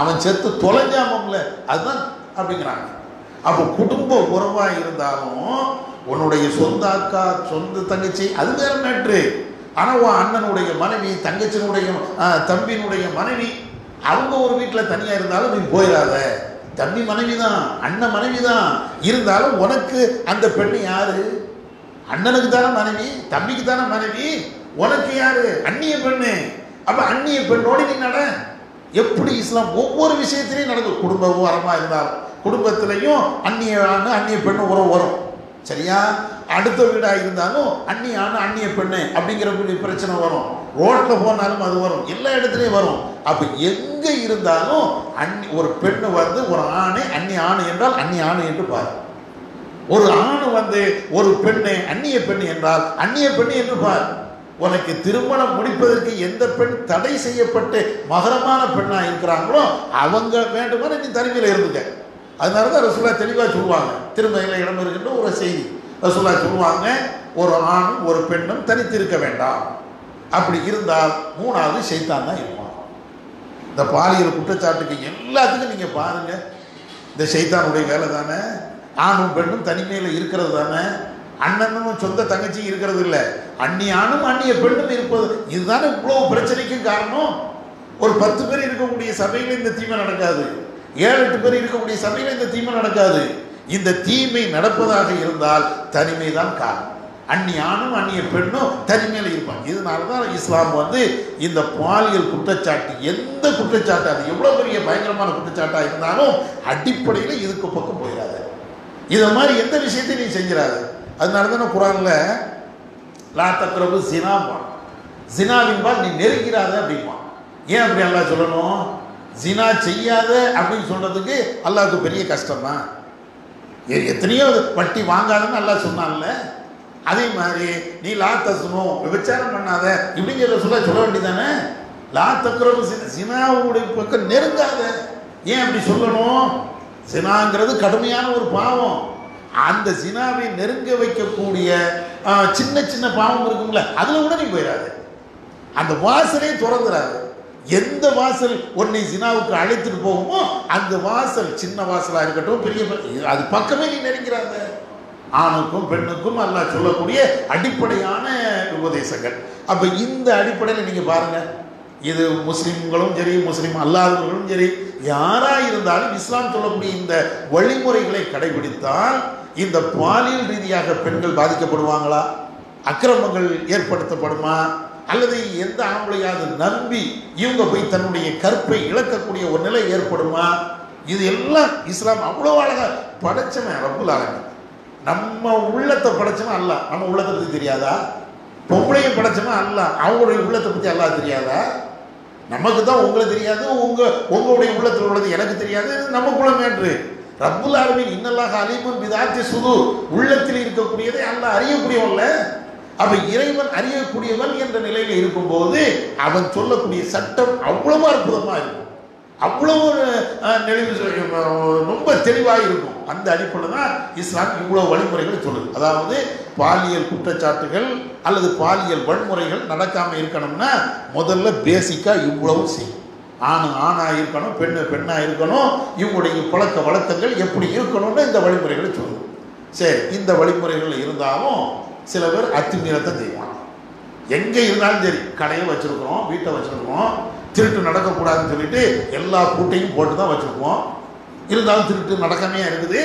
அவன் செத்து தொலைஞ்சான் பம்ல, அதுதான் அப்படிங்கிறாங்க. அப்போ குடும்ப உறவாக இருந்தாலும் உன்னுடைய சொந்த அக்கா சொந்த தங்கச்சி அது வேற மேட்ரு. ஆனால் உன் அண்ணனுடைய மனைவி, தங்கச்சினுடைய தம்பியினுடைய மனைவி, அவங்க ஒரு வீட்டில் தனியாக இருந்தாலும் நீ போயிடாத. தம்பி மனைவி தான், அண்ணன் மனைவி தான் இருந்தாலும் உனக்கு அந்த பெண்ணு யாரு? அண்ணனுக்கு தானே மனைவி, தம்பிக்கு தானே மனைவி, உனக்கு யாரு? அந்நிய பெண்ணு. அப்ப அந்நிய பெண்ணோடு நீ நட. எப்படி இஸ்லாம் ஒவ்வொரு விஷயத்திலையும் நடக்கும். குடும்ப உரமா இருந்தாலும் குடும்பத்திலையும் அந்நிய பெண்ணு உறவு வரும், சரியா? அடுத்த வீடா இருந்தாலும் அந்நிய ஆணு அந்நிய பெண்ணு அப்படிங்கிற பிரச்சனை வரும். ரோட்ல போனாலும் அது வரும், எல்லா இடத்துலையும் வரும். அப்ப எங்க இருந்தாலும் ஒரு பெண்ணு வந்து ஒரு ஆணை அந்நிய ஆணு என்றால் அந்நிய ஆணு என்று பாரு. ஒரு ஆணு வந்து ஒரு பெண்ணை அந்நிய பெண்ணு என்றால் அந்நிய பெண்ணு என்று பார். உனக்கு திருமணம் முடிப்பதற்கு எந்த பெண் தடை செய்யப்பட்டு மகரமான பெண்ணா இருக்கிறாங்களோ அவங்க வேண்டுமான நீ தனிமையில் இருந்துக்க. அதனாலதான் ரசூலா தெளிவா சொல்லுவாங்க, திருமறையில இடம் இருக்கின்ற ஒரு செய்தி. ரசூலா சொல்லுவாங்க, ஒரு ஆணும் ஒரு பெண்ணும் தனித்திருக்க வேண்டாம். அப்படி இருந்தால் மூணாவது ஷைத்தான் தான் இருப்பான். இந்த பாலியல் குற்றச்சாட்டுக்கு எல்லாத்துக்கும் நீங்கள் பாருங்க, இந்த ஷைத்தானுடைய வேலை தானே. ஆணும் பெண்ணும் தனிமையில் இருக்கிறது தானே. அண்ணனும் சொந்த தங்கச்சி இருக்கிறது இல்லை, அந்நிய ஆணும் அந்நிய பெண்ணும் இருப்பது. இதுதானே இவ்வளோ பிரச்சனைக்கும் காரணம். ஒரு 10 பேர் இருக்கக்கூடிய சபையில் இந்த தீமை நடக்காது, 7-8 பேர் இருக்கக்கூடிய சபையில் இந்த தீமை நடக்காது. இந்த தீமை நடப்பதாக இருந்தால் தனிமை தான் காரணம். அந்நிய ஆணும் அந்நிய பெண்ணும் தனிமையில் இருப்பாங்க. இதனால தான் இஸ்லாம் இந்த பாலியல் குற்றச்சாட்டு, எந்த குற்றச்சாட்டு, அது எவ்வளோ பெரிய பயங்கரமான குற்றச்சாட்டாக இருந்தாலும் அடிப்படையில் இதுக்கு பக்கம் போயிடாது. இதை மாதிரி எந்த விஷயத்தையும் நீ செஞ்சிடாது. அதனால தான் குரான்ல லா தக்ரபு ஜினாபா, ஜினாவின்பால் நீ நெருங்கிறாத அப்படின்பா. ஏன் அப்படி அல்லாஹ் சொல்லணும்? ஜினா செய்யாத அப்படின்னு சொல்றதுக்கு அல்லாஹ்வுக்கு பெரிய கஷ்டம் தான். எத்தனையோ வட்டி வாங்காதன்னு அல்லாஹ் சொன்னான்ல. அதே மாதிரி நீ லா தஸ்னும், விபச்சாரம் பண்ணாத இப்படிங்கிற சொல்ல வேண்டியதானே. லா தக்ரபு ஜினாவுடைய பக்கம் நெருங்காத. ஏன் அப்படி சொல்லணும்? ஜினாங்கிறது கடுமையான ஒரு பாவம். அந்த ஜினாவை நெருங்க வைக்கக்கூடிய சின்ன சின்ன பாவம் இருக்குங்கள, அதுல கூட நீ போயிடாது. அந்த வாசலே திறந்துடாது. எந்த வாசல் உன்னை ஜினாவுக்கு அழைத்துட்டு போகுமோ அந்த வாசல், சின்ன வாசலா இருக்கட்டும் பெரிய, அது பக்கமே நீ நெருங்கிறாங்க. ஆணுக்கும் பெண்ணுக்கும் அல்லாஹ் சொல்லக்கூடிய அடிப்படையான உபதேசங்கள். அப்ப இந்த அடிப்படையில் நீங்க பாருங்க, இது முஸ்லிம்களும் சரி முஸ்லிம் அல்லாதவர்களும் சரி யாரா இருந்தாலும் இஸ்லாம் சொல்லக்கூடிய இந்த வழிமுறைகளை கடைபிடித்தால் இந்த பாலியல் ரீதியாக பெண்கள் பாதிக்கப்படுவாங்களா? அக்கிரமங்கள் ஏற்படுத்தப்படுமா? அல்லது எந்த ஆம்பளையாவது நம்பி இவங்க போய் தன்னுடைய கற்பை இழக்கக்கூடிய ஒரு நிலை ஏற்படுமா? இது எல்லாம் இஸ்லாம் அவ்வளோ அழகா படைச்சவன் ரப்புல் ஆலமீன். நம்ம உள்ளத்தை படைச்சவன் அல்லாஹ். நம்ம உள்ளத்தை பற்றி தெரியாதா? பொம்பளையும் படைச்சவன் அல்லாஹ். அவங்களுடைய உள்ளத்தை பற்றி அல்லாஹ் தெரியாதா? நமக்கு தான் உங்களை தெரியாது, உங்களுடைய உள்ளத்தில் உள்ளது எனக்கு தெரியாது, நமக்குள்ள மேன்று. ரப்புல் ஆலமீன் இன்னல்லாஹ அலீமுன் பிதாத்தி சுதூர், உள்ளத்தில் இருக்கக்கூடியதை அல்லாஹ் அறியக்கூடியவன்ல. அப்ப இறைவன் அறியக்கூடியவன் என்ற நிலையில இருக்கும்போது அவன் சொல்லக்கூடிய சட்டம் அவ்வளவு அற்புதமா இருக்கும், அவ்வளவு ரொம்ப தெளிவாக இருக்கும். அந்த அடிப்படையில் தான் இஸ்லாம் இவ்வளவு வழிமுறைகள் சொல்லுது. அதாவது பாலியல் குற்றச்சாட்டுகள் அல்லது பாலியல் வன்முறைகள் நடக்காம இருக்கணும்னா முதல்ல பேசிக்கா இவ்வளவு செய்யும். ஆணா இருக்கணும், பெண்ணா இருக்கணும், இவங்களுடைய பழக்க வழக்கங்கள் எப்படி இருக்கணும்னு இந்த வழிமுறைகளை சொல்லுது. சரி, இந்த வழிமுறைகள் இருந்தாலும் சில பேர் அத்துமீறத்தை செய்வாங்க. எங்கே இருந்தாலும் சரி, கடையை வச்சிருக்கிறோம், வீட்டை வச்சிருக்கிறோம், திருட்டு நடக்கக்கூடாதுன்னு சொல்லிட்டு எல்லா பூட்டையும் போட்டு தான் வச்சிருக்கோம். இருந்தாலும் திருட்டு நடக்காமையா இருக்குது,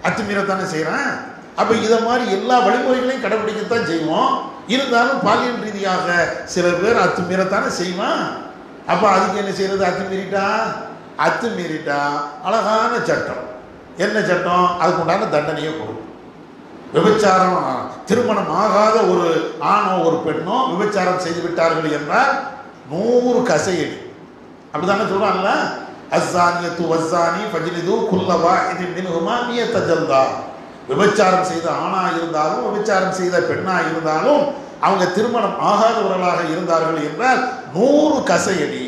அத்துமீறத்தானே செய்யறேன். அப்ப இதை மாதிரி எல்லா வழிமுறைகளையும் கடைபிடிக்கத்தான் செய்வோம். இருந்தாலும் பாலியல் ரீதியாக சில பேர் அத்துமீறத்தானே செய்வான். அப்ப அதுக்கு என்ன செய்யறது? அத்துமீறிட்டா அழகான சட்டம். என்ன சட்டம்? அதுக்கு உண்டான தண்டனையை கொடுக்கும். விபச்சாரம், திருமணம் ஆகாத ஒரு ஆணோ ஒரு பெண்ணோ விபச்சாரம் செய்து விட்டார்கள் என்றால் 100 கசையடி. அப்படிதானே சொல்றாங்கல்ல, அஸ்ஸானியத்து வஸ்ஸானி ஃபஜ்லிது குல்ல வாஹிதின் மின்ஹுமா மியத்த ஜல்தா. விபச்சாரம் செய்த ஆணா இருந்தாலும் விபச்சாரம் செய்த பெண்ணா இருந்தாலும் அவங்க திருமணம் ஆகாதவர்களாக இருந்தார்கள் என்றால் 100 கசையடி.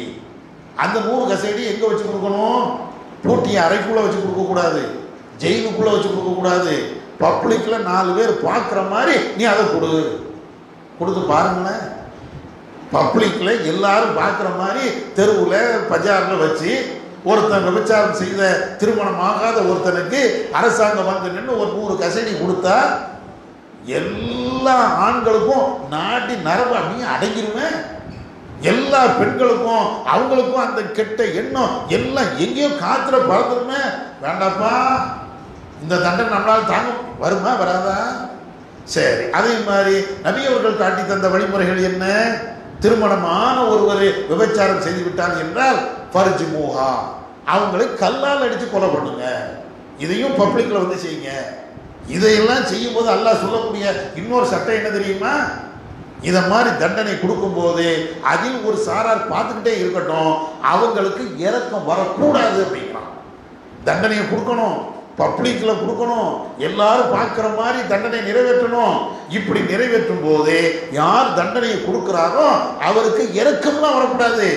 அந்த 100 கசையடி எங்க வச்சு கொடுக்கணும்? பூட்டிய அறைக்குள்ள வச்சு கொடுக்க கூடாது, ஜெயிலுக்குள்ள வச்சு கொடுக்க கூடாது. பப்ளிக்ல 4 பேர் பார்க்குற மாதிரி நீ அதை கொடுத்து பாருங்களேன். பப்ளிக்ல எல்லாரும் பார்க்குற மாதிரி தெருவில் பஜாரில் வச்சு ஒருத்தன் விபச்சாரம் செய்த திருமணம் ஆகாத ஒருத்தனுக்கு அரசாங்கம் வந்து நின்று ஒரு 100 கசையடி கொடுத்தா எல்லா ஆண்களுக்கும் நாட்டி நரம்பு அப்படியே அடங்கிருவேன். எல்லா பெண்களுக்கும் அவங்களுக்கும் அந்த கெட்ட எண்ணம் எல்லாம் எங்கேயோ காத்துல பறந்துருமே. வேண்டாப்பா, இந்த தண்டனை நம்மளால் தாங்க வருமா வராதா? சரி, அதே மாதிரி நபி அவர்கள் காட்டி தந்த வழிமுறைகள் என்ன? திருமணமான ஒருவர் விபச்சாரம் செய்து விட்டார் என்றால் ஃபர்ஜ் மூஹா, அவங்களை கல்லால் அடித்து கொலை பண்ணுங்க. இதையும் பப்ளிக்ல வந்து செய்யுங்க. இதையெல்லாம் செய்யும் போது அல்லாஹ் சொல்லக்கூடிய இன்னொரு சட்டம் என்ன தெரியுமா? இதை மாதிரி தண்டனை கொடுக்கும் போது அதில் ஒரு சாரார் பார்த்துக்கிட்டே இருக்கட்டும், அவங்களுக்கு இரக்கம் வரக்கூடாது அப்படிங்கிறான். தண்டனையை கொடுக்கணும், பப்ளிக்ல கொடுக்கணும், எல்லாரும் பார்க்கிற மாதிரி தண்டனை நிறைவேற்றணும். இப்படி நிறைவேற்றும் போது யார் தண்டனையை கொடுக்கிறாரோ அவருக்கு இரக்கம்லாம் வரக்கூடாது.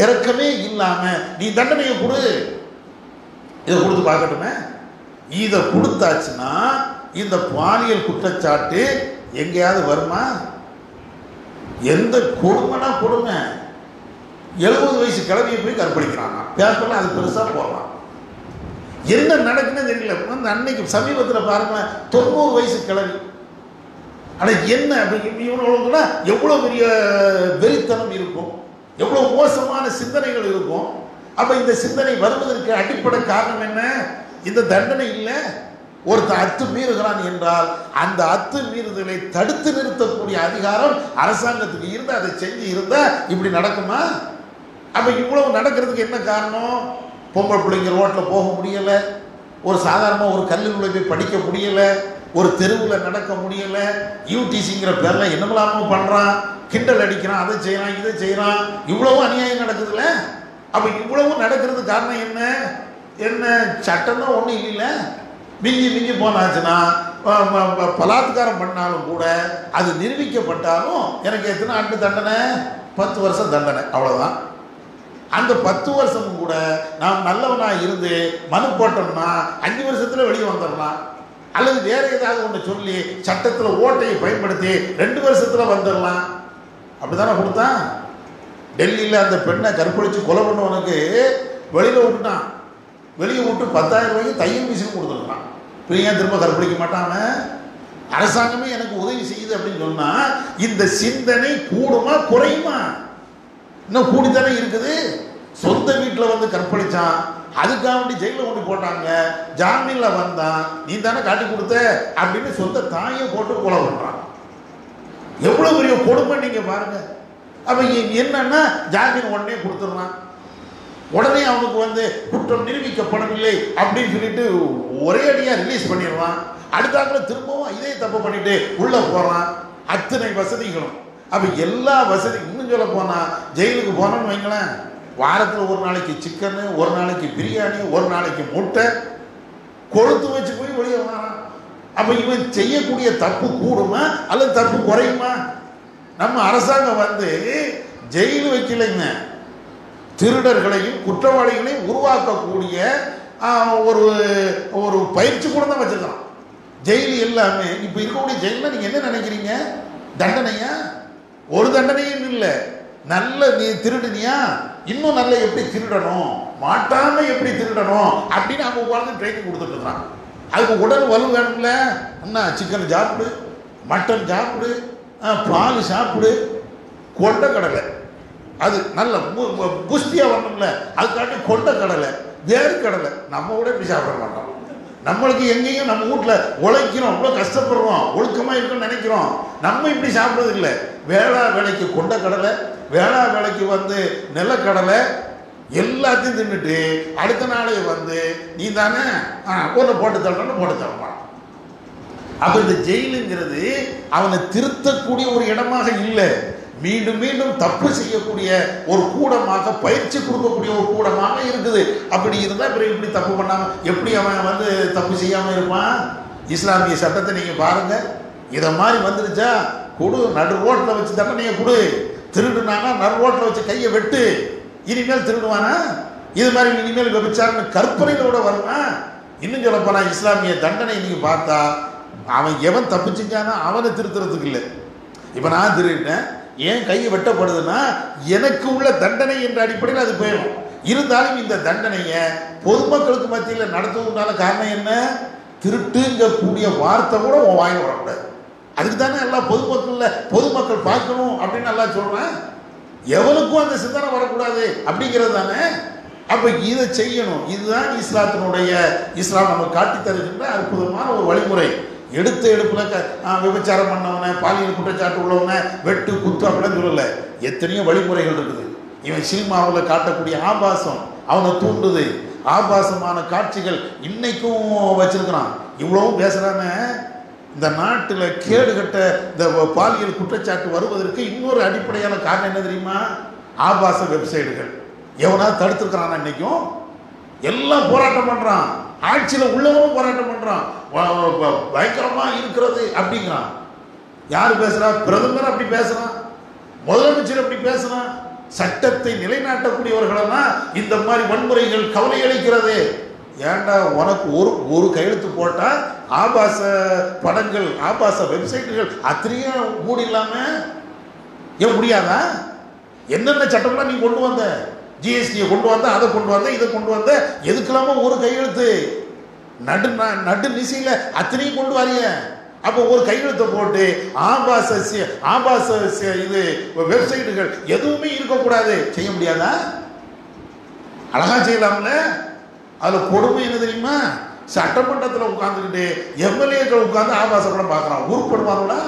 இரக்கமே இல்லாம நீ தண்டனையை கொடு, இதை கொடுத்து பார்க்கட்டுமே. இதை கொடுத்தாச்சுன்னா இந்த பாலியல் குற்றச்சாட்டு எங்கேயாவது வருமா? எந்த கொடுமைனா கொடுமை. 70 வயசு கிழவியை போய் கற்பழிக்கிறாங்க. பேப்பர்ல அது பெருசா போடலாம். என்ன நடக்குன்னு தெரியல. அன்னைக்கு சமீபத்தில் பாருங்க 90 வயசு கிழவி. ஆனால் என்ன இவனோட எவ்வளோ பெரிய வெறித்தனம் இருக்கும், எவ்வளோ மோசமான சிந்தனைகள் இருக்கும். அப்போ இந்த சிந்தனை வருவதற்கு அடிப்படை காரணம் என்ன? இந்த தண்டனை இல்லை. ஒருத்தர் அத்துமீறுகிறான் என்றால் அந்த அத்துமீறுதலை தடுத்து நிறுத்தக்கூடிய அதிகாரம் அரசாங்கத்துக்கு இருந்து அதை செஞ்சு இருந்தா இப்படி நடக்குமா? அப்ப இவ்வளவு நடக்கிறதுக்கு என்ன காரணம்? பொம்பளை பிள்ளைங்க ரோட்டில் போக முடியலை, ஒரு சாதாரணமாக ஒரு கல்லூரியில் போய் படிக்க முடியலை, ஒரு தெருவில் நடக்க முடியலை, யூடிசிங்கிற பேரில் என்னமெல்லாமோ பண்ணுறான், கிண்டல் அடிக்கிறான், அதை செய்கிறான், இதை செய்கிறான், இவ்வளவு அநியாயம் நடக்குதுல்ல. அப்போ இவ்வளவு நடக்கிறது காரணம் என்ன? என்ன சட்டம் தான் ஒன்றும் இல்லை. மிஞ்சி மிஞ்சி போனாச்சுன்னா பலாத்காரம் பண்ணாலும் கூட அது நிரூபிக்கப்பட்டாலும் எனக்கு எத்தனை ஆண்டு தண்டனை? 10 வருஷம் தண்டனை, அவ்வளோதான். அந்த 10 வருஷமும் கூட நாம் நல்லவனாக இருந்து மனு போட்டோம்னா 5 வருஷத்தில் வெளியே வந்துடலாம். அல்லது வேற ஏதாவது ஒன்று சொல்லி சட்டத்தில் ஓட்டையை பயன்படுத்தி 2 வருஷத்தில் வந்துடலாம். அப்படித்தானே கொடுத்தான். டெல்லியில் அந்த பெண்ணை கற்பழித்து கொலை பண்ணவனுக்கு வெளியில் விட்டுட்டான். வெளியே விட்டு 10,000 ரூபாய்க்கு தையல் மிஷின் கொடுத்துருக்கான். பிரியா திரும்ப கற்பழிக்க மாட்டாங்க. அரசாங்கமே எனக்கு உதவி செய்யுது அப்படின்னு சொன்னா இந்த சிந்தனை கூடுமா குறையுமா? இன்னும் கூடித்தானே இருக்குது. சொந்த வீட்டில் வந்து கற்பழிச்சான், அதுக்காக வேண்டி ஜெயிலில் கொண்டு போட்டாங்க, ஜாமீன்ல வந்தான், நீ தானே காட்டி கொடுத்த அப்படின்னு சொந்த தாயை போட்டு கொலை பண்றான். எவ்வளவு பெரிய கொடுமை நீங்க பாருங்க. அப்ப என்னன்னா ஜாமீன் உடனே கொடுத்துடலாம், உடனே அவனுக்கு வந்து குற்றம் நிரூபிக்கப்படவில்லை அப்படின்னு சொல்லிட்டு ஒரே அடியா ரிலீஸ் பண்ணிடுவான். அடுத்தாக்குல திரும்பவும் இதே தப்பு பண்ணிட்டு உள்ள போறான். அத்தனை வசதிகளும். அப்ப எல்லா வசதி இன்னும் சொல்ல போனா ஜெயிலுக்கு போனோம்னு வைங்களேன், வாரத்தில் ஒரு நாளைக்கு சிக்கனு, ஒரு நாளைக்கு பிரியாணி, ஒரு நாளைக்கு முட்டை கொழுத்து வச்சு போய் வெளியே வரான். அப்ப இவன் செய்யக்கூடிய தப்பு கூடுமா அல்லது தப்பு குறையுமா? நம்ம அரசாங்கம் வந்து ஜெயில் வைக்கலைங்க, திருடர்களையும் குற்றவாளிகளையும் உருவாக்கக்கூடிய ஒரு ஒரு பயிற்சி கூட தான் வச்சிருக்கான். ஜெயில் எல்லாமே இப்ப இருக்கக்கூடிய ஜெயில நீங்க என்ன நினைக்கிறீங்க? தண்டனையா? ஒரு தண்டனையும் இல்லை. நல்ல நீ திருடுனியா, இன்னும் நல்ல எப்படி திருடணும், மாட்டாம எப்படி திருடணும் அப்படின்னு அவங்க உட்கார்ந்து ட்ரைனிங் கொடுத்துட்டு இருக்கான். அதுக்கு உடல் வலு வேணும்ல. அண்ணா சிக்கன் சாப்பிடு, மட்டன் சாப்பிடு, பால் சாப்பிடு, கொண்ட கடலை அது நல்ல புஷ்டியா வரணும்ல, அதுக்காட்டி கொண்ட கடலை, வேர்க்கடலை. நம்ம கூட இப்படி சாப்பிட மாட்டோம். நம்மளுக்கு எங்கேயும் நம்ம வீட்டில் உழைக்கிறோம், இவ்வளோ கஷ்டப்படுறோம், ஒழுக்கமாக இருக்குன்னு நினைக்கிறோம். நம்ம இப்படி சாப்பிட்றது இல்லை. வேளா வேலைக்கு கொண்ட கடலை, வேளா வேலைக்கு வந்து நிலக்கடலை எல்லாத்தையும் தின்னுட்டு அடுத்த நாளே வந்து நீ தானே ஒன்று போட்டு தரணும்னு போட்டு தரப்பான். அப்போ இந்த ஜெயிலுங்கிறது அவனை திருத்தக்கூடிய ஒரு இடமாக இல்லை, மீண்டும் மீண்டும் தப்பு செய்யக்கூடிய ஒரு கூடமாக, பயிற்சி கொடுக்கக்கூடிய ஒரு கூடமாக இருக்குது. அப்படி இருந்தால் அப்புறம் இப்படி தப்பு பண்ணாம எப்படி அவன் வந்து தப்பு செய்யாம இருப்பான்? இஸ்லாமிய சட்டத்தை நீங்க பாருங்க. இதை மாதிரி வந்துருச்சா கொடு, நடு ரோட்டில் வச்சு தண்டனையை கொடு. திருடுனானா நடு ரோட்டில் வச்சு கையை வெட்டு. இனிமேல் திருடுவானா? இது மாதிரி இனிமேல் விபச்சாரம் கற்பனைகளோட வருமா? இன்னும் சொல்ல போனா இஸ்லாமிய தண்டனை நீங்க பார்த்தா அவன் எவன் தப்பு செஞ்சானா அவனை திருத்துறதுக்கு இல்லை. இப்ப நான் திருடிட்டேன், ஏன் கை வெட்டப்படுதுன்னா எனக்கு உள்ள தண்டனை என்ற அடிப்படையில் அது போயிடும். இருந்தாலும் இந்த தண்டனையை பொதுமக்களுக்கு மத்தியில் நடத்துவதற்கான காரணம் என்ன? திருட்டுங்க கூடிய வார்த்தை கூட உன் வாங்கி வரக்கூடாது. அதுக்கு தானே எல்லாம் பொதுமக்கள் பார்க்கணும் அப்படின்னு நல்லா சொல்றேன். எவனுக்கும் அந்த சிந்தனை வரக்கூடாது அப்படிங்கிறது தானே. அப்ப இதை செய்யணும். இதுதான் இஸ்லாம் நமக்கு காட்டி தருகின்ற அற்புதமான ஒரு வழிமுறை. எடுத்த எடுப்புல விபச்சாரம் பண்ணவன, பாலியல் குற்றச்சாட்டு உள்ளவன வெட்டு குத்து அப்படின்னு சொல்லல. எத்தனையோ வழிமுறைகள் இருக்குது. இவன் சினிமாவில் காட்டக்கூடிய ஆபாசம் அவனை தூண்டுது. ஆபாசமான காட்சிகள் இன்னைக்கும் வச்சிருக்கிறான். இவ்வளவும் பேசுறான இந்த நாட்டில் கேடுகட்ட இந்த பாலியல் குற்றச்சாட்டு வருவதற்கு இன்னொரு அடிப்படையான காரணம் என்ன தெரியுமா? ஆபாச வெப்சைட்டுகள். எவனாவது தடுத்துருக்கிறான்? இன்னைக்கும் எல்லாம் போராட்டம் பண்றான். ஆட்சியில் உள்ளவனும் போராட்டம் பண்றான். பயங்கரமா இருக்கிறது அப்படிங்கிறான். யாரு பேசுறா? பிரதமர் அப்படி பேசுறான், முதலமைச்சர் அப்படி பேசுறான். சட்டத்தை நிலைநாட்டக்கூடியவர்களெல்லாம் இந்த மாதிரி வன்முறைகள் கவலை அளிக்கிறது. ஏண்டா உனக்கு ஒரு கையெழுத்து போட்டா ஆபாச படங்கள், ஆபாச வெப்சைட்டுகள் அத்தனையும் மூடிடலாம? ஏன் முடியாதா? என்னென்ன சட்டம்லாம் நீ கொண்டு வந்த? ஜிஎஸ்டியை கொண்டு வந்த, அதை கொண்டு வந்த, இதை கொண்டு வந்த, எதுக்கெல்லாமோ ஒரு கையெழுத்து நடு நிசையில அத்தனையும் கொண்டு வரிய. அப்போ ஒரு கையெழுத்தை போட்டு ஆபாச இது வெப்சைட்டுகள் எதுவுமே இருக்கக்கூடாது, செய்ய முடியாதா? அழகா செய்யலாம்ல. அதுல கொடுமை என்ன தெரியுமா? சட்டமன்றத்தில் உட்கார்ந்துக்கிட்டு எம்எல்ஏக்கள் உட்கார்ந்து ஆபாச படம் பார்க்கறான், உருப்படுவாங்களா?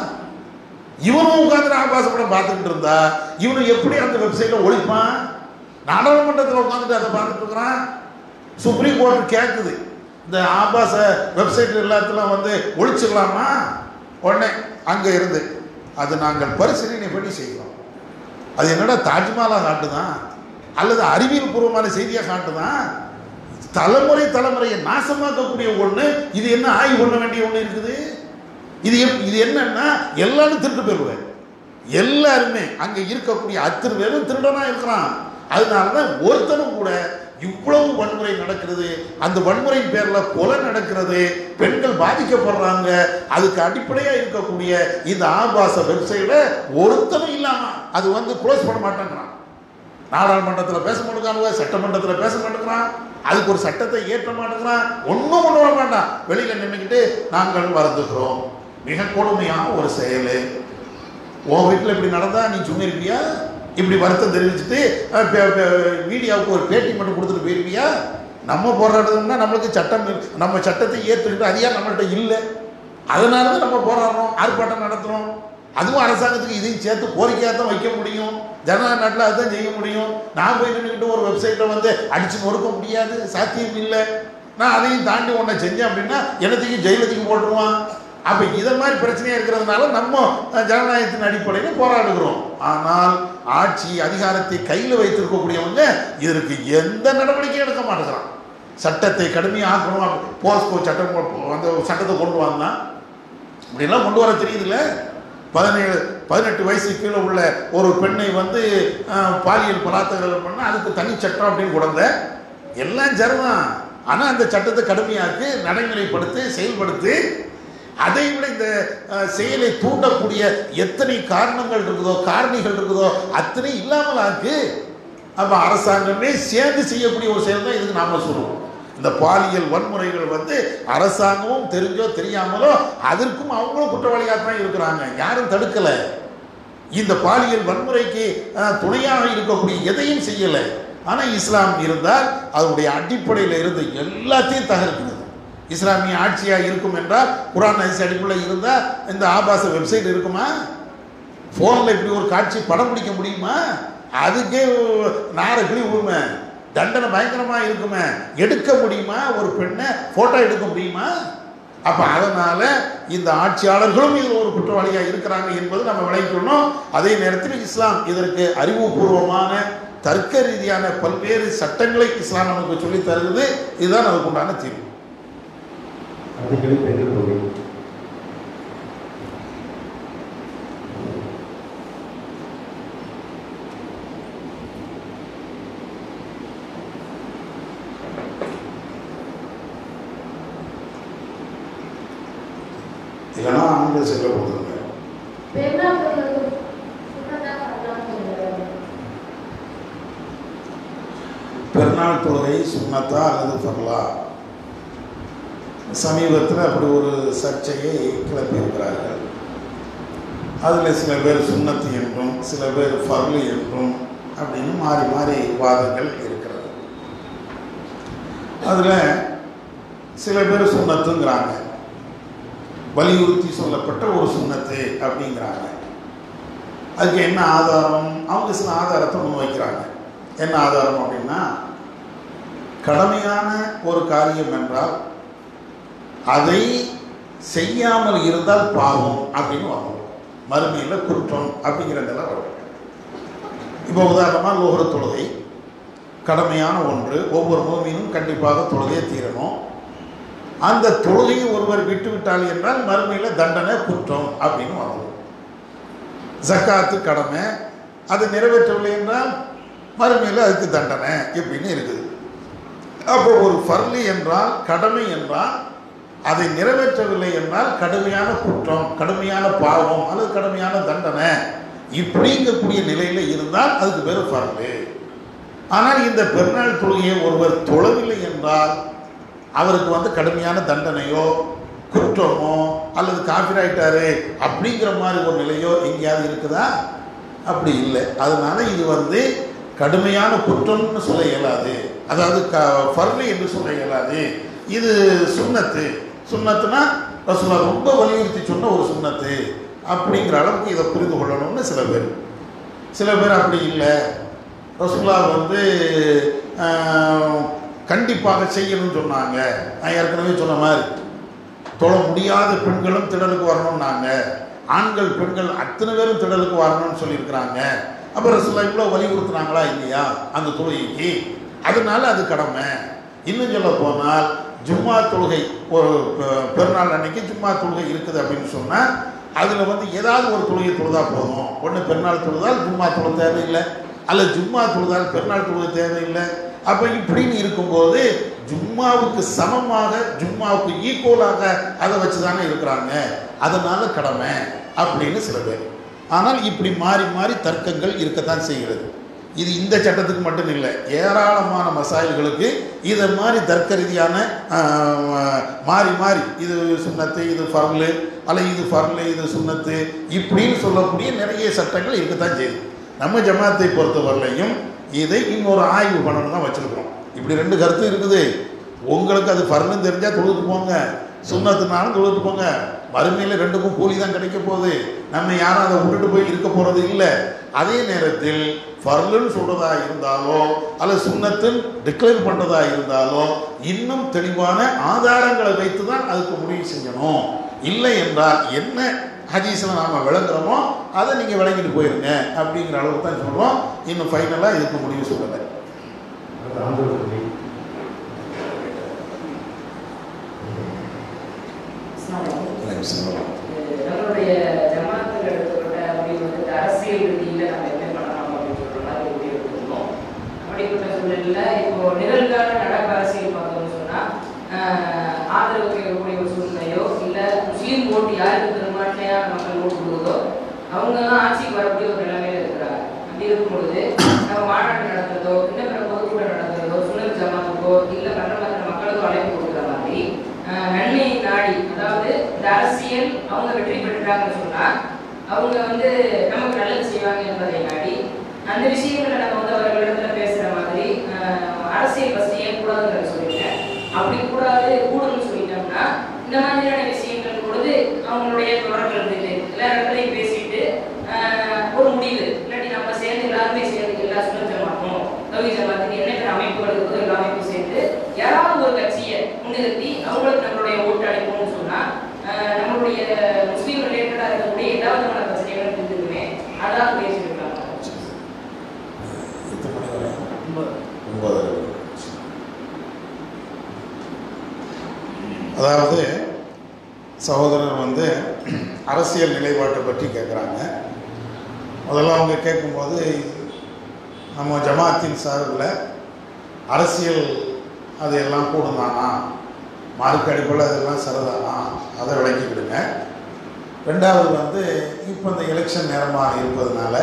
இவனும் உட்கார்ந்து ஆபாச படம் பார்த்துக்கிட்டு இருந்தா இவனு எப்படி அந்த வெப்சைட்ல ஒழிப்பான்? நாடாளுமன்றத்தில் உட்காந்துட்டு அதை பார்த்துட்டு இருக்கிறான். சுப்ரீம் கோர்ட் கேட்குது, இந்த ஆபாச வெப்சைட் எல்லாத்துல ஒழிச்சுக்கலாமா? உடனே அங்க இருந்து அது நாங்கள் பரிசீலனை பண்ணி செய்கிறோம். அது என்னடா தாஜ்மஹாலா காட்டுதான் அல்லது அறிவியல் பூர்வமான செய்தியா காட்டுதான்? தலைமுறையை நாசமாக்கக்கூடிய ஒண்ணு. இது என்ன ஆய்வு பண்ண வேண்டிய ஒண்ணு இருக்குது? இது என்னன்னா எல்லாரும் திருட்டு போயிருவேன். எல்லாருமே அங்க இருக்கக்கூடிய அத்தனை பேரும் திருடனா இருக்கிறான். அதனாலதான் ஒருத்தனும் கூட இவ்வளவு வன்முறை நடக்கிறது, அந்த வன்முறையின் பேர்ல கொலை நடக்கிறது, பெண்கள் பாதிக்கப்படுறாங்க. அதுக்கு அடிப்படையா இருக்கக்கூடிய இந்த ஆபாச வெப்சைட்ல ஒருத்தனும் இல்லாம அது க்ளோஸ் பண்ண மாட்டேங்கிறான். நாடாளுமன்றத்தில் பேச மாட்டேங்கிறாங்க, சட்டமன்றத்தில் பேச மாட்டேங்கிறான், அதுக்கு ஒரு சட்டத்தை ஏற்ற மாட்டேங்கிறான், ஒன்றும் கொண்டு வர மாட்டான். வெளியில நின்றுக்கிட்டு நாங்கள் வருந்துகிறோம். மிக கொடுமையான ஒரு செயல். உன் வீட்டில் இப்படி நடந்தா நீ சொன்னிருப்பியா? இப்படி வருத்தம் தெரிவிச்சுட்டு மீடியாவுக்கு ஒரு பேட்டி மட்டும் கொடுத்துட்டு போயிருப்பியா? நம்ம போராடுறதுன்னா நம்மளுக்கு சட்டம், நம்ம சட்டத்தை ஏற்றுக்கிட்டு அதிகா நம்மள்கிட்ட இல்லை. அதனால தான் நம்ம போராடுறோம், ஆர்ப்பாட்டம் நடத்துகிறோம். அதுவும் அரசாங்கத்துக்கு இதையும் சேர்த்து கோரிக்கையாக தான் வைக்க முடியும். ஜனநாயக நாட்டில் அதுதான் செய்ய முடியும். நான் போய் நின்றுக்கிட்டு ஒரு வெப்சைட்டை அடிச்சு நொறுக்க முடியாது, சாத்தியம் இல்லை. நான் அதையும் தாண்டி ஒன்றை செஞ்சேன் அப்படின்னா எனத்தையும் ஜெயிலத்துக்கு போட்டுருவான். அப்ப இதை மாதிரி பிரச்சனையா இருக்கிறதுனால நம்ம ஜனநாயகத்தின் அடிப்படையில் போராடுகிறோம். ஆனால் ஆட்சி அதிகாரத்தை கையில் வைத்திருக்கக்கூடியவங்க இதற்கு எந்த நடவடிக்கையும் எடுக்க மாட்டேங்கிறான். சட்டத்தை கடுமையாக்கணும், போஸ்கோ சட்டம் அந்த சட்டத்தை கொண்டு வந்தா இப்படிலாம் கொண்டு வர தெரியுதுல்ல. 18 வயசு கீழே உள்ள ஒரு பெண்ணை பாலியல் பலாத்காரம் பண்ண அதுக்கு தனி சட்டம் அப்படின்னு கொடுங்க. எல்லாம் சரிதான். ஆனா அந்த சட்டத்தை கடுமையாக்கு, நடைமுறைப்படுத்தி, செயல்படுத்தி, அதை விட இந்த செயலை தூண்டக்கூடிய எத்தனை காரணங்கள் இருக்குதோ, காரணிகள் இருக்குதோ அத்தனை இல்லாமல் ஆக்கு. அப்ப அரசாங்கமே சேர்ந்து செய்யக்கூடிய ஒரு செயல் தான் இதுக்கு நாம சொல்லுவோம். இந்த பாலியல் வன்முறைகள் அரசாங்கமும் தெரிஞ்சோ தெரியாமலோ அதற்கும் அவங்களும் குற்றவாளியாக தான் இருக்கிறாங்க. யாரும் தடுக்கல. இந்த பாலியல் வன்முறைக்கு துணையாக இருக்கக்கூடிய எதையும் செய்யலை. ஆனா இஸ்லாம் இருந்தால் அதனுடைய அடிப்படையில் இருந்து எல்லாத்தையும் தகர்க்கிறது. இஸ்லாமிய ஆட்சியா இருக்கும் என்றால் குர்ஆன் ஹதீஸ் அடிப்படையில் இருந்தா இந்த ஆபாச வெப்சைட் இருக்குமா? போன்ல இப்படி ஒரு காட்சி படம் பிடிக்க முடியுமா? அதுக்கே நாரகிளி உரிமை, தண்டனை பயங்கரமா இருக்குமே. எடுக்க முடியுமா? ஒரு பெண்ணை போட்டோ எடுக்க முடியுமா? அப்ப அதனால இந்த ஆட்சியாளர்களும் இதில் ஒரு குற்றவாளியா இருக்கிறாங்க என்பது நம்ம விளைவிக்கணும். அதே நேரத்தில் இஸ்லாம் இதற்கு அறிவுபூர்வமான தர்க்க ரீதியான பல்வேறு சட்டங்களை இஸ்லாம் நமக்கு சொல்லி தருகிறது. இதுதான் நமக்கு உண்டான தீர்வு. இல்லைன்னா ஆண்கள் செல்ல போதுங்க. பெருநாள் தொழுகை சுன்னத்தா அல்லது ஃபர்லா? சமீபத்தில் அப்படி ஒரு சர்ச்சையை கிளப்பியிருக்கிறார்கள். அதில் சில பேர் சுன்னத்து என்றும் சில பேர் ஃபர்லு என்றும் அப்படின்னு மாறி மாறி வாதங்கள் இருக்கிறது. அதில் சில பேர் சுன்னத்துங்கிறாங்க, வலியுறுத்தி சொல்லப்பட்ட ஒரு சுன்னத்து அப்படிங்கிறாங்க. அதுக்கு என்ன ஆதாரம்? அவங்க சில ஆதாரத்தை முன்வைக்கிறாங்க. என்ன ஆதாரம் அப்படின்னா, கடமையான ஒரு காரியம் என்றால் அதை செய்யாமல் இருந்தால் பாவம் அப்படின்னு வரும், மறுமையில் குற்றம் அப்படிங்கிறதெல்லாம் வரும். இப்போ உதாரணமாக லோஹர் தொழுகை கடமையான ஒன்று, ஒவ்வொரு மூமினும் கண்டிப்பாக தொழுகையை தீரணும். அந்த தொழுகையை ஒருவர் விட்டுவிட்டால் என்றால் மறுமையில் தண்டனை குற்றம் அப்படின்னு வரும். ஜக்காத்து கடமை, அது நிறைவேற்றவில்லை என்றால் மறுமையில் அதுக்கு தண்டனை இப்படின்னு இருக்குது. அப்போ ஒரு ஃபர்லி என்றால், கடமை என்றால், அதை நிறைவேற்றவில்லை என்றால் கடுமையான குற்றம், கடுமையான பாவம் அல்லது கடுமையான தண்டனை இப்படிங்கக்கூடிய நிலையில இருந்தால் அதுக்கு பேர் ஃபர்லு. ஆனால் இந்த பெருநாள் தொழுகையை ஒருவர் தொழவில்லை என்றால் அவருக்கு கடுமையான தண்டனையோ குற்றமோ அல்லது காபிராயிட்டாரு அப்படிங்கிற மாதிரி ஒரு நிலையோ எங்கேயாவது இருக்குதா? அப்படி இல்லை. அதனால இது கடுமையான குற்றம்னு சொல்ல இயலாது, அதாவது ஃபர்லு என்று சொல்ல இயலாது. இது சுன்னத்து. சுன்னத்துனா ரசூலா ரொம்ப வலியுறுத்தி சொன்ன ஒரு சுன்னத்து அப்படிங்கிற அளவுக்கு இதை புரிந்து கொள்ளணும்னு சில பேர் அப்படி இல்லை, ரசூலா கண்டிப்பாக செய்யணும்னு சொன்னாங்க. நான் ஏற்கனவே சொன்ன மாதிரி தொழ முடியாத பெண்களும் திடலுக்கு வரணும்னாங்க, ஆண்கள் பெண்கள் அத்தனை பேரும் திடலுக்கு வரணும்னு சொல்லியிருக்கிறாங்க. அப்போ ரசூலா இவ்வளோ வலியுறுத்தினாங்களா இல்லையா அந்த தொழுகைக்கு? அதனால அது கடமை. இன்னும் சொல்ல போனால் ஜும்மா தொழுகை, ஒரு பெருநாள் அன்னைக்கு ஜும்மா தொழுகை இருக்குது அப்படின்னு சொன்னால் அதில் ஏதாவது ஒரு தொழுகை தொழுதா போதும். ஒன்று பெருநாள் தொழுதால் ஜும்மா தொழ தேவையில்லை, அல்லது ஜும்மா தொழுதால் பெருநாள் தொழுகை தேவையில்லை. அப்போ இப்படின்னு இருக்கும்போது ஜும்மாவுக்கு சமமாக, ஜும்மாவுக்கு ஈக்குவலாக அதை வச்சு தானே இருக்கிறாங்க, அதனால கடமை அப்படின்னு சில பேர். ஆனால் இப்படி மாறி மாறி தர்க்கங்கள் இருக்கத்தான் செய்கிறது. இது இந்த சட்டத்துக்கு மட்டும் இல்லை, ஏராளமான மசாயில்களுக்கு இதை மாதிரி தர்க்க ரீதியான மாறி மாறி இது சுன்னத்து, இது ஃபர்லு, அல்ல இது ஃபர்லு, இது சுன்னத்து இப்படின்னு சொல்லக்கூடிய நிறைய சட்டங்கள் இருக்கத்தான் செய்யுது. நம்ம ஜமாத்தை பொறுத்தவரையிலையும் இதை இன்னொரு ஆய்வு பண்ணணும் தான் வச்சுருக்கிறோம். இப்படி ரெண்டு கருத்து இருக்குது. உங்களுக்கு அது ஃபர்லுன்னு தெரிஞ்சால் தொழுது போங்க, சுன்னத்துனாலும் தொழுது போங்க. மறுமையில் ரெண்டுக்கும் கூலி தான் கிடைக்க போகுது. நம்ம யாரும் அதை விட்டுட்டு போய் இருக்க போகிறது இல்லை. அதே நேரத்தில் ஃபர்லுன்னு சொல்கிறதா இருந்தாலோ அல்லது சுன்னத்துன்னு டிக்ளேர் பண்ணுறதா இருந்தாலோ இன்னும் தெளிவான ஆதாரங்களை வைத்து தான் அதுக்கு முடிவு செய்யணும். இல்லை என்றால் என்ன ஹதீஸில் நாம் விளங்குறோமோ அதை நீங்கள் விளங்கிட்டு போயிருங்க அப்படிங்கிற அளவுக்கு தான் சொல்கிறோம். இன்னும் ஃபைனலாக இதுக்கு முடிவு சொல்லலை. நம்மளுடைய ஜமாத்தில் எடுத்துக்கிட்ட அப்படி அரசியல் ரீதியில் நம்ம என்ன பண்ணலாம் அப்படின்னு சொல்ற மாதிரி முடிவு எடுத்துக்கணும். அப்படிப்பட்ட சூழலில் இப்போ நிகழ்கால நடப்பு அரசியல் பார்த்தோம்னு சொன்னால் ஆதரவு கேட்கக்கூடிய ஒரு சூழ்நிலையோ இல்லை முஸ்லீம் ஓட்டு யாருக்கு பெரும்பான்மையான மக்கள் ஓட்டு கொடுதோ அவங்க தான் ஆட்சிக்கு வரக்கூடிய ஒரு நிலைமையில இருக்கிறாங்க. அப்படி இருக்கும் பொழுது நம்ம மாநாட்டு நடத்துறதோ இல்லை பிற பொதுக்கூட்டம் நடத்துறதோ சுனத் ஜமாத்துக்கோ இல்லை மற்ற மற்ற மக்களுக்கோ அழைப்பு கொடுக்குற மாதிரி நன்மையை நாடி, அதாவது இந்த அரசியல் அவங்க வெற்றி பெற்றுட்டாங்கன்னு சொன்னா அவங்க நமக்கு நல்லது செய்வாங்க என்பதை நாடி அந்த விஷயங்களை நம்ம அவர்களிடத்துல பேசுற மாதிரி அரசியல் ஃபர்ஸ்ட் ஏன் கூடாதுன்னு சொல்லிட்டேன். அப்படி கூடாது கூடுன்னு சொல்லிட்டோம்னா இந்த மாதிரியான விஷயங்கள் பொழுது அவங்களுடைய தொடர்கள் எல்லா இடத்துலையும் பேசிட்டு ஒரு முடிவு இல்லாட்டி நம்ம சேர்ந்து எல்லாருமே சேர்ந்து எல்லா சுழற்ற மாட்டோம் கவி ஜமாத்துக்கு என்ன பேர் அமைப்புகள் இருக்குதோ எல்லா அமைப்பும் சேர்ந்து யாராவது ஒரு கட்சியை முன்னிறுத்தி அவங்களுக்கு நம்மளுடைய ஓட்டு அளிப்போம்னு சொன்னா நம்மளுடைய முஸ்லீம் ரிலேட்டடா இருக்கக்கூடிய எல்லா விதமான பிரச்சனைகளும் இருந்துக்குமே அதான் பேசியிருக்காங்க. அதாவது சகோதரர் அரசியல் நிலைப்பாட்டை பற்றி கேட்குறாங்க. முதல்ல அவங்க கேட்கும்போது நம்ம ஜமாத்தின் சார்பில் அரசியல் அது எல்லாம் கூடுதானா, மார்க் அடிப்படையில் அதெல்லாம் சரிதானா, அதை விளக்கிக்கிடுங்க. ரெண்டாவது இப்போ இந்த எலெக்ஷன் நேரமாக இருப்பதுனால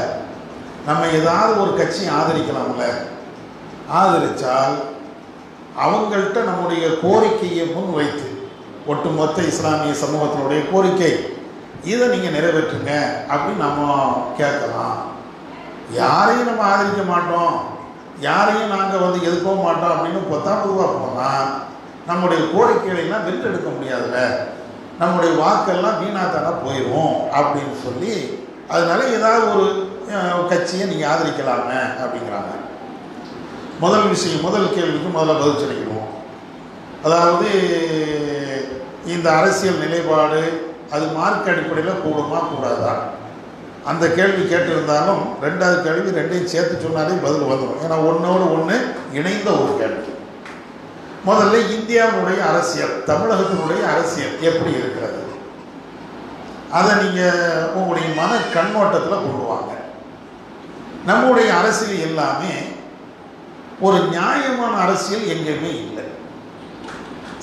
நம்ம ஏதாவது ஒரு கட்சி ஆதரிக்கலாம்ல, ஆதரித்தால் அவங்கள்ட்ட நம்முடைய கோரிக்கையை முன் வைத்து ஒட்டுமொத்த இஸ்லாமிய சமூகத்தினுடைய கோரிக்கை இதை நீங்கள் நிறைவேற்றுங்க அப்படின்னு நம்ம கேட்கலாம். யாரையும் நம்ம ஆதரிக்க மாட்டோம், யாரையும் நாங்கள் எதிர்க்கவும் மாட்டோம் அப்படின்னு பொதுவாக போனால் நம்முடைய கோரிக்கைகளெல்லாம் வென்றெடுக்க முடியாதுல்ல, நம்முடைய வாக்கெல்லாம் வீணாத்தானா போயிடும் அப்படின்னு சொல்லி அதனால ஏதாவது ஒரு கட்சியை நீங்கள் ஆதரிக்கலாமே அப்படிங்கிறாங்க. முதல் கேள்விக்கு முதல்ல பதில் சொல்லிக்கணும். அதாவது இந்த அரசியல் நிலைப்பாடு அது மார்க் அடிப்படையில் கூடுமா கூடாதா அந்த கேள்வி கேட்டிருந்தாலும் ரெண்டாவது கேள்வி ரெண்டையும் சேர்த்து சொன்னாலே பதில் வந்துடும். ஏன்னா ஒன்றோடு ஒன்று இணைந்த ஒரு கேள்வி. முதல்ல இந்தியாவுடைய அரசியல், தமிழகத்தினுடைய அரசியல் எப்படி இருக்கிறது அதை நீங்கள் உங்களுடைய மன கண்ணோட்டத்தில் கொண்டு வாங்க. நம்முடைய அரசியல் எல்லாமே ஒரு நியாயமான அரசியல் எங்கேயுமே இல்லை,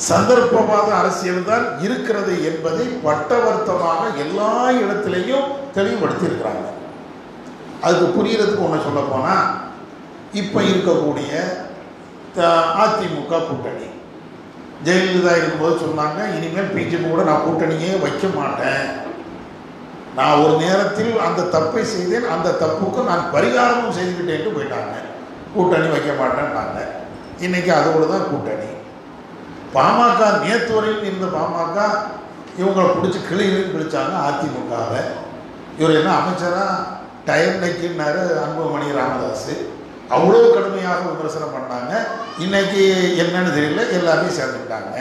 சந்தர்ப்பவாத அரசியல் தான் இருக்கிறது என்பதை பட்டவர்த்தமாக எல்லா இடத்திலையும் தெளிவுபடுத்தி இருக்கிறாங்க. அதுக்கு புரியறதுக்கு ஒன்று சொல்ல போனால், இப்போ இருக்கக்கூடிய அதிமுக கூட்டணி, ஜெயலலிதா இருக்கும்போது சொன்னாங்க, இனிமேல் பிஜேபி கூட நான் கூட்டணியே வைக்க மாட்டேன், நான் ஒரு நேரத்தில் அந்த தப்பை செய்தேன், அந்த தப்புக்கு நான் பரிகாரமும் செய்துக்கிட்டேன்ட்டு போயிட்டாங்க. கூட்டணி வைக்க மாட்டேன்னாங்க. இன்னைக்கு அதோடு தான் கூட்டணி. பாமக நேற்று வரையும் இருந்த பாமக இவங்களை பிடிச்சி கிளிகளையும் பிடிச்சாங்க அதிமுகவை. இவர் என்ன அமைச்சராக டயர் நைக்கின்னாரு அன்புமணி ராமதாஸ், அவ்வளோ கடுமையாக விமர்சனம் பண்ணாங்க. இன்னைக்கு என்னன்னு தெரியல, எல்லாமே சேர்ந்துட்டாங்க.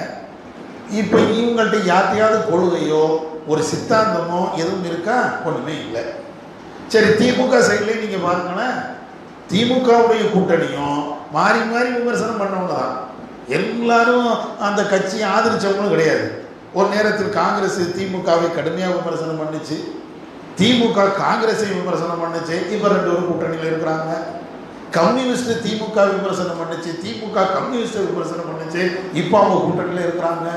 இப்போ இவங்கள்ட்ட யார்ட்டையாவது கொள்கையோ ஒரு சித்தாந்தமோ எதுவும் இருக்கா? ஒன்றுமே இல்லை. சரி, திமுக சைட்லேயே நீங்கள் பாருங்களேன், திமுகவுடைய கூட்டணியும் மாறி மாறி விமர்சனம் பண்ணவங்க தான். எல்லாரும் அந்த கட்சியை ஆதரிச்சவங்களும் கிடையாது. ஒரு நேரத்தில் காங்கிரஸ் திமுகவை கடுமையாக விமர்சனம் பண்ணுச்சு, திமுக காங்கிரஸை விமர்சனம் பண்ணுச்சு, இப்போ 2 பேரும் கூட்டணியில் இருக்கிறாங்க. கம்யூனிஸ்ட் திமுக விமர்சனம் பண்ணுச்சு, திமுக கம்யூனிஸ்ட் விமர்சனம் பண்ணுச்சு, இப்போ அவங்க கூட்டணியில் இருக்கிறாங்க.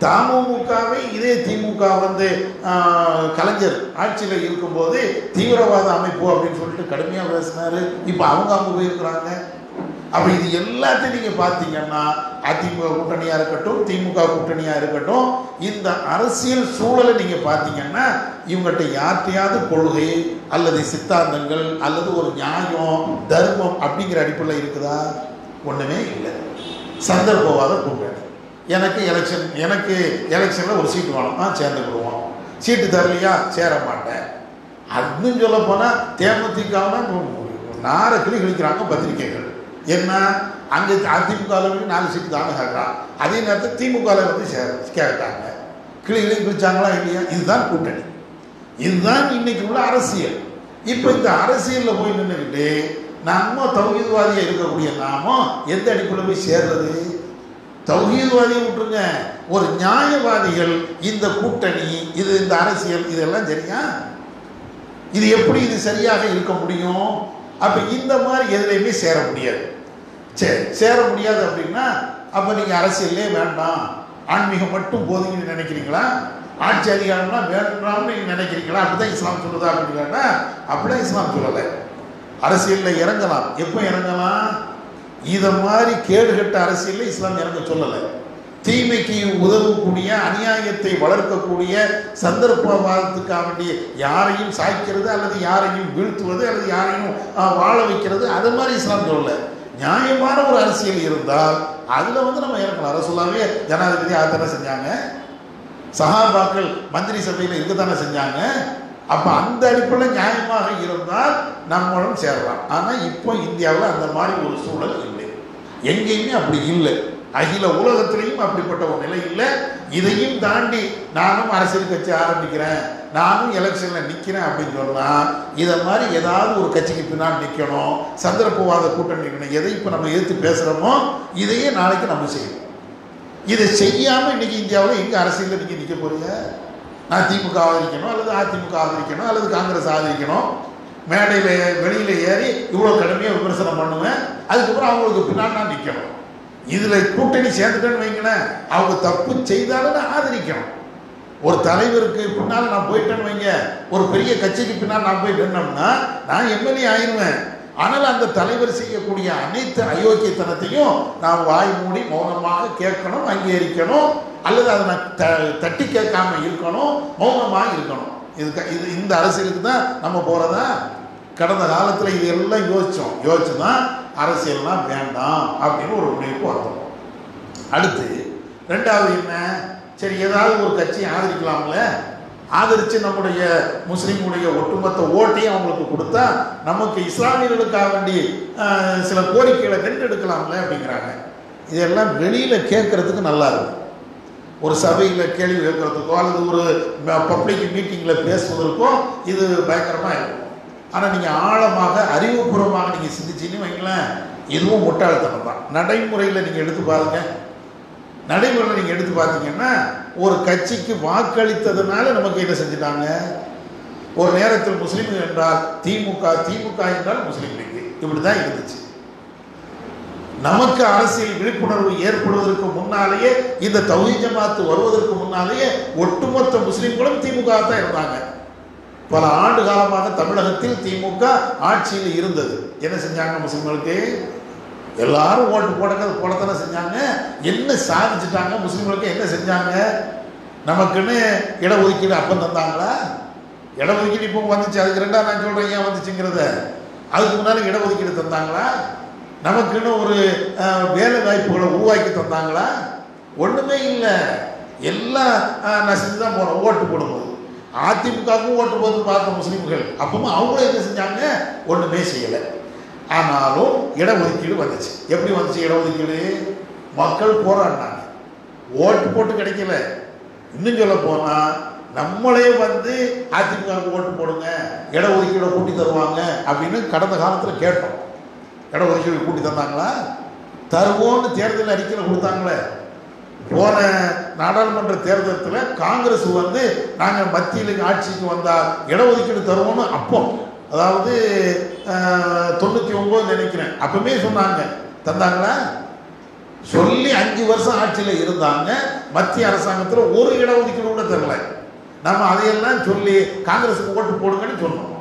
தமுமுகவை இதே திமுக கலைஞர் ஆட்சியில் இருக்கும்போது தீவிரவாத அமைப்பு அப்படின்னு சொல்லிட்டு கடுமையாக பேசினாரு, இப்போ அவங்க போயிருக்கிறாங்க. அப்போ இது எல்லாத்தையும் நீங்கள் பார்த்தீங்கன்னா, அதிமுக கூட்டணியாக இருக்கட்டும், திமுக கூட்டணியாக இருக்கட்டும், இந்த அரசியல் சூழலை நீங்கள் பார்த்தீங்கன்னா, இவங்கள்ட்ட யார்ட்டையாவது கொள்கை அல்லது சித்தாந்தங்கள் அல்லது ஒரு நியாயம் தர்மம் அப்படிங்கிற அடிப்படையில் இருக்குதா? ஒன்றுமே இல்லை. சந்தர்ப்பவாத கூட்டணி. எனக்கு எலெக்ஷனில் ஒரு சீட்டு வேணும், சேர்ந்துக்கிடுவோம். சீட்டு தரலையா, சேர மாட்டேன். அதுன்னு சொல்ல போனால் தேமுதிகனா நாரை கிளி கிழிக்கிறாங்க பத்திரிகைகள். என்ன, அங்கே அதிமுகவில் 4 சீட்டு தானே கேட்குறான், அதே நேரத்தில் திமுகவில் கேட்டாங்க. கிளி கிழிச்சாங்களா இல்லையா? இதுதான் கூட்டணி, இதுதான் இன்னைக்கு உள்ள அரசியல். இப்போ இந்த அரசியலில் போய் நின்றுக்கிட்டு நம்ம தௌஹீத்வாதியாக இருக்கக்கூடிய நாம எந்த அடிப்படையில் போய் சேர்றது? தௌஹீத்வாதியை விட்டுருங்க, ஒரு நியாயவாதிகள் இந்த கூட்டணி, இது இந்த அரசியல், இதெல்லாம் சரியா? இது எப்படி இது சரியாக இருக்க முடியும்? அப்போ இந்த மாதிரி எதுலையுமே சேர முடியாது. சரி, சேர முடியாது அப்படின்னா அப்போ நீங்கள் அரசியல்லே வேண்டாம், ஆன்மீகம் மட்டும் போதுங்கன்னு நினைக்கிறீங்களா? ஆட்சி அதிகாரம்னா வேண்டாம்னு நீங்கள் நினைக்கிறீங்களா? அப்படிதான் இஸ்லாம் சொல்லுதா அப்படின்னா அப்படிலாம் இஸ்லாம் சொல்லலை. அரசியலில் இறங்கலாம். எப்போ இறங்கலாம்? இதை மாதிரி கேடுகட்ட அரசியலில் இஸ்லாம் இறங்க சொல்லலை. தீமைக்கு உதவக்கூடிய, அநியாயத்தை வளர்க்கக்கூடிய, சந்தர்ப்பவாதத்துக்காக வேண்டிய யாரையும் சாய்க்கிறது அல்லது யாரையும் வீழ்த்துவது அல்லது யாரையும் வாழ வைக்கிறது, அது மாதிரி இஸ்லாம் சொல்லலை. நியாயமான ஒரு அரசியல் இருந்தால் அதில் நம்ம இறங்கலாம். ரசூலுல்லாஹ்வே ஜனாதிபதி ஆதாரம் செஞ்சாங்க, சஹாபாக்கள் மந்திரி சபையில் இருக்கத்தானே செஞ்சாங்க. அப்போ அந்த அடிப்படையில் நியாயமாக இருந்தால் நம்மளும் சேரலாம். ஆனால் இப்போ இந்தியாவில் அந்த மாதிரி ஒரு சூழல் இல்லை, எங்கேயுமே அப்படி இல்லை. அகில உலகத்திலையும் அப்படிப்பட்ட ஒரு நிலை இல்லை. இதையும் தாண்டி நானும் அரசியல் கட்சி ஆரம்பிக்கிறேன், நானும் எலெக்ஷனில் நிற்கிறேன் அப்படின்னு சொன்னால் இதை மாதிரி ஏதாவது ஒரு கட்சிக்கு பின்னால் நிற்கணும், சந்தர்ப்பவாத கூட்டணி நிற்கணும். எதை இப்போ நம்ம எதிர்த்து பேசுகிறோமோ இதையே நாளைக்கு நம்ம செய்யணும். இதை செய்யாமல் இன்றைக்கி இந்தியாவில் எங்கே அரசியலில் நீங்கள் நிற்க போறீங்க? நான் திமுக ஆதரிக்கணும் அல்லது அதிமுக ஆதரிக்கணும் அல்லது காங்கிரஸ் ஆதரிக்கணும், மேடையில் வெளியில் ஏறி இவ்வளோ கடுமையாக விமர்சனம் பண்ணுவேன், அதுக்கப்புறம் அவங்களுக்கு பின்னால் நான் நிற்கணும். இதில் கூட்டணி சேர்ந்துட்டேன்னு வைங்களேன், அவங்க தப்பு செய்தாலும் நான் ஆதரிக்கணும். ஒரு தலைவருக்கு பின்னால் நான் போயிட்டேன்னு வைங்க, ஒரு பெரிய கட்சிக்கு பின்னால் நான் போய் நின்னோம்னா நான் எம்எல்ஏ ஆயிடுவேன். ஆனால் அந்த தலைவர் செய்யக்கூடிய அனைத்து அயோக்கியத்தனத்தையும் நான் வாய் மூடி மௌனமாக கேட்கணும், அங்கீகரிக்கணும், அல்லது அதை நான் தட்டி கேட்காம இருக்கணும், மௌனமாக இருக்கணும். இது இந்த அரசியலுக்கு தான் நம்ம போகிறதா? கடந்த காலத்தில் இது எல்லாம் யோசிச்சு தான் அரசியல்லாம் வேண்டாம் அப்படின்னு ஒரு முடிவுக்கு வந்தோம். அடுத்து 2வது என்ன? சரி, ஏதாவது ஒரு கட்சியை ஆதரிக்கலாம்ல, ஆதரித்து நம்முடைய முஸ்லீமுடைய ஒட்டுமொத்த ஓட்டையும் அவங்களுக்கு கொடுத்தா நமக்கு இஸ்லாமியர்களுக்காக வேண்டி சில கோரிக்கைகளை வென்றெடுக்கலாம்ல அப்படிங்கிறாங்க. இதெல்லாம் வெளியில் கேட்கறதுக்கு நல்லா இருக்கும். ஒரு சபையில் கேள்வி கேட்கறதுக்கோ அல்லது ஒரு பப்ளிக் மீட்டிங்கில் பேசுவதற்கோ இது பயங்கரமாக இருக்கும். ஆனால் நீங்கள் ஆழமாக அறிவுபூர்வமாக நீங்கள் சிந்திச்சின்னு வைங்களேன், இதுவும் முட்டாள்தனம் தான். நடைமுறையில் நீங்கள் எடுத்து பாருங்க. நடைமுறையில் நீங்கள் எடுத்து பார்த்தீங்கன்னா ஒரு கட்சிக்கு வாக்களித்ததுனால நமக்கு என்ன செஞ்சுட்டாங்க? ஒரு நேரத்தில் முஸ்லீம்கள் என்றால் திமுக, திமுக என்றால் முஸ்லீம் லீக், இப்படி தான் இருந்துச்சு. நமக்கு அரசியல் விழிப்புணர்வு ஏற்படுவதற்கு முன்னாலேயே, இந்த தௌஹீத் ஜமாத் வருவதற்கு முன்னாலேயே ஒட்டுமொத்த முஸ்லீம்களும் திமுக தான் இருந்தாங்க. பல ஆண்டு காலமாக தமிழகத்தில் திமுக ஆட்சியில் இருந்தது. என்ன செஞ்சாங்க? முஸ்லிம்களுக்கு எல்லாரும் ஓட்டு போடத்தானே செஞ்சாங்க. என்ன சாதிச்சுட்டாங்க? முஸ்லிம்களுக்கு என்ன செஞ்சாங்க? நமக்குன்னு இடஒதுக்கீடு அப்போ தந்தாங்களா? இடஒதுக்கீடு இப்போ வந்துச்சு, அதுக்கு ரெண்டாவது நான் சொல்கிறேன் ஏன் வந்துச்சுங்கிறத. அதுக்கு முன்னாடி இடஒதுக்கீடு தந்தாங்களா? நமக்குன்னு ஒரு வேலை வாய்ப்புகளை உருவாக்கி தந்தாங்களா? ஒன்றுமே இல்லை. எல்லாம் நான் செஞ்சு தான் போனேன் ஓட்டு போடும்போது. அதிமுகவுக்கும் ஓட்டு போட்டு பார்த்த முஸ்லீம்கள் அப்பவும் அவங்களும் என்ன செஞ்சாங்க? ஒன்றுமே செய்யலை. ஆனாலும் இடஒதுக்கீடு வந்துச்சு. எப்படி வந்துச்சு இடஒதுக்கீடு? மக்கள் போராடினாங்க, ஓட்டு போட்டு கிடைக்கல. இன்னும் சொல்ல போனால் நம்மளே வந்து அதிமுகவுக்கு ஓட்டு போடுங்க, இடஒதுக்கீடை கூட்டி தருவாங்க அப்படின்னு கடந்த காலத்தில் கேட்டோம். இடஒதுக்கீடு கூட்டி தந்தாங்களா? தருவோன்னு தேர்தல் அறிக்கையில் கொடுத்தாங்களே. போன நாடாளுமன்ற தேர்தலில் காங்கிரஸ் வந்து நாங்கள் மத்தியில் ஆட்சிக்கு வந்தால் இடஒதுக்கீடு தருவோம்னு அப்போ, அதாவது 99 நினைக்கிறேன், அப்பவுமே சொன்னாங்க. தந்தாங்களா? சொல்லி 5 வருஷம் ஆட்சியில் இருந்தாங்க. மத்திய அரசாங்கத்தில் ஒரு இடஒதுக்கீடு கூட தரல. நம்ம அதையெல்லாம் சொல்லி காங்கிரஸுக்கு ஓட்டு போடுங்கன்னு சொன்னோம்.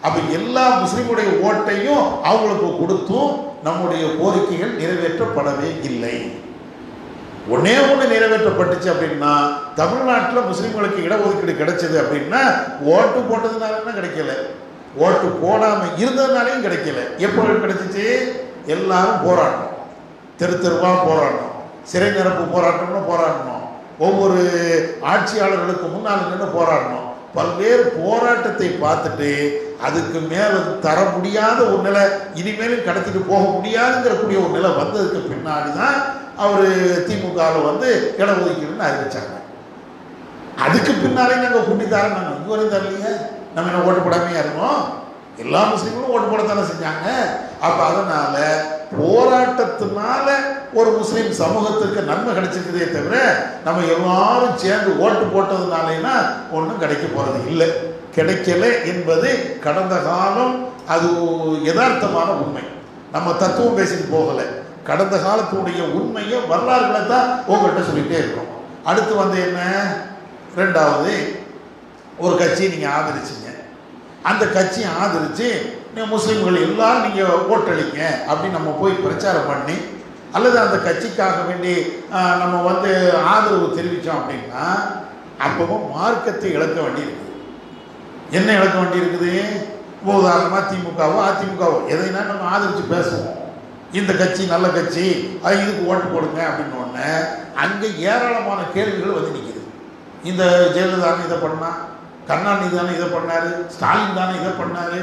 அப்போ எல்லா முஸ்லீமுடைய ஓட்டையும் அவங்களுக்கு கொடுத்தும் நம்முடைய கோரிக்கைகள் நிறைவேற்றப்படவே இல்லை. ஒன்னே ஒன்று நிறைவேற்றப்பட்டுச்சு அப்படின்னா, தமிழ்நாட்டில் முஸ்லீம்களுக்கு இடஒதுக்கீடு கிடைச்சது அப்படின்னா ஓட்டு போட்டதுனால கிடைக்கல, ஓட்டு போடாமல் இருந்ததுனாலையும் கிடைக்கல. எப்போ கிடைச்சிச்சு? எல்லாரும் போராடணும், தெரு தெருவாக போராடணும், சிறை நிரப்பு போராட்டம்னு போராடணும், ஒவ்வொரு ஆட்சியாளர்களுக்கு முன்னால் நின்று போராடணும். பல்வேறு போராட்டத்தை பார்த்துட்டு அதுக்கு மேலே தர முடியாத ஒரு நிலை, இனிமேலும் கடத்திட்டு போக முடியாதுங்கிறக்கூடிய ஒரு நிலை வந்ததுக்கு பின்னாடி தான் அவர் திமுகவில் வந்து இடஒதுக்கீடுன்னு அறிவிச்சாங்க. அதுக்கு பின்னாலே நாங்கள் கூட்டி தரோம். நாங்கள் இதுவரை தரலையே, நம்ம என்ன ஓட்டு போடாமையா இருக்கோம்? எல்லா முஸ்லீம்களும் ஓட்டு போடத்தானே செஞ்சாங்க. அப்போ அதனால போராட்டத்தினால ஒரு முஸ்லீம் சமூகத்திற்கு நன்மை கிடைச்சிருக்குதே தவிர நம்ம எல்லாரும் சேர்ந்து ஓட்டு போட்டதுனாலேனா ஒன்றும் கிடைக்க போறது இல்லை. கிடைக்கல என்பது கடந்த காலம், அது யதார்த்தமான உண்மை. நம்ம தத்துவம் பேசிட்டு போகலை, கடந்த காலத்துடைய உண்மையை வரலாறுகளை தான் உங்கள்கிட்ட சொல்லிகிட்டே இருக்கோம். அடுத்து வந்து என்ன? ரெண்டாவது, ஒரு கட்சியை நீங்கள் ஆதரிச்சிங்க, அந்த கட்சியை ஆதரித்து முஸ்லீம்கள் எல்லாரும் நீங்கள் ஓட்டளிங்க அப்படின்னு நம்ம போய் பிரச்சாரம் பண்ணி, அல்லது அந்த கட்சிக்காக வேண்டி நம்ம வந்து ஆதரவு தெரிவித்தோம் அப்படின்னா அப்பவும் மார்க்கத்தை இழக்க வேண்டியிருக்குது. என்ன இழக்க வேண்டியிருக்குது? உதாரணமாக திமுகவோ அதிமுகவோ எதைனா நம்ம ஆதரித்து பேசுவோம், இந்த கட்சி நல்ல கட்சி, இதுக்கு ஓட்டு போடுங்க அப்படின்னு ஒன்று, அங்கே ஏராளமான கேள்விகள் வந்து நிற்கிது. இந்த ஜெயலலிதா இதை பண்ணா, கருணாநிதி தானே இதை பண்ணாரு, ஸ்டாலின் தானே இதை பண்ணாரு,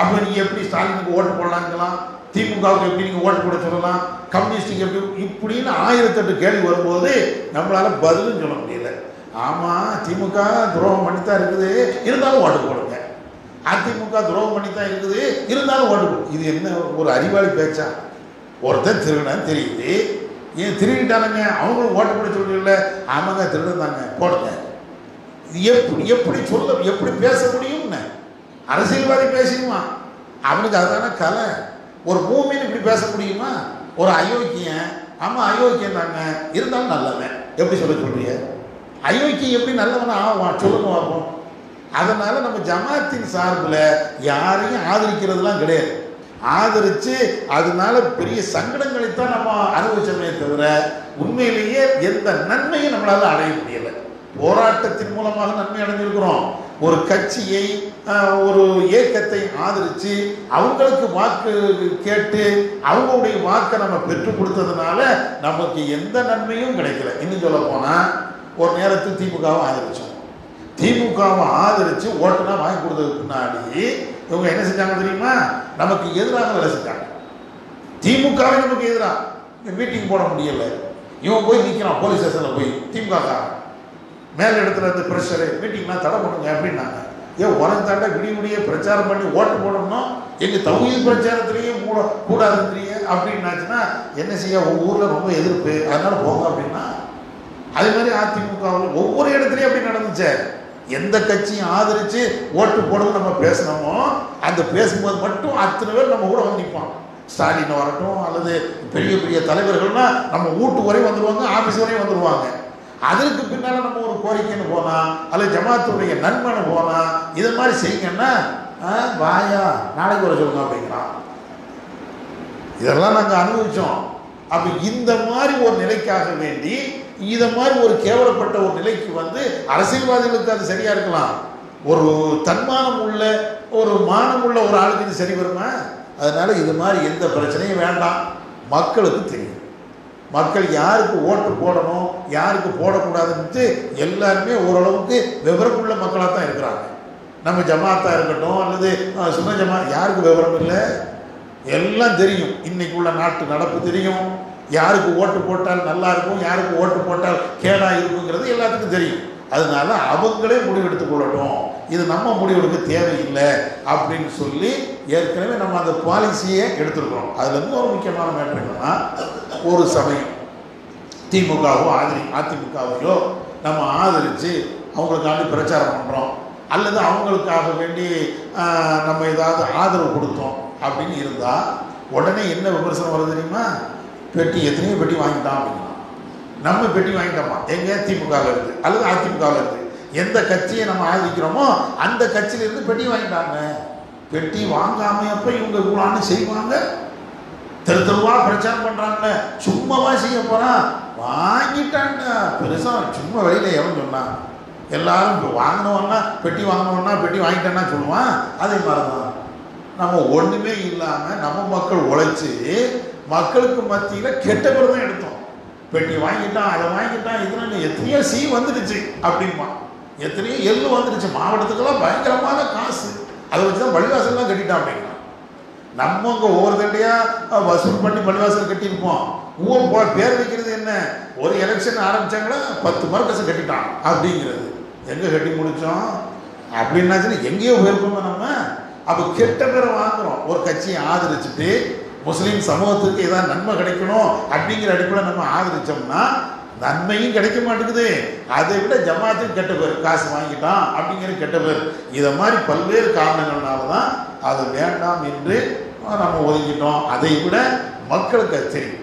அப்போ நீங்கள் எப்படி ஸ்டாலினுக்கு ஓட்டு போடலாங்கலாம், திமுகவுக்கு எப்படி நீங்கள் ஓட்டு போட சொல்லலாம், கம்யூனிஸ்டுக்கு எப்படி, இப்படின்னு 1008 கேள்வி வரும்போது நம்மளால் பதிலும் சொல்ல முடியல. ஆமாம், திமுக துரோகம் பண்ணித்தான் இருக்குது, இருந்தாலும் ஓட்டு போடுங்க, அதிமுக துரோகம் பண்ணித்தான் இருக்குது, இருந்தாலும் ஓட்டு போடு. இது என்ன ஒரு அறிவாளி பேச்சா? ஒருத்தன் திருடன்னு தெரியுது, ஏன் திருடிட்டானுங்க, அவங்களும் ஓட்டு போட சொல்றீங்கள, ஆமாங்க திருடுந்தாங்க போடுங்க. எப்படி சொல்ல, எப்படி பேச முடியும்னு அரசியல்வாதி பேசிடுவான், அவனுக்கு அதுதானே கலை. ஒரு பூமின்னு இப்படி பேச முடியுமா? ஒரு அயோக்கியன், ஆமாம் அயோக்கியம் தாங்க, இருந்தாலும் நல்லவன், எப்படி சொல்றீங்க? அயோக்கியம் எப்படி நல்லவனா ஆவான் சொல்லுங்க பார்ப்போம். அதனால நம்ம ஜமாத்தின் சார்பில் யாரையும் ஆதரிக்கிறதுலாம் கிடையாது. ஆதரித்து அதனால பெரிய சங்கடங்களைத்தான் நம்ம அனுபவிச்சோமே தவிர உண்மையிலேயே எந்த நன்மையும் நம்மளால அடைய முடியலை. போராட்டத்தின் மூலமாக நன்மை அடைஞ்சிருக்கிறோம். ஒரு கட்சியை, ஒரு இயக்கத்தை ஆதரித்து அவங்களுக்கு வாக்கு கேட்டு அவங்களுடைய வாக்கை நம்ம பெற்றுக் கொடுத்ததுனால நமக்கு எந்த நன்மையும் கிடைக்கல. இன்னும் சொல்ல போனால் ஒரு நேரத்தில் திமுகவை ஆதரித்தோம், திமுகவை ஆதரித்து ஓட்டுனா வாங்கி கொடுத்ததுக்கு பின்னாடி இவங்க என்ன செஞ்சாங்க தெரியுமா? நமக்கு எதிராக வேலை செஞ்சாங்க. திமுகவை நமக்கு எதிராக மீட்டிங் போட முடியலை, இவன் போய் நிற்கிறான் போலீஸ் ஸ்டேஷனில் போய், திமுக மேல் இடத்துல இருந்து ப்ரெஷரு, மீட்டிங்லாம் தடை பண்ணுங்க அப்படின்னாங்க. ஏன் உனக்கு தாண்டா விடிய பிரச்சாரம் பண்ணி ஓட்டு போடணும், எங்கள் தௌஹீத் பிரச்சாரத்திலேயே கூடாதுன்றீங்க அப்படின்னாச்சுன்னா என்ன செய்ய? ஊரில் ரொம்ப எதிர்ப்பு, அதனால போங்க அப்படின்னா. அதே மாதிரி அதிமுகவில் ஒவ்வொரு இடத்துலையும் அப்படி நடந்துச்சு. எந்த கட்சியும் ஆதரித்து ஓட்டு போடணும் நம்ம பேசணுமோ, அந்த பேசும்போது மட்டும் அத்தனை பேர் நம்ம கூட வந்து நிற்பான். ஸ்டாலின் வரட்டும் அல்லது பெரிய பெரிய தலைவர்கள்னா நம்ம வீட்டு வரையும் வந்துடுவாங்க, ஆஃபீஸ் வரையும் வந்துடுவாங்க. அதற்கு பின்னால் நம்ம ஒரு கோரிக்கைன்னு போனால் அல்லது ஜமாத்துடைய நன்மைன்னு போனால் இதை மாதிரி செய்யுங்கன்னா வாயா நாளைக்கு வர சொல்லுங்க அப்படிங்கிறான். இதெல்லாம் நாங்கள் அனுபவித்தோம். அப்போ இந்த மாதிரி ஒரு நிலைக்காக வேண்டி இதை மாதிரி ஒரு கேவலப்பட்ட ஒரு நிலைக்கு வந்து அரசியல்வாதிகளுக்கு அது சரியா இருக்கலாம், ஒரு தன்மானம் உள்ள ஒரு மானம் உள்ள ஒரு ஆளுக்கு இது சரி வருமா? அதனால இது மாதிரி எந்த பிரச்சனையும் வேண்டாம். மக்களுக்கு தெரியும், மக்கள் யாருக்கு ஓட்டு போடணும் யாருக்கு போடக்கூடாதுன்ட்டு எல்லாருமே ஓரளவுக்கு விவரமுள்ள மக்களாக தான் இருக்கிறாங்க. நம்ம ஜமாத்தா இருக்கட்டும் அல்லது சுன்ன ஜமாத், யாருக்கு விவரம் இல்லை? எல்லாம் தெரியும். இன்னைக்கு உள்ள நாட்டு நடப்பு தெரியும். யாருக்கு ஓட்டு போட்டால் நல்லா இருக்கும், யாருக்கு ஓட்டு போட்டால் கேடா இருக்குங்கிறது எல்லாத்துக்கும் தெரியும். அதனால அவங்களே முடிவெடுத்து கொள்ளட்டும், இது நம்ம முடிவெடுக்க தேவையில்லை அப்படின்னு சொல்லி ஏற்கனவே நம்ம அந்த பாலிசியை எடுத்துருக்கிறோம். அதுல இருந்து ஒரு முக்கியமான மேட்டர் என்னன்னா, ஒரு சமயம் திமுகவோ அதிமுகவையோ நம்ம ஆதரித்து அவங்களுக்காண்டி பிரச்சாரம் பண்ணுறோம் அல்லது அவங்களுக்காக வேண்டி நம்ம ஏதாவது ஆதரவு கொடுத்தோம் அப்படின்னு இருந்தால் உடனே என்ன விமர்சனம் வருது தெரியுமா? பெட்டி எத்தனையோ பெட்டி வாங்கிட்டான் அப்படின்னா. நம்ம பெட்டி வாங்கிட்டோமா? எங்கே? திமுகவில் இருக்குது அல்லது அதிமுகவில் இருக்குது. எந்த கட்சியை நம்ம ஆதரிக்கிறோமோ அந்த கட்சியிலேருந்து பெட்டி வாங்கிட்டாங்க. பெட்டி வாங்காமையப்போ இவங்க கூடான்னு செய்வாங்க, தெருவா பிரச்சாரம் பண்ணுறாங்க. சும்மாவா செய்ய போகிறான்? வாங்கிட்டாங்க பெருசாக. சும்மா வெளியில் எவன் சொன்னான்? எல்லாரும் இப்போ வாங்கினோன்னா பெட்டி வாங்கிட்டேன்னா சொல்லுவான். அதே மாதிரி தான் நம்ம ஒன்றுமே இல்லாமல் நம்ம மக்கள் உழைச்சி மக்களுக்கு மத்தியில் கெட்ட பேர் தான் எடுத்தோம். பெட்டி வாங்கிட்டான், அதை வாங்கிட்டான், இதனால எத்தனையோ வந்துடுச்சு அப்படிமா, எத்தனையோ எள்ளு வந்துடுச்சு. மாவட்டத்துக்கெல்லாம் பயங்கரமான காசு, அதை வச்சு தான் பள்ளிவாசல்லாம் கட்டிட்டான் அப்படின்னா. நம்ம அங்கே ஒவ்வொரு தண்டையாக வசூல் பண்ணி பள்ளிவாசல் கட்டியிருப்போம். பேர் வைக்கிறது என்ன? ஒரு எலெக்ஷன் ஆரம்பிச்சாங்களா 10 மரக்கசம் கட்டிட்டான் அப்படிங்கிறது. எங்கே கட்டி முடித்தோம் அப்படின்னாச்சுன்னா எங்கேயோ போயிருப்போம் நம்ம. அப்போ கெட்ட பேரை வாங்குறோம். ஒரு கட்சியை ஆதரிச்சுட்டு முஸ்லீம் சமூகத்துக்கு ஏதாவது நன்மை கிடைக்கணும் அப்படிங்கிற அடிப்படையில் நம்ம ஆதரிச்சோம்னா நன்மையும் கிடைக்க மாட்டேங்குது. அதை விட ஜமாத்துக்கு கெட்ட பேர், காசு வாங்கிட்டான் அப்படிங்கிற கெட்ட பேர். இதை மாதிரி பல்வேறு காரணங்கள்னால தான் அது வேண்டாம் என்று நம்ம ஒதுக்கிட்டோம். அதை விட மக்களுக்கு அது தெரியும்.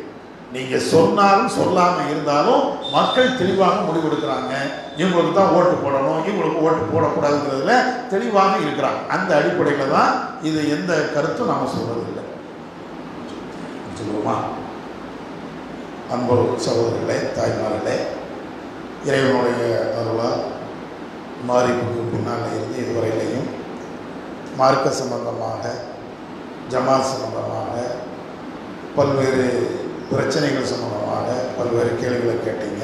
நீங்கள் சொன்னாலும் சொல்லாமல் இருந்தாலும் மக்கள் தெளிவாக முடிவெடுக்கிறாங்க. இவங்களுக்கு தான் ஓட்டு போடணும், இவங்களுக்கு ஓட்டு போடக்கூடாதுங்கிறதுல தெளிவாக இருக்கிறாங்க. அந்த அடிப்படையில் தான் இது எந்த கருத்தும் நம்ம சொல்றதில்லை. சொல்லுவோமா? அன்பு சகோதரர்களே, தாய்மார்களே, இறைவனுடைய அருளால் மாரிப்புக்கு பின்னால் இருந்து இதுவரையிலையும் மார்க்க சம்பந்தமாக ஜமாத் சம்பந்தமாக பல்வேறு பிரச்சனைகள் சம்பந்தமாக பல்வேறு கேள்விகளை கேட்டீங்க.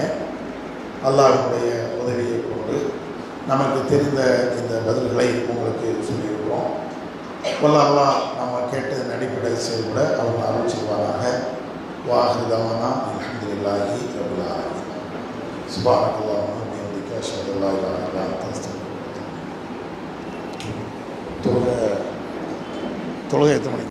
அல்லாஹ்வுடைய உதவியை கொண்டு நமக்கு தெரிந்த இந்த பதில்களை உங்களுக்கு சொல்லியிருக்கிறோம். அல்லாஹ் நம்ம கேட்டதன் அடிப்படையில் செயல்பட அவங்க அருள் செய்வாராக. வாஹிதவனா அல்ஹம்துலில்லாஹி ரப்பில் ஆலமீன். சுப்ஹானல்லாஹி வ பிஹம்திஹி அஷ்ஹது அல்லா இலாஹா இல்லா அன்த அஸ்தக்ஃபிருக்க. தொழுகை எத்தனை மணிக்கு?